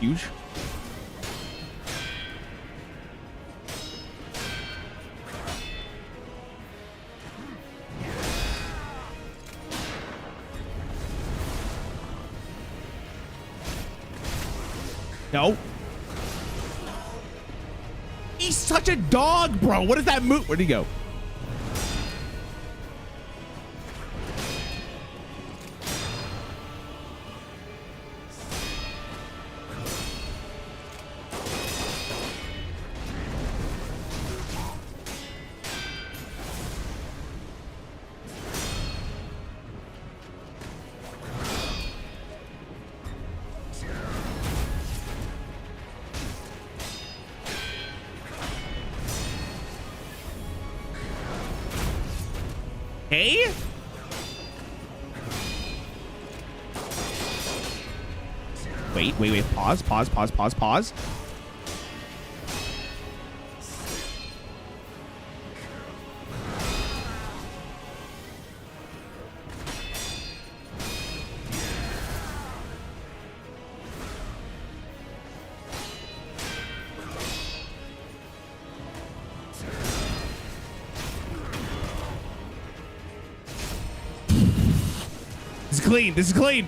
Huge. No. He's such a dog, bro. What is that move? Where'd he go? Hey? Wait. Pause. This is clean.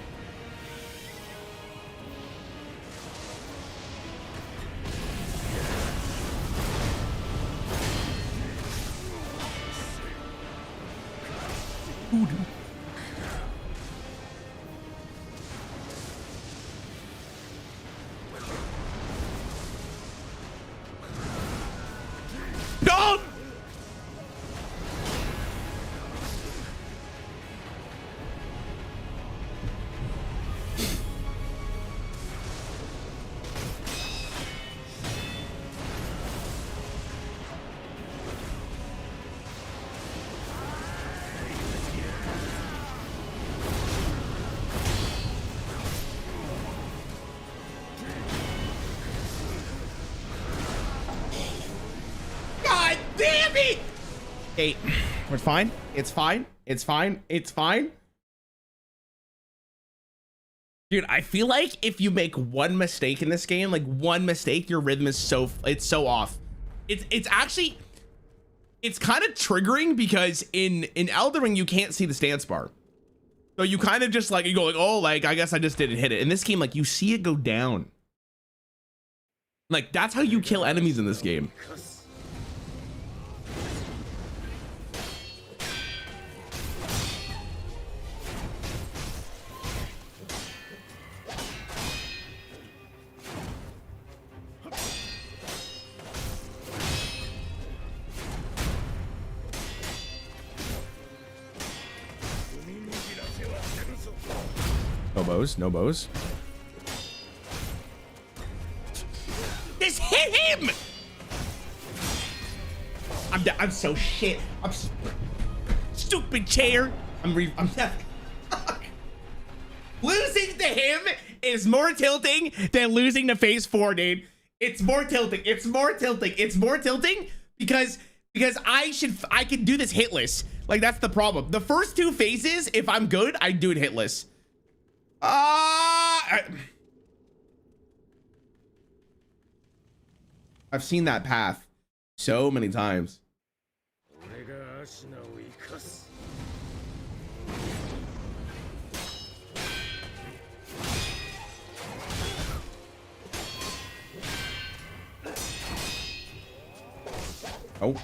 No! Hey, we're fine. It's fine. Dude, I feel like if you make one mistake in this game, like one mistake, your rhythm is so off. It's actually kind of triggering because in Elden Ring you can't see the stance bar. So you kind of just like, you go like, oh, like I guess I just didn't hit it. In this game, like you see it go down. Like that's how you kill enemies in this game. No bows. This hit him! I'm so shit. I'm stupid chair. I'm fuck. Losing to him is more tilting than losing to phase 4, dude. It's more tilting because I can do this hitless. Like that's the problem. The first two phases, if I'm good, I do it hitless. I've seen that path so many times. Oh.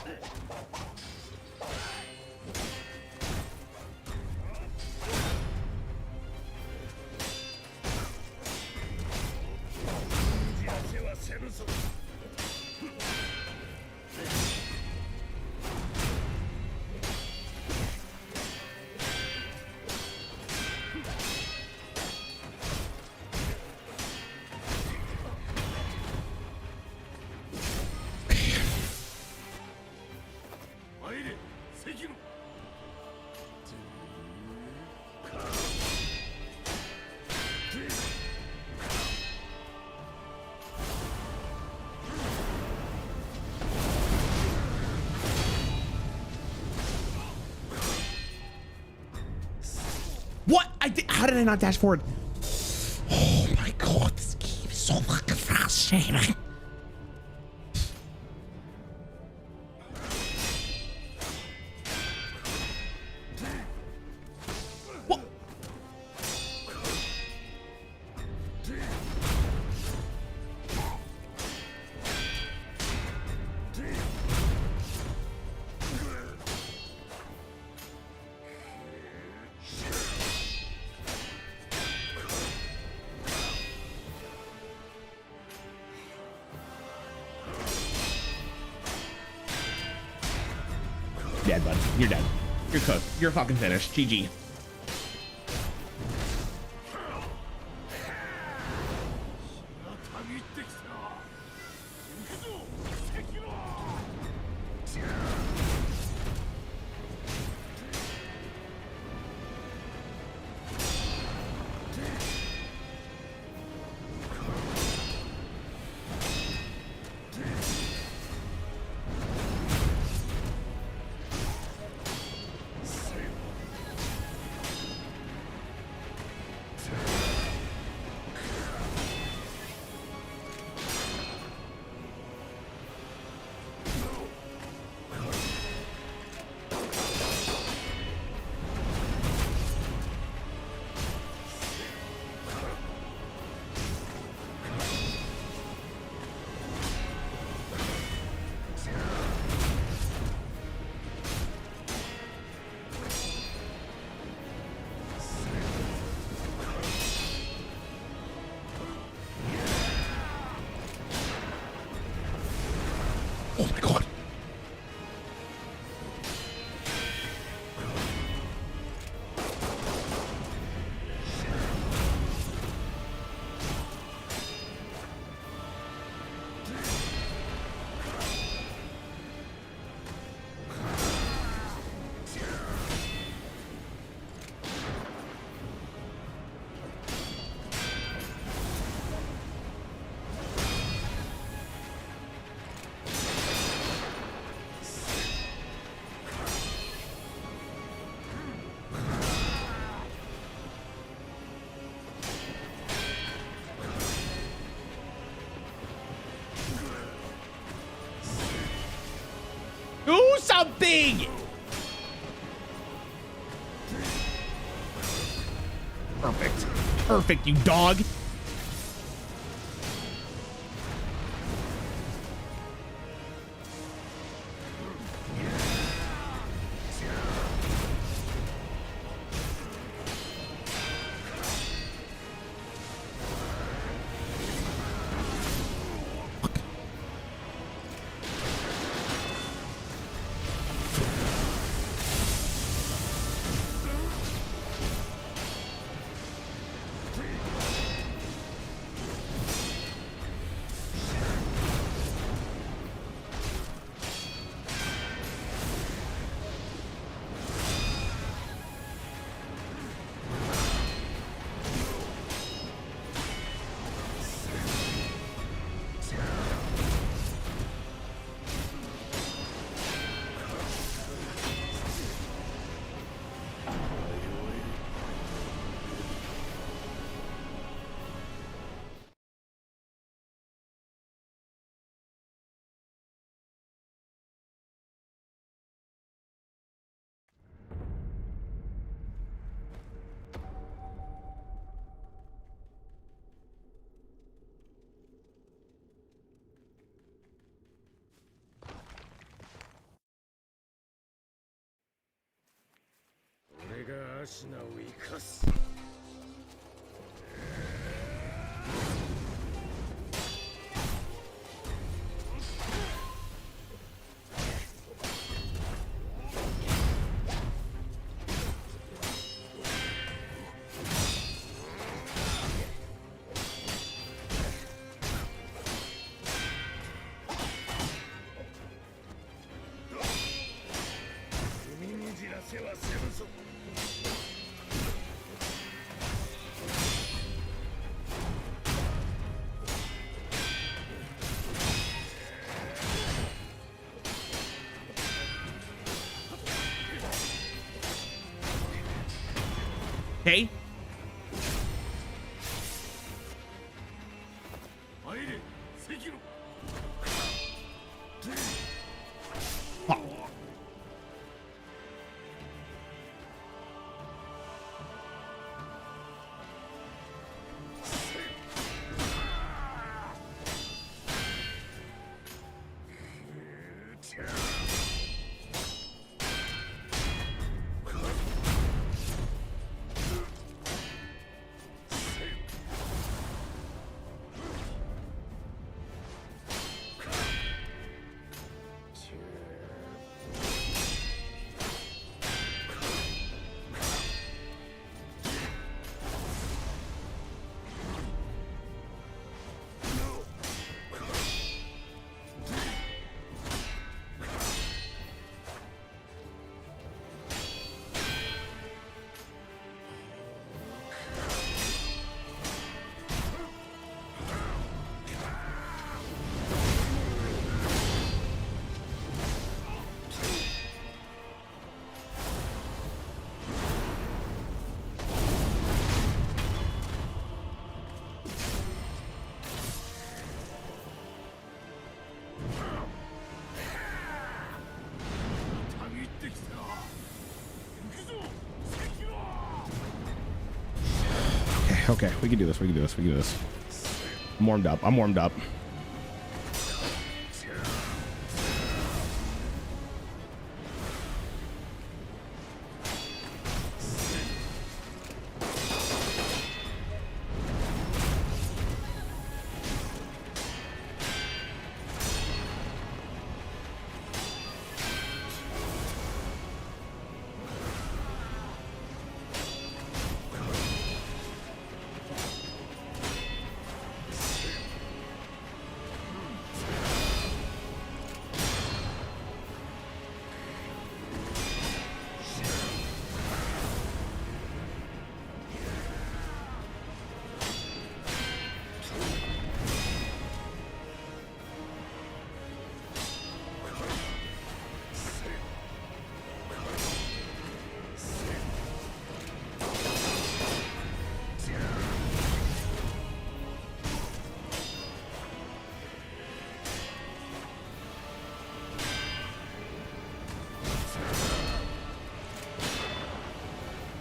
What? How did I not dash forward? Oh my god, this game is so fucking frustrating. What? dead, bud. You're dead. You're cooked. You're fucking finished. GG. Oh my god. Do something! Perfect. Perfect, you dog. Okay. Huh. Okay. We can do this. We can do this. We can do this. I'm warmed up. I'm warmed up.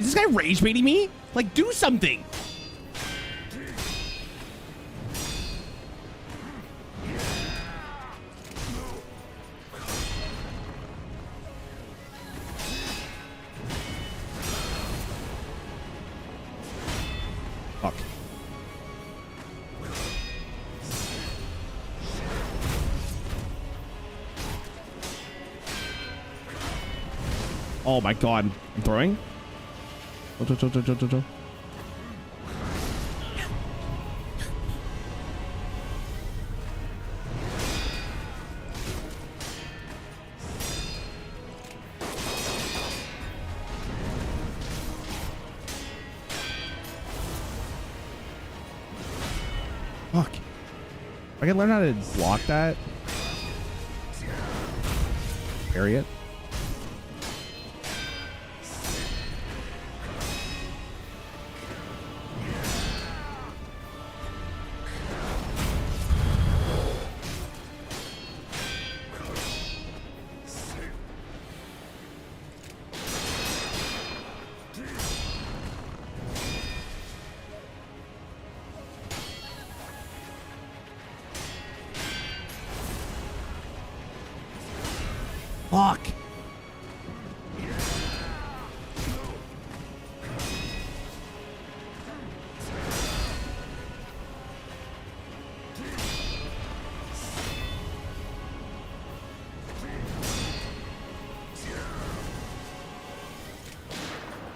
Is this guy rage baiting me? Like, do something. Fuck. Oh my god. I'm throwing? Fuck. I can learn how to block that. Parry it. Fuck.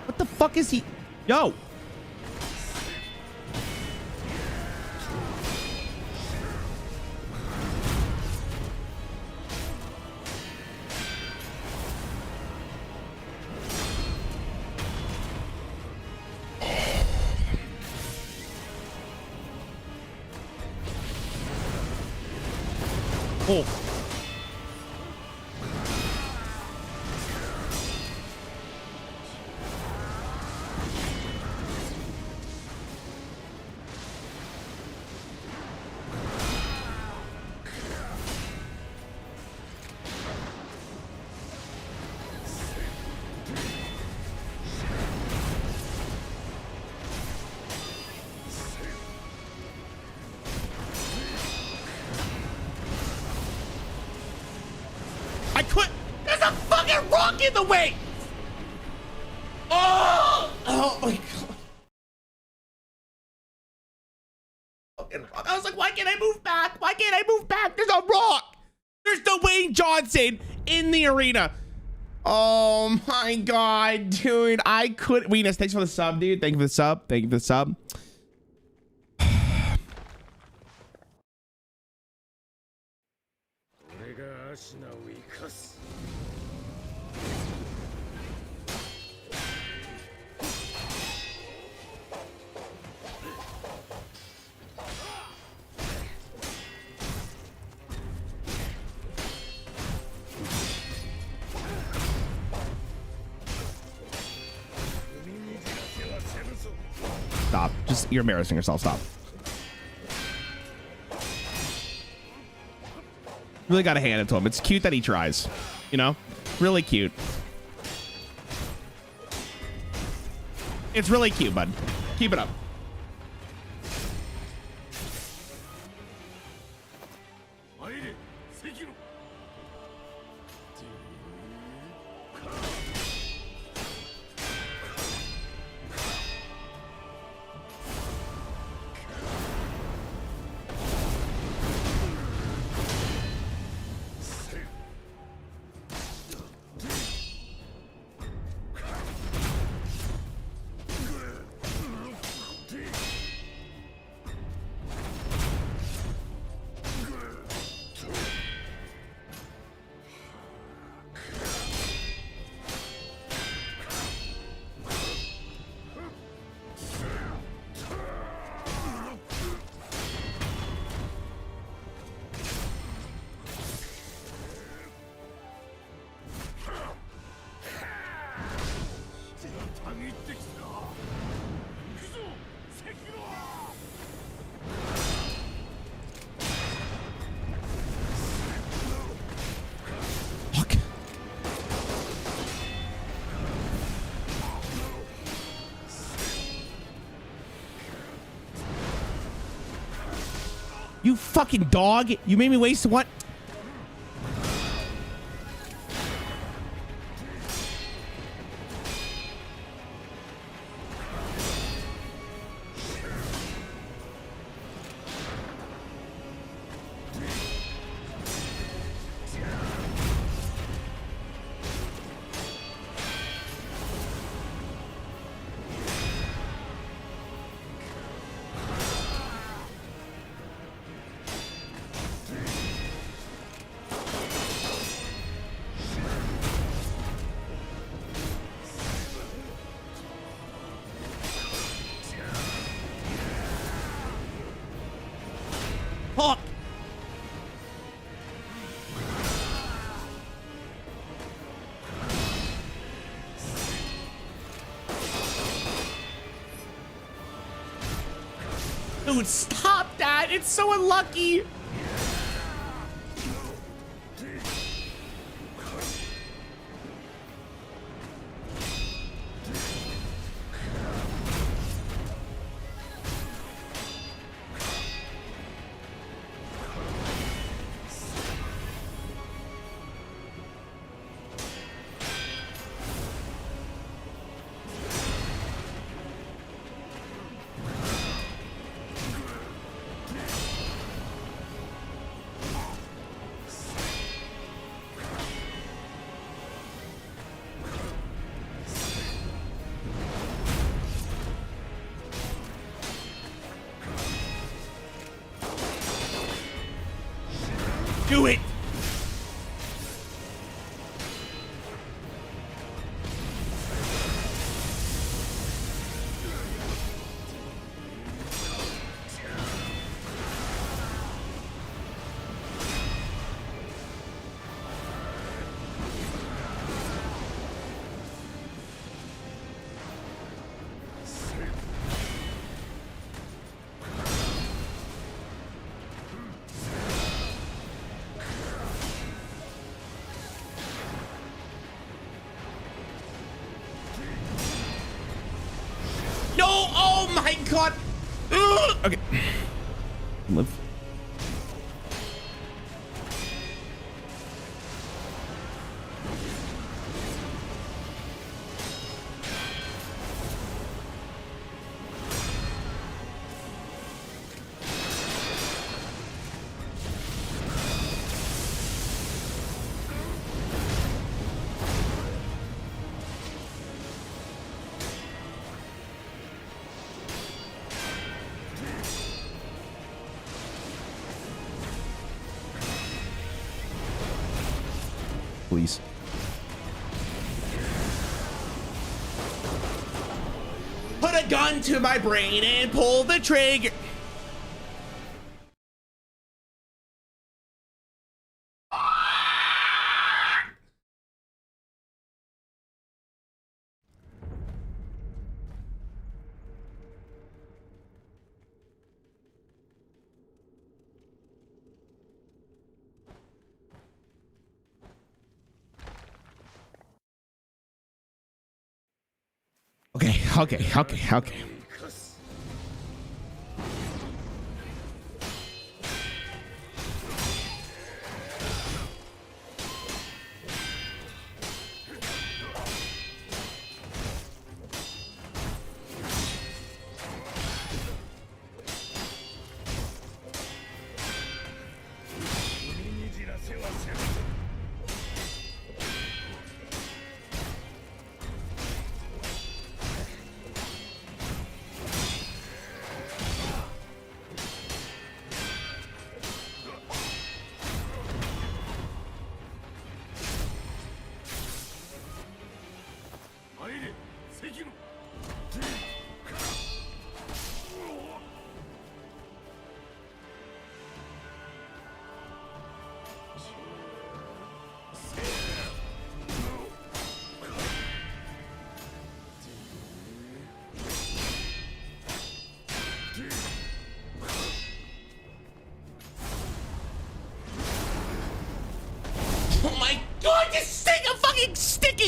What the fuck is he? Yo. Oh. I quit. There's a fucking rock in the way. Oh, oh my god. Fucking rock. I was like, why can't I move back? Why can't I move back? There's a rock. There's Dwayne Johnson in the arena. Oh my god, dude. I couldn't. Venus, thanks for the sub, dude. Thank you for the sub. Thank you for the sub. Stop. Just, you're embarrassing yourself. Stop. Really got to hand it to him. It's cute that he tries. You know? Really cute. It's really cute, bud. Keep it up. Fuck. You fucking dog. You made me waste what? Fuck. Dude, stop that. It's so unlucky. Do it. No! Oh my god! Ugh. Okay. Live. Please. Put a gun to my brain and pull the trigger. Okay.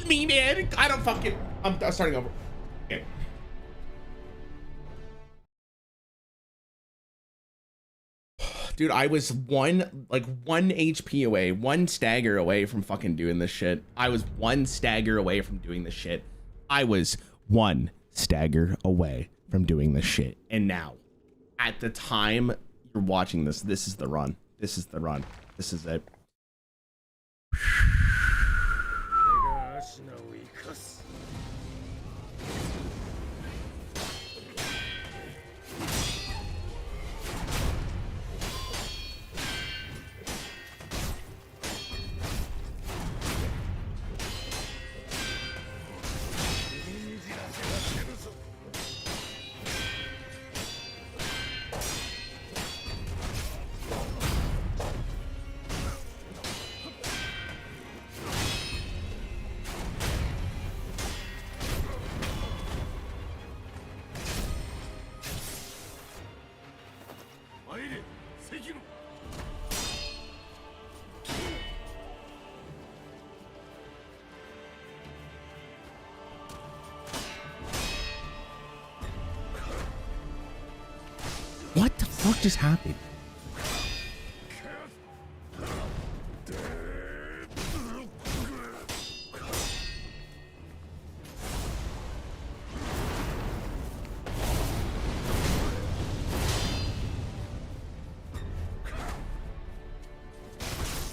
me, man. I don't fucking. I'm starting over. Okay. Dude, I was one HP away, one stagger away from fucking doing this shit. I was one stagger away from doing this shit. I was one stagger away from doing this shit. And now, at the time you're watching this, this is the run. This is the run. This is it. Sekiro. What the fuck just happened?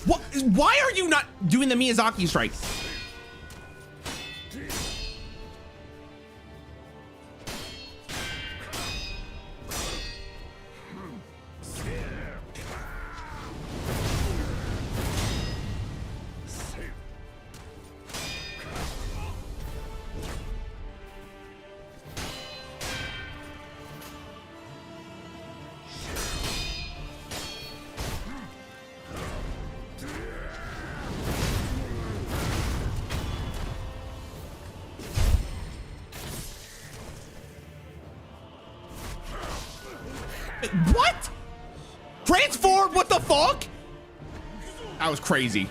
What? Why are you not doing the Miyazaki strikes? What? Transform? What the fuck? That was crazy.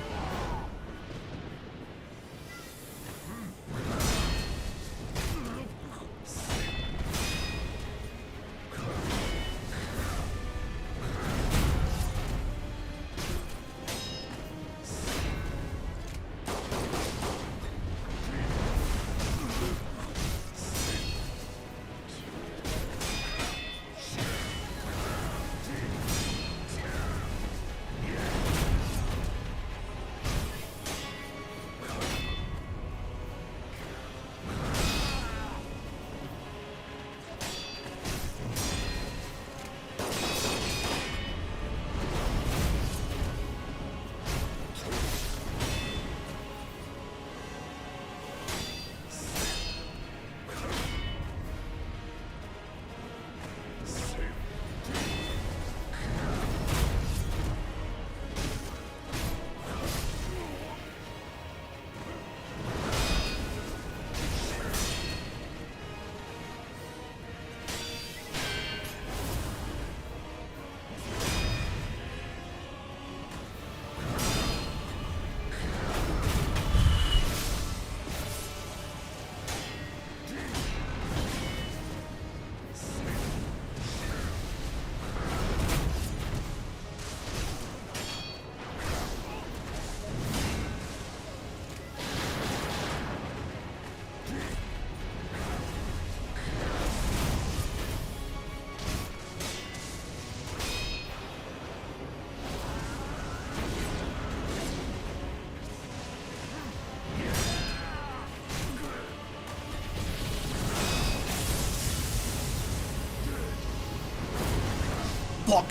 Fuck.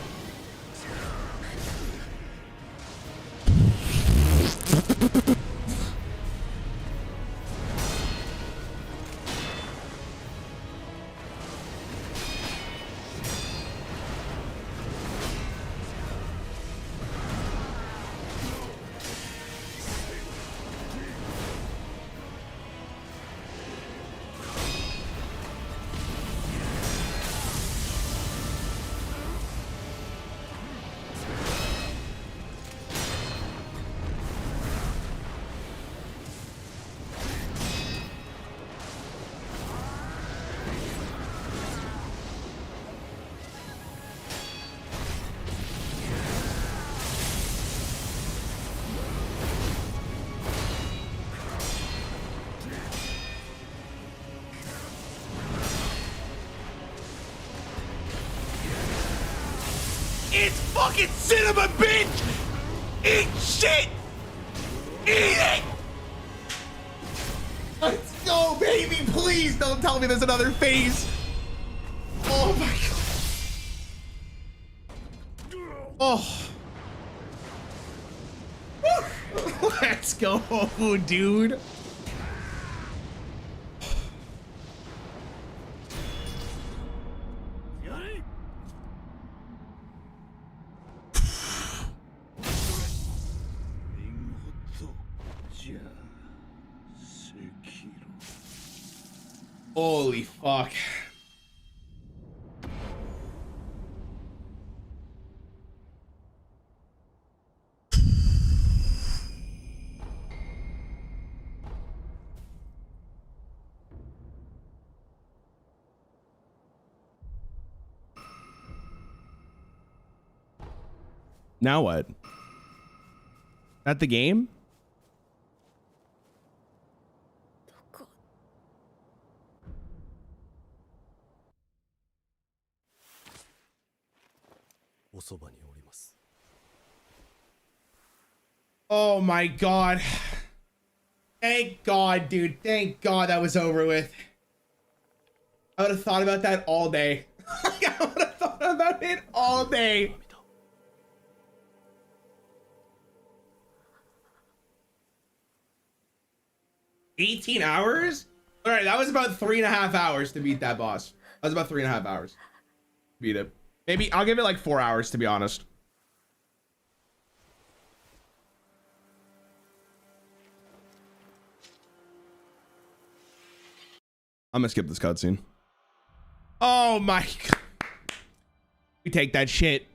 It's fucking cinema, bitch! Eat shit! Eat it! Let's go, baby! Please don't tell me there's another phase. Oh my god. Oh. Let's go, dude. Holy fuck. Now what? At the game? Oh my god. Thank god, dude. Thank god that was over with. I would have thought about that all day. I would have thought about it all day. $18 hours? All right, that was about 3.5 hours to beat that boss. That was about 3.5 hours to beat it. Maybe I'll give it like 4 hours, to be honest. I'm gonna skip this cutscene. Oh my god. We take that shit.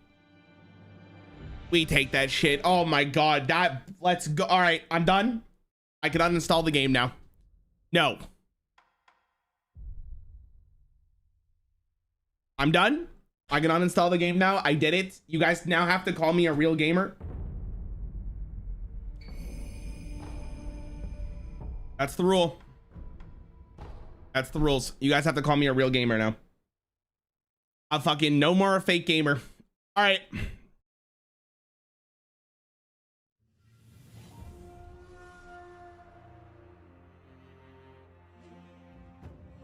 We take that shit. Oh my god. That, let's go. All right, I'm done. I can uninstall the game now. No. I'm done. I can uninstall the game now. I did it. You guys now have to call me a real gamer. That's the rule. That's the rules. You guys have to call me a real gamer now. I'm fucking no more a fake gamer. All right.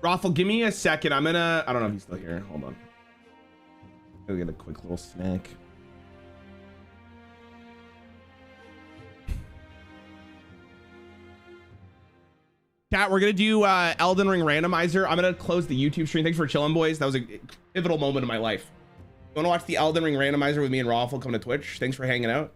Raffle, give me a second. I don't know if he's still here. Hold on. Go get a quick little snack. Chat, we're gonna do Elden Ring randomizer. I'm gonna close the YouTube stream. Thanks for chilling, boys. That was a pivotal moment in my life. You wanna watch the Elden Ring randomizer with me and Raffle come to Twitch? Thanks for hanging out.